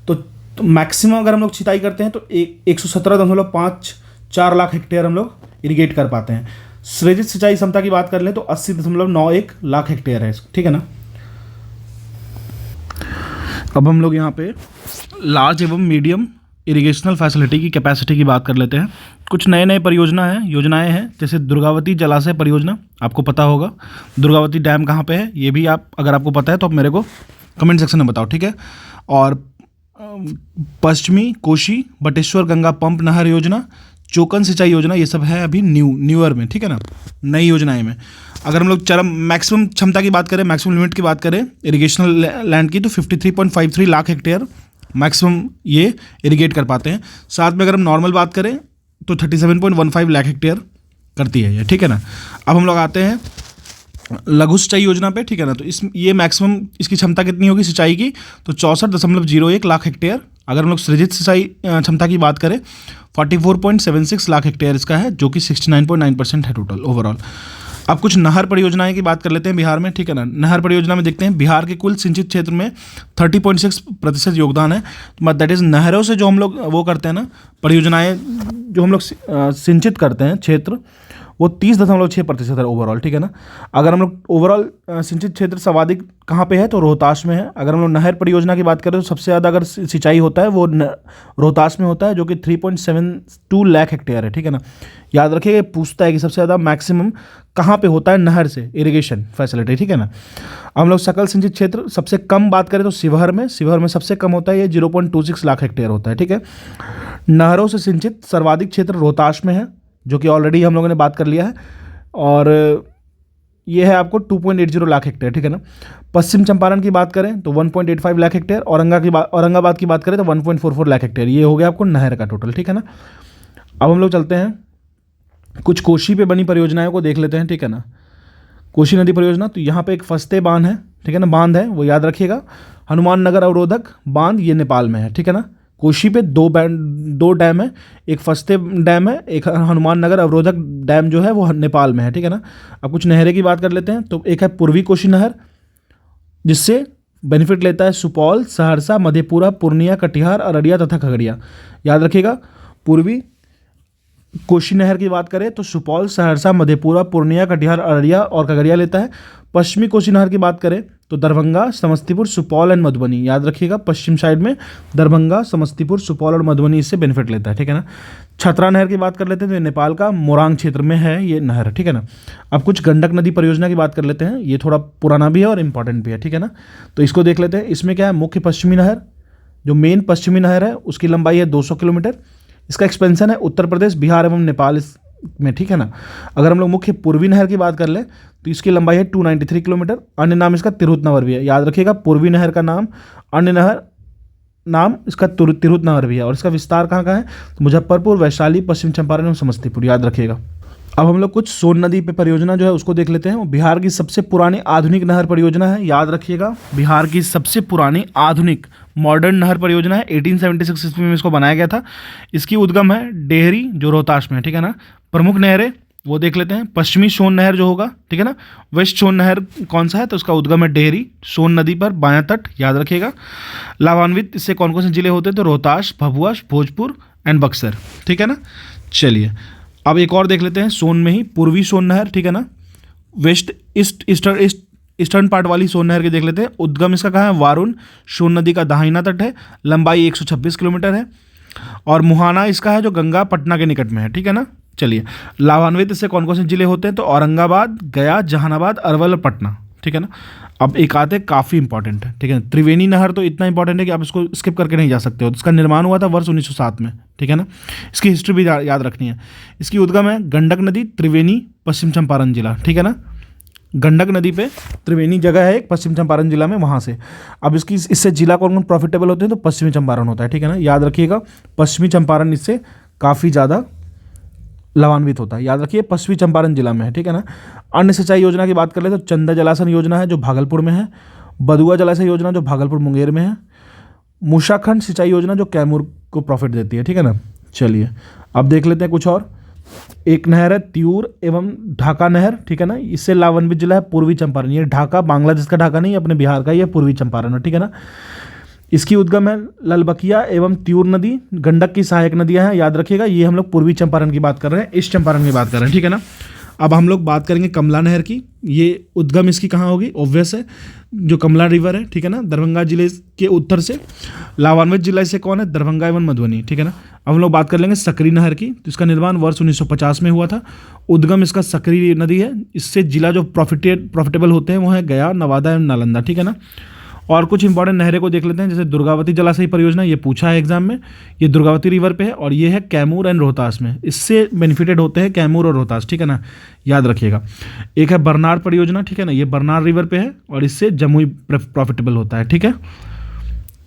Speaker 1: तो मैक्सिमम अगर हम लोग सिंचाई करते हैं तो 117.54 लाख हेक्टेयर हम लोग इरिगेट कर पाते हैं। सृजित सिंचाई क्षमता की बात कर लें तो 80.91 लाख हेक्टेयर है, ठीक है ना। अब हम लोग यहाँ पे लार्ज एवं मीडियम इरिगेशनल फैसिलिटी की कैपेसिटी की बात कर लेते हैं। कुछ नए नए योजनाएं हैं, जैसे दुर्गावती जलाशय परियोजना, आपको पता होगा। दुर्गावती डैम कहाँ पे है, ये भी आप, अगर आपको पता है तो आप मेरे को कमेंट सेक्शन में बताओ, ठीक है। और पश्चिमी कोशी बटेश्वर गंगा पंप नहर योजना, चोकन सिंचाई योजना, ये सब है अभी न्यूअर में, ठीक है ना, नई योजनाएं में। अगर हम लोग मैक्सिमम क्षमता की बात करें, मैक्सिमम लिमिट की बात करें इरिगेशनल लैंड की, तो 53.53 लाख हेक्टेयर मैक्सिमम ये इरिगेट कर पाते हैं। साथ में अगर हम नॉर्मल बात करें तो 37.15 लाख हेक्टेयर करती है ये, ठीक है ना। अब हम लोग आते हैं लघु सिंचाई योजना पे, ठीक है ना। तो ये मैक्सिमम इसकी क्षमता कितनी होगी सिंचाई की, तो 64.01 लाख हेक्टेयर। अगर हम लोग सृजित सिंचाई क्षमता की बात करें 44.76 लाख हेक्टेयर इसका है, जो कि 69.9% है टोटल ओवरऑल। अब कुछ नहर परियोजनाएं की बात कर लेते हैं बिहार में, ठीक है ना। नहर परियोजना में देखते हैं बिहार के कुल सिंचित क्षेत्र में 30.6% योगदान है। दैट इज़ नहरों से जो हम लोग वो करते हैं ना, परियोजनाएं जो हम लोग सिंचित करते हैं क्षेत्र, वो 30.6% है ओवरऑल, ठीक है ना। अगर हम लोग ओवरऑल सिंचित क्षेत्र सर्वाधिक कहाँ पे है, तो रोहतास में है। अगर हम लोग नहर परियोजना की बात करें तो सबसे ज़्यादा अगर सिंचाई होता है वो रोहतास में होता है, जो कि 3.72 लाख हेक्टेयर है, ठीक है ना। याद रखिए, पूछता है कि सबसे ज़्यादा मैक्सिमम कहाँ पे होता है नहर से इरिगेशन फैसिलिटी, ठीक है ना। हम लोग सकल सिंचित क्षेत्र सबसे कम बात करें तो शिवहर में सबसे कम होता है, ये 0.26 लाख हेक्टेयर होता है, ठीक है। नहरों से सिंचित सर्वाधिक क्षेत्र रोहतास में है, जो कि ऑलरेडी हम लोगों ने बात कर लिया है, और ये है आपको 2.80 लाख हेक्टेयर, ठीक है ना। पश्चिम चंपारण की बात करें तो 1.85 लाख हेक्टेयर, औरंगाबाद की बात करें तो 1.44 लाख हेक्टेयर। ये हो गया आपको नहर का टोटल, ठीक है ना। अब हम लोग चलते हैं कुछ कोशी पे बनी परियोजनाओं को देख लेते हैं, ठीक है ना। कोशी नदी परियोजना, तो यहाँ पे एक फस्ते बांध है, ठीक है ना, बांध है, वो याद रखिएगा। हनुमान नगर अवरोधक बांध, ये नेपाल में है, ठीक है ना। कोशी पे दो डैम है, एक फस्ते डैम है, एक हनुमान नगर अवरोधक डैम जो है वो नेपाल में है, ठीक है ना। अब कुछ नहरें की बात कर लेते हैं। तो एक है पूर्वी कोशी नहर, जिससे बेनिफिट लेता है सुपौल, सहरसा, मधेपुरा, पूर्णिया, कटिहार, अररिया तथा खगड़िया। याद रखिएगा, पूर्वी कोशी नहर की बात करें तो सुपौल, सहरसा, मधेपुरा, पूर्णिया, कटिहार, अररिया और खगड़िया लेता है। पश्चिमी कोशी नहर की बात करें तो दरभंगा, समस्तीपुर, सुपौल एंड मधुबनी। याद रखिएगा, पश्चिम साइड में दरभंगा, समस्तीपुर, सुपौल और मधुबनी इससे बेनिफिट लेता है, ठीक है ना। छतरा नहर की बात कर लेते हैं तो ये नेपाल का मोरांग क्षेत्र में है ये नहर, ठीक है ना। अब कुछ गंडक नदी परियोजना की बात कर लेते हैं। ये थोड़ा पुराना भी है और इंपॉर्टेंट भी है, ठीक है ना। तो इसको देख लेते हैं। इसमें क्या है, मुख्य पश्चिमी नहर, जो मेन पश्चिमी नहर है उसकी लंबाई है 200 किलोमीटर। इसका एक्सपेंशन है उत्तर प्रदेश, बिहार एवं नेपाल में, ठीक है ना। अगर हम लोग मुख्य पूर्वी नहर की बात कर लें तो इसकी लंबाई है 293 किलोमीटर। अन्य नाम इसका तिरहुत नहर भी है। याद रखिएगा, पूर्वी नहर का नाम, अन्य नहर नाम इसका तिरहुत नहर भी है। और इसका विस्तार कहाँ का है, तो मुजफ्फरपुर, वैशाली, पश्चिम चंपारण एवं समस्तीपुर। याद रखिएगा। अब हम लोग कुछ सोन नदी पे परियोजना जो है उसको देख लेते हैं। वो बिहार की सबसे पुरानी आधुनिक नहर परियोजना है। याद रखिएगा, बिहार की सबसे पुरानी आधुनिक मॉडर्न नहर परियोजना है। 1876 ईस्वी में इसको बनाया गया था। इसकी उद्गम है डेहरी, जो रोहतास में है, ठीक है ना। प्रमुख नहरें वो देख लेते हैं। पश्चिमी सोन नहर जो होगा, ठीक है ना। वेस्ट सोन नहर कौन सा है, तो उसका उद्गम है डेहरी, सोन नदी पर बायां तट। याद रखिएगा। लाभान्वित इससे कौन कौन से जिले होते हैं, तो रोहतास, भभुआ, भोजपुर एंड बक्सर, ठीक है ना। चलिए अब एक और देख लेते हैं। सोन में ही पूर्वी सोन नहर, ठीक है ना। ईस्टर्न पार्ट वाली सोन नहर के देख लेते हैं। उद्गम इसका कहाँ है, वारुण, सोन नदी का दाहिना तट है, लंबाई 126 किलोमीटर है। और मुहाना इसका है, जो गंगा पटना के निकट में है, ठीक है ना। चलिए, लाभान्वित इससे कौन कौन से जिले होते हैं, तो औरंगाबाद, गया, जहानाबाद, अरवल और पटना, ठीक है ना। अब एक आते काफ़ी इंपॉर्टेंट है, ठीक है ना। त्रिवेणी नहर तो इतना इंपॉर्टेंट है कि आप इसको स्किप करके नहीं जा सकते हो। इसका निर्माण हुआ था वर्ष 1907 में, ठीक है ना। इसकी हिस्ट्री भी याद रखनी है। इसकी उद्गम है गंडक नदी, त्रिवेणी, पश्चिम चंपारण जिला, ठीक है ना। गंडक नदी पे त्रिवेणी जगह है एक, पश्चिम चंपारण जिला में, वहाँ से। अब इससे जिला कौन कौन प्रॉफिटेबल होते हैं, तो पश्चिमी चंपारण होता है, ठीक है ना। याद रखिएगा, पश्चिमी चंपारण इससे काफ़ी ज़्यादा लाभान्वित होता है। याद रखिए, पश्चिमी चंपारण जिला में है, ठीक है ना। अन्य सिंचाई योजना की बात कर ले तो चंदा जलासन योजना है, जो भागलपुर में है। बदुआ जलाशय योजना, जो भागलपुर मुंगेर में है। मूसाखंड सिंचाई योजना, जो कैमूर को प्रॉफिट देती है, ठीक है ना। चलिए अब देख लेते हैं कुछ और। एक नहर है त्यूर एवं ढाका नहर, ठीक है ना। इससे लाभान्वित जिला है पूर्वी चंपारण। ये ढाका बांग्लादेश का ढाका नहीं, अपने बिहार का, ये पूर्वी चंपारण है, ठीक है ना। इसकी उद्गम है ललबकिया एवं त्यूर नदी, गंडक की सहायक नदियां हैं। याद रखिएगा, ये हम लोग पूर्वी चंपारण की बात कर रहे हैं, ईस्ट चंपारण की बात कर रहे हैं, ठीक है ना। अब हम लोग बात करेंगे कमला नहर की। ये उद्गम इसकी कहाँ होगी, ऑब्वियस है, जो कमला रिवर है, ठीक है ना, दरभंगा जिले के उत्तर से। लाभान्वित जिला इससे कौन है, दरभंगा एवं मधुबनी, ठीक है ना। अब हम लोग बात कर लेंगे सकरी नहर की। तो इसका निर्माण वर्ष 1950 में हुआ था। उद्गम इसका सकरी नदी है। इससे जिला जो प्रॉफिटेबल होते हैं वो है गया, नवादा एवं नालंदा, ठीक है ना। और कुछ इंपॉर्टेंट नहरें को देख लेते हैं, जैसे दुर्गावती जलाशय परियोजना, ये पूछा है एग्जाम में। ये दुर्गावती रिवर पे है और ये है कैमूर एंड रोहतास में। इससे बेनिफिटेड होते हैं कैमूर और रोहतास, ठीक है ना। याद रखिएगा। एक है बरनार परियोजना, ठीक है ना, ये बरनार रिवर पे है और इससे जमुई प्रॉफिटेबल होता है, ठीक है।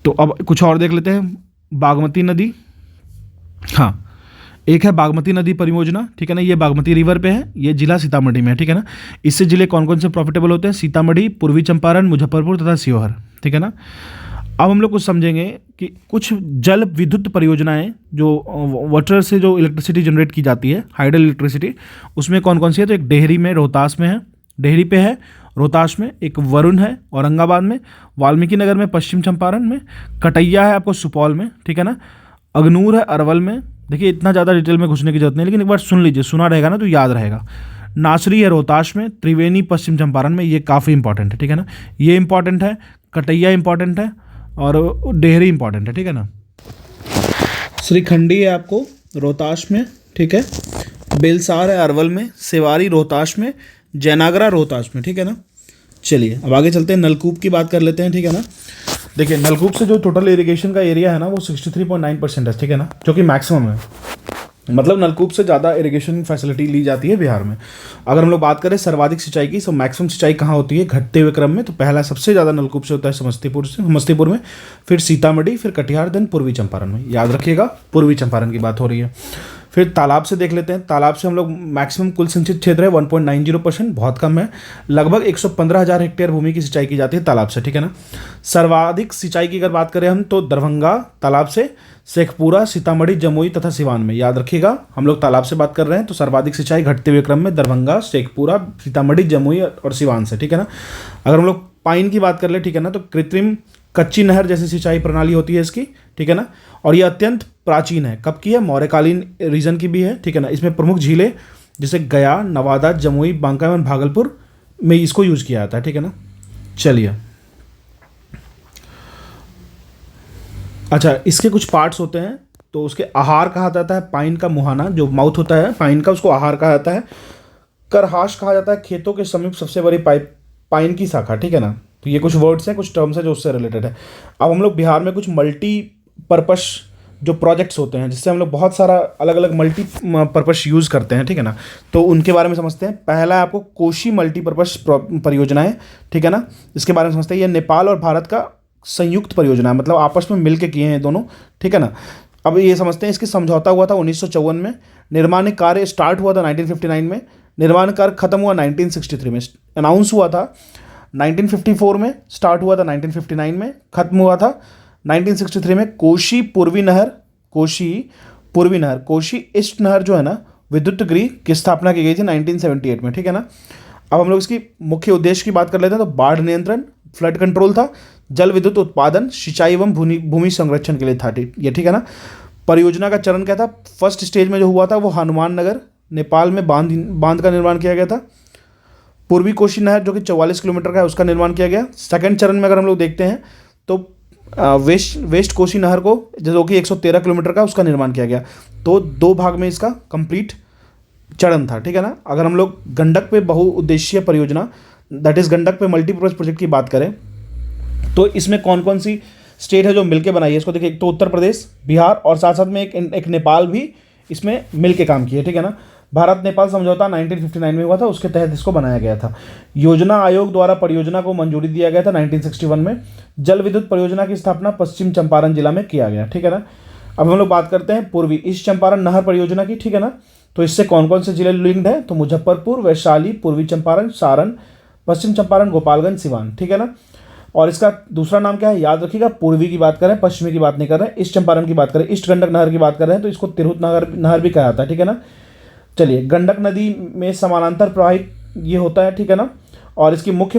Speaker 1: तो अब कुछ और देख लेते हैं। बागमती नदी, हाँ, एक है बागमती नदी परियोजना, ठीक है ना। ये बागमती रिवर पे है, ये जिला सीतामढ़ी में है, ठीक है ना। इससे जिले कौन कौन से प्रॉफिटेबल होते हैं, सीतामढ़ी, पूर्वी चंपारण, मुजफ्फरपुर तथा शिवहर, ठीक है ना। अब हम लोग कुछ समझेंगे कि कुछ जल विद्युत परियोजनाएं जो वाटर से जो इलेक्ट्रिसिटी जनरेट की जाती है, हाइडल इलेक्ट्रिसिटी, उसमें कौन कौन सी है, तो एक डेहरी में, रोहतास में है, डेहरी पे है रोहतास में। एक वरुण है औरंगाबाद में, वाल्मीकि नगर में पश्चिम चंपारण में, कटैया है आपको सुपौल में, ठीक है ना। अगनूर है अरवल में। देखिए इतना ज़्यादा डिटेल में घुसने की जरूरत नहीं, लेकिन एक बार सुन लीजिए, सुना रहेगा ना तो याद रहेगा। नासरी है रोहतास में, त्रिवेणी पश्चिम चंपारण में, ये काफ़ी इंपॉर्टेंट है, ठीक है ना। ये इंपॉर्टेंट है, कटैया इंपॉर्टेंट है और डेहरी इंपॉर्टेंट है, ठीक है ना। श्रीखंडी है आपको रोहतास में, ठीक है। बेलसार है अरवल में, सेवारी रोहतास में, जयनागरा रोहतास में, ठीक है ना। चलिए अब आगे चलते हैं, नलकूप की बात कर लेते हैं, ठीक है ना। देखिए नलकूप से जो टोटल इरिगेशन का एरिया है ना वो 63.9% है, ठीक है ना, जो कि मैक्सिमम है। मतलब नलकूप से ज़्यादा इरिगेशन फैसिलिटी ली जाती है बिहार में। अगर हम लोग बात करें सर्वाधिक सिंचाई की, तो मैक्सिमम सिंचाई कहाँ होती है, घटते हुए क्रम में। तो पहला सबसे ज़्यादा नलकूप से होता है समस्तीपुर में, फिर सीतामढ़ी, फिर कटिहार, देन पूर्वी चंपारण में। याद रखिएगा, पूर्वी चंपारण की बात हो रही है। फिर तालाब से देख लेते हैं। तालाब से हम लोग मैक्सिमम कुल सिंचित क्षेत्र है 1.90%, बहुत कम है। लगभग 115,000 हेक्टेयर भूमि की सिंचाई की जाती है तालाब से, ठीक है ना। सर्वाधिक सिंचाई की अगर बात करें हम तो दरभंगा तालाब से शेखपुरा, सीतामढ़ी, जमुई तथा सिवान में। याद रखिएगा, हम लोग तालाब से बात कर रहे हैं, तो सर्वाधिक सिंचाई घटते हुए क्रम में दरभंगा, शेखपुरा, सीतामढ़ी, जमुई और सिवान से, ठीक है ना। अगर हम लोग पाइन की बात कर ले, ठीक है ना, तो कृत्रिम कच्ची नहर जैसी सिंचाई प्रणाली होती है इसकी, ठीक है ना। और ये अत्यंत प्राचीन है, कब की है, मौर्यकालीन रीजन की भी है, ठीक है ना। इसमें प्रमुख झीलें जैसे गया, नवादा, जमुई, बांका एवं भागलपुर में इसको यूज किया जाता है, ठीक है ना। चलिए, अच्छा, इसके कुछ पार्ट्स होते हैं, तो उसके आहार कहा जाता है पाइन का मुहाना, जो माउथ होता है पाइन का, उसको आहार कहा जाता है। करहाश कहा जाता है खेतों के समीप सबसे बड़ी पाइन की शाखा, ठीक है ना। तो ये कुछ वर्ड्स हैं, कुछ टर्म्स हैं जो उससे रिलेटेड है। अब हम लोग बिहार में कुछ मल्टीपर्पस जो प्रोजेक्ट्स होते हैं, जिससे हम लोग बहुत सारा अलग अलग मल्टीपर्पस यूज़ करते हैं, ठीक है ना। तो उनके बारे में समझते हैं। पहला है आपको कोशी मल्टीपर्पस परियोजनाएं, ठीक है ना, इसके बारे में समझते हैं। ये नेपाल और भारत का संयुक्त परियोजना है, मतलब आपस में मिल के किए हैं दोनों, ठीक है ना। अब ये समझते हैं, इसकी समझौता हुआ था 1954 में, निर्माण कार्य स्टार्ट हुआ था 1959 में, निर्माण कार्य खत्म हुआ 1963 में, अनाउंस हुआ था 1954 में, स्टार्ट हुआ था 1959 में, खत्म हुआ था 1963 में। कोशी पूर्वी नहर, कोशी ईस्ट नहर जो है ना, विद्युत गृह की स्थापना की गई थी 1978 में, ठीक है ना। अब हम लोग इसकी मुख्य उद्देश्य की बात कर लेते हैं, तो बाढ़ नियंत्रण, फ्लड कंट्रोल था, जल विद्युत उत्पादन, सिंचाई एवं भूमि संरक्षण के लिए था ये, ठीक है ना। परियोजना का चरण क्या था, फर्स्ट स्टेज में जो हुआ था वो हनुमान नगर नेपाल में बांध का निर्माण किया गया था। पूर्वी कोशी नहर जो कि 44 किलोमीटर का है, उसका निर्माण किया गया। सेकंड चरण में अगर हम लोग देखते हैं तो वेस्ट कोशी नहर को, जो कि 113 किलोमीटर का, उसका निर्माण किया गया। तो 2 भाग में इसका कंप्लीट चरण था, ठीक है ना। अगर हम लोग गंडक पे बहुउद्देशीय परियोजना, दैट इज गंडक पे मल्टीपर्पज प्रोजेक्ट की बात करें, तो इसमें कौन कौन सी स्टेट है जो मिलके बनाई है इसको देखिए। एक तो उत्तर प्रदेश, बिहार और साथ साथ में एक नेपाल भी इसमें मिलके काम किया, ठीक है ना। भारत नेपाल समझौता 1959 में हुआ था, उसके तहत इसको बनाया गया था। योजना आयोग द्वारा परियोजना को मंजूरी दिया गया था 1961 में। जल विद्युत परियोजना की स्थापना पश्चिम चंपारण जिला में किया गया, ठीक है ना। अब हम लोग बात करते हैं पूर्वी ईस्ट चंपारण नहर परियोजना की, ठीक है ना। तो इससे कौन कौन से जिले लिंक्ड है, तो मुजफ्फरपुर, वैशाली, पूर्वी चंपारण, सारण, पश्चिम चंपारण, गोपालगंज, सिवान, ठीक है ना। और इसका दूसरा नाम क्या है, याद रखिएगा, पूर्वी की बात करें, पश्चिमी की बात नहीं कर रहे हैं, ईस्ट चंपारण की बात करें, ईस्ट गंडक नहर की बात कर रहे हैं, तो इसको तिरहुत नहर भी कहा जाता है, ठीक है ना। चलिए, गंडक नदी में समानांतर प्रवाहित ये होता है, ठीक है ना। और इसकी मुख्य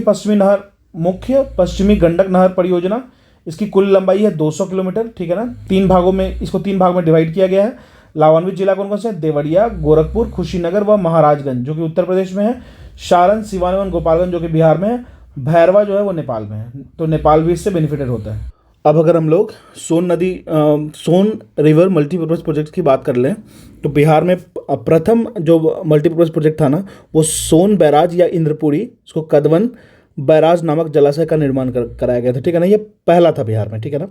Speaker 1: पश्चिमी गंडक नहर परियोजना, इसकी कुल लंबाई है 200 किलोमीटर, ठीक है ना। 3 भागों में, इसको 3 भाग में डिवाइड किया गया है। लावान्वित जिला कौन कौन से, देवरिया, गोरखपुर, कुशीनगर व महाराजगंज जो कि उत्तर प्रदेश में है, सारण, सिवान एवं गोपालगंज जो कि बिहार में है, भैरवा जो है वो नेपाल में है। तो नेपाल भी इससे बेनिफिटेड होता है। अब अगर हम लोग सोन रिवर मल्टीपर्पज़ प्रोजेक्ट की बात कर लें, तो बिहार में प्रथम जो मल्टीपर्पज़ प्रोजेक्ट था ना, वो सोन बैराज या इंद्रपुरी, इसको कदवन बैराज नामक जलाशय का निर्माण कराया गया था, ठीक है ना। ये पहला था बिहार में, ठीक है ना।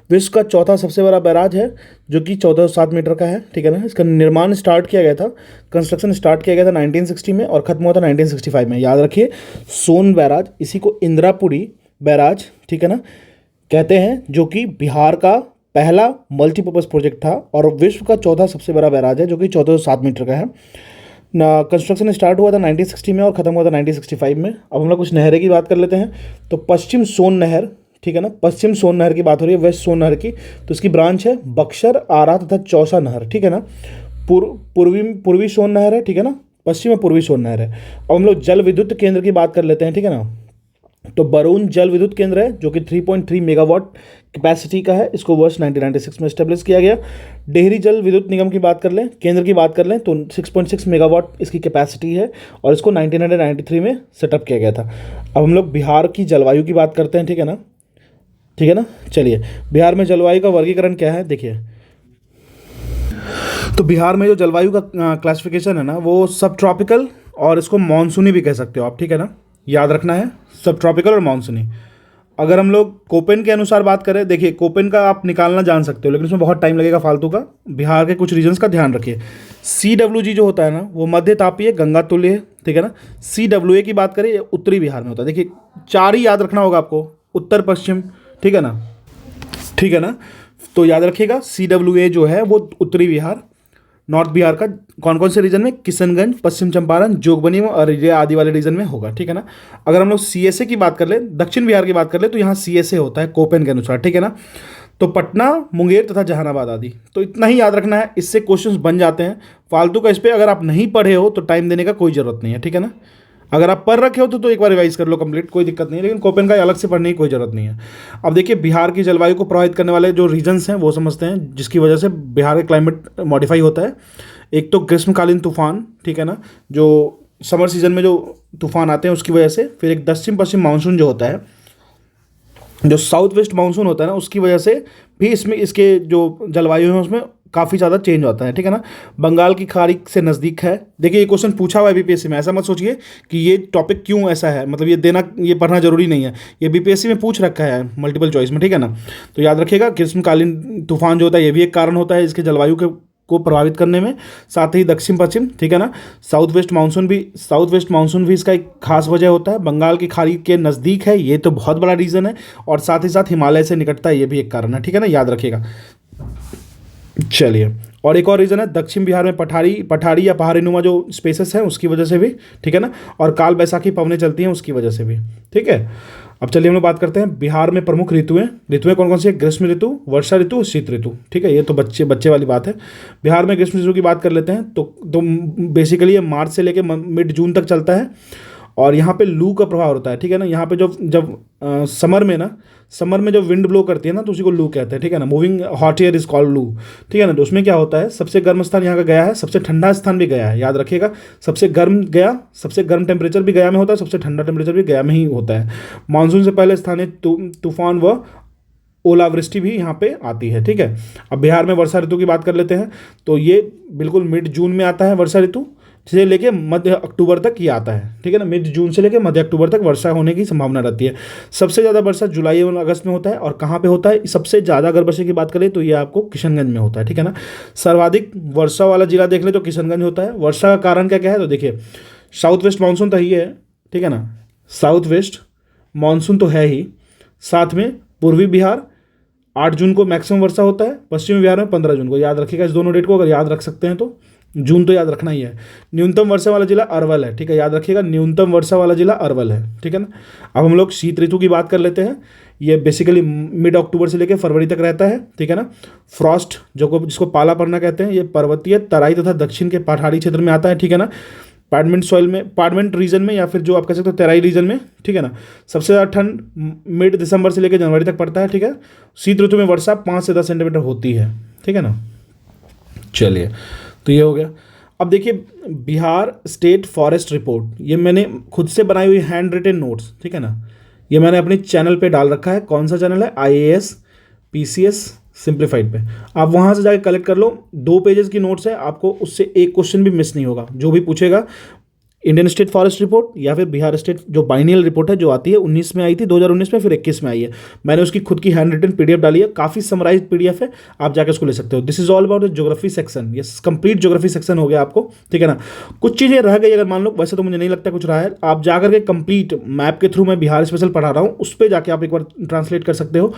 Speaker 1: विश्व का चौथा सबसे बड़ा बैराज है, जो कि 1407 मीटर का है, ठीक है ना। इसका निर्माण स्टार्ट किया गया था, कंस्ट्रक्शन स्टार्ट किया गया था 1960 में और ख़त्म हुआ था 1965 में। याद रखिए, सोन बैराज, इसी को इंद्रापुरी बैराज, ठीक है ना, कहते हैं, जो कि बिहार का पहला मल्टीपर्पज़ प्रोजेक्ट था और विश्व का चौथा सबसे बड़ा बैराज है, जो कि 1407 मीटर का है ना। कंस्ट्रक्शन स्टार्ट हुआ था 1960 में और ख़त्म हुआ था 1965 में। अब हम लोग कुछ नहरें की बात कर लेते हैं। तो पश्चिम सोन नहर, ठीक है ना, पश्चिम सोन नहर की बात हो रही है, वेस्ट सोन नहर की, तो इसकी ब्रांच है बक्सर, आरा तथा चौसा नहर, ठीक है ना। पूर्वी सोन नहर है, ठीक है ना, पश्चिम में पूर्वी सोन नहर है। अब हम लोग जल विद्युत केंद्र की बात कर लेते हैं, ठीक है ना। तो बरून जल विद्युत केंद्र है, जो कि 3.3 मेगावाट कैपेसिटी का है, इसको वर्ष 1996 में स्टेब्लिश किया गया। डेहरी जल विद्युत निगम की बात कर लें, केंद्र की बात कर लें, तो 6.6 मेगावाट इसकी कैपेसिटी है और इसको 1993 में सेटअप किया गया था। अब हम लोग बिहार की जलवायु की बात करते हैं, ठीक है ना, ठीक है ना। चलिए, बिहार में जलवायु का वर्गीकरण क्या है, देखिए। तो बिहार में जो जलवायु का क्लासिफिकेशन है ना, वो सब ट्रॉपिकल और इसको मानसूनी भी कह सकते हो आप, ठीक है ना, याद रखना है, सब ट्रॉपिकल और मानसूनी। अगर हम लोग कोपेन के अनुसार बात करें, देखिए कोपेन का आप निकालना जान सकते हो, लेकिन उसमें बहुत टाइम लगेगा फालतू का। बिहार के कुछ रीजन्स का ध्यान रखिए। CWG जो होता है ना, वो मध्य तापीय गंगा तुल्य है, ठीक है ना। CWA की बात करें, ये उत्तरी बिहार में होता है। देखिए 4 ही याद रखना होगा आपको, उत्तर पश्चिम, ठीक है ना, ठीक है ना। तो याद रखिएगा, CWA जो है वो उत्तरी बिहार, नॉर्थ बिहार का कौन कौन से रीजन में, किशनगंज, पश्चिम चंपारण, जोगबनी और अररिया आदि वाले रीजन में होगा, ठीक है ना। अगर हम लोग CSA की बात कर ले, दक्षिण बिहार की बात कर ले, तो यहाँ CSA होता है कोपेन के अनुसार, ठीक है ना। तो पटना, मुंगेर तथा जहानाबाद आदि। तो इतना ही याद रखना है, इससे क्वेश्चंस बन जाते हैं। फालतू का इस पर अगर आप नहीं पढ़े हो तो टाइम देने का कोई ज़रूरत नहीं है, ठीक है ना। अगर आप पढ़ रखे हो तो एक बार रिवाइज कर लो कंप्लीट, कोई दिक्कत नहीं है, लेकिन कोपेन का अलग से पढ़ने की कोई ज़रूरत नहीं है। अब देखिए, बिहार की जलवायु को प्रभावित करने वाले जो रीजन्स हैं वो समझते हैं, जिसकी वजह से बिहार का क्लाइमेट मॉडिफाई होता है। एक तो ग्रीष्मकालीन तूफान, ठीक है ना, जो समर सीजन में जो तूफान आते हैं उसकी वजह से। फिर एक दक्षिण पश्चिम मानसून जो होता है, जो साउथ वेस्ट मानसून होता है ना, उसकी वजह से भी इसमें इसके जो जलवायु है उसमें काफ़ी ज़्यादा चेंज होता है, ठीक है ना। बंगाल की खाड़ी से नज़दीक है। देखिए, ये क्वेश्चन पूछा हुआ है बीपीएससी में, ऐसा मत सोचिए कि ये टॉपिक क्यों ऐसा है, मतलब ये पढ़ना जरूरी नहीं है, ये बीपीएससी में पूछ रखा है मल्टीपल चॉइस में, ठीक है ना। तो याद रखिएगा, ग्रीष्मकालीन तूफान जो होता है ये भी एक कारण होता है इसके जलवायु को प्रभावित करने में। साथ ही दक्षिण पश्चिम, ठीक है ना, साउथ वेस्ट मानसून भी इसका एक खास वजह होता है। बंगाल की खाड़ी के नज़दीक है, ये तो बहुत बड़ा रीज़न है। और साथ ही साथ हिमालय से निकटता है, ये भी एक कारण है, ठीक है ना, याद रखिएगा। चलिए, और एक और रीज़न है, दक्षिण बिहार में पठारी या पहाड़ी नुमा जो स्पेसेस हैं उसकी वजह से भी, ठीक है ना। और काल बैसाखी पवनें चलती हैं उसकी वजह से भी, ठीक है। अब चलिए हम लोग बात करते हैं बिहार में प्रमुख ऋतुएं कौन कौन सी है। ग्रीष्म ऋतु, वर्षा ऋतु, शीत ऋतु, ठीक है। ये तो बच्चे वाली बात है। बिहार में ग्रीष्म ऋतु की बात कर लेते हैं तो बेसिकली ये मार्च से लेकर मिड जून तक चलता है। और यहाँ पे लू का प्रभाव होता है, ठीक है ना। यहाँ पे जब समर में जो विंड ब्लो करती है ना, तो उसी को लू कहते हैं, ठीक है ना। Moving hot air is called लू, ठीक है ना। तो उसमें क्या होता है, सबसे गर्म स्थान यहाँ का गया है, सबसे ठंडा स्थान भी गया है, याद रखिएगा। सबसे गर्म टेम्परेचर भी गया में होता है, सबसे ठंडा टेम्परेचर भी गया में ही होता है। मानसून से पहले स्थानीय तूफान व ओलावृष्टि भी यहाँ पे आती है, ठीक है। अब बिहार में वर्षा ऋतु की बात कर लेते हैं, तो ये बिल्कुल मिड जून में आता है वर्षा ऋतु, से लेके मध्य अक्टूबर तक ये आता है, ठीक है ना। मिड जून से लेके मध्य अक्टूबर तक वर्षा होने की संभावना रहती है। सबसे ज़्यादा वर्षा जुलाई और अगस्त में होता है। और कहाँ पे होता है सबसे ज़्यादा, अगर वर्षा की बात करें तो ये आपको किशनगंज में होता है, ठीक है ना। सर्वाधिक वर्षा वाला जिला देख ले तो किशनगंज होता है। वर्षा का कारण क्या क्या है, तो देखिए, साउथ वेस्ट मानसून तो ही है, ठीक है ना। साउथ वेस्ट मानसून तो है ही, साथ में पूर्वी बिहार 8 जून को मैक्सिमम वर्षा होता है, पश्चिमी बिहार में 15 जून को। याद रखिएगा इस दोनों डेट को, अगर याद रख सकते हैं तो जून तो याद रखना ही है। न्यूनतम वर्षा वाला जिला अरवल है, ठीक है, याद रखिएगा, न्यूनतम वर्षा वाला जिला अरवल है, ठीक है ना। अब हम लोग शीत ऋतु की बात कर लेते हैं। ये बेसिकली मिड अक्टूबर से लेकर फरवरी तक रहता है, ठीक है ना। फ्रॉस्ट जिसको पाला पड़ना कहते हैं, ये पर्वतीय तराई तथा दक्षिण के पहाड़ी क्षेत्र में आता है, ठीक है ना। पार्डमेंट रीजन में, या फिर जो आप कह सकते हो तराई रीजन में, ठीक है ना। सबसे ज़्यादा ठंड मिड दिसंबर से लेकर जनवरी तक पड़ता है, ठीक है। शीत ऋतु में वर्षा 5 से 10 सेंटीमीटर होती है, ठीक है ना। चलिए, तो ये हो गया। अब देखिए, बिहार स्टेट फॉरेस्ट रिपोर्ट, ये मैंने खुद से बनाई हुई हैंड रिटन नोट्स, ठीक है ना। ये मैंने अपने चैनल पे डाल रखा है। कौन सा चैनल है, IAS PCS सिंप्लीफाइड पे। आप वहाँ से जाके कलेक्ट कर लो, 2 पेजेस की नोट्स है, आपको उससे एक क्वेश्चन भी मिस नहीं होगा। जो भी पूछेगा, इंडियन स्टेट फॉरेस्ट रिपोर्ट या फिर बिहार स्टेट जो बाइनियल रिपोर्ट है जो आती है, 19 में आई थी, 2019 में, फिर 21 में आई है। मैंने उसकी खुद की हैंड रिटन PDF डाली है, काफ़ी समराइज PDF है, आप जाकर उसको ले सकते हो। This is all about the geography section, ये कंप्लीट ज्योग्राफी सेक्शन हो गया आपको, ठीक है ना। कुछ चीज़ें रह गई अगर मान लो, वैसे तो मुझे नहीं लगता कुछ रहा है। आप जाकर के कंप्लीट मैप के थ्रू, मैं बिहार स्पेशल पढ़ा रहा हूँ, उस पर जाके आप एक बार ट्रांसलेट कर सकते हो।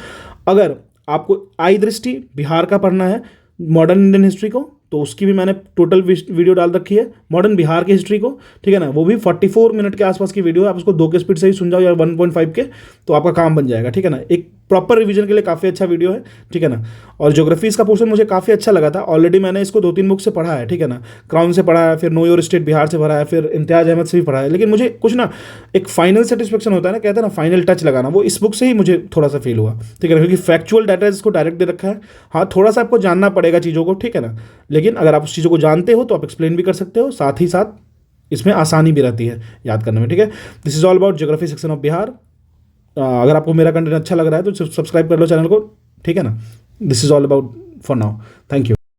Speaker 1: अगर आपको आई दृष्टि बिहार का पढ़ना है, मॉडर्न इंडियन हिस्ट्री को, तो उसकी भी मैंने टोटल वीडियो डाल रखी है। मॉडर्न बिहार की हिस्ट्री को, ठीक है ना, वो भी 44 मिनट के आसपास की वीडियो है। आप उसको 2 के स्पीड से ही सुन जाओ या 1.5 के, तो आपका काम बन जाएगा, ठीक है ना। एक प्रॉपर रिवीजन के लिए काफ़ी अच्छा वीडियो है, ठीक है ना। और ज्योग्राफी इसका पोर्शन मुझे काफ़ी अच्छा लगा था। ऑलरेडी मैंने इसको 2-3 बुक से पढ़ा है, ठीक है ना। क्राउन से पढ़ा है, फिर नो योर स्टेट बिहार से पढ़ा है, फिर इम्तियाज अहमद से भी पढ़ा है। लेकिन मुझे कुछ ना एक फाइनल सेटिस्फेक्शन होता है ना, कहते हैं ना फाइनल टच लगाना, वो इस बुक से ही मुझे थोड़ा सा फील हुआ, ठीक है ना। क्योंकि फैक्चुअल डाटा इसको डायरेक्ट दे रखा है। हाँ, थोड़ा सा आपको जानना पड़ेगा चीज़ों को, ठीक है ना। लेकिन अगर आप उस चीज़ों को जानते हो तो आप एक्सप्लेन भी कर सकते हो, साथ ही साथ इसमें आसानी भी रहती है याद करने में, ठीक है। This is all about geography section of Bihar. अगर आपको मेरा कंटेंट अच्छा लग रहा है तो सब्सक्राइब कर लो चैनल को, ठीक है ना। This is all about for now, thank you.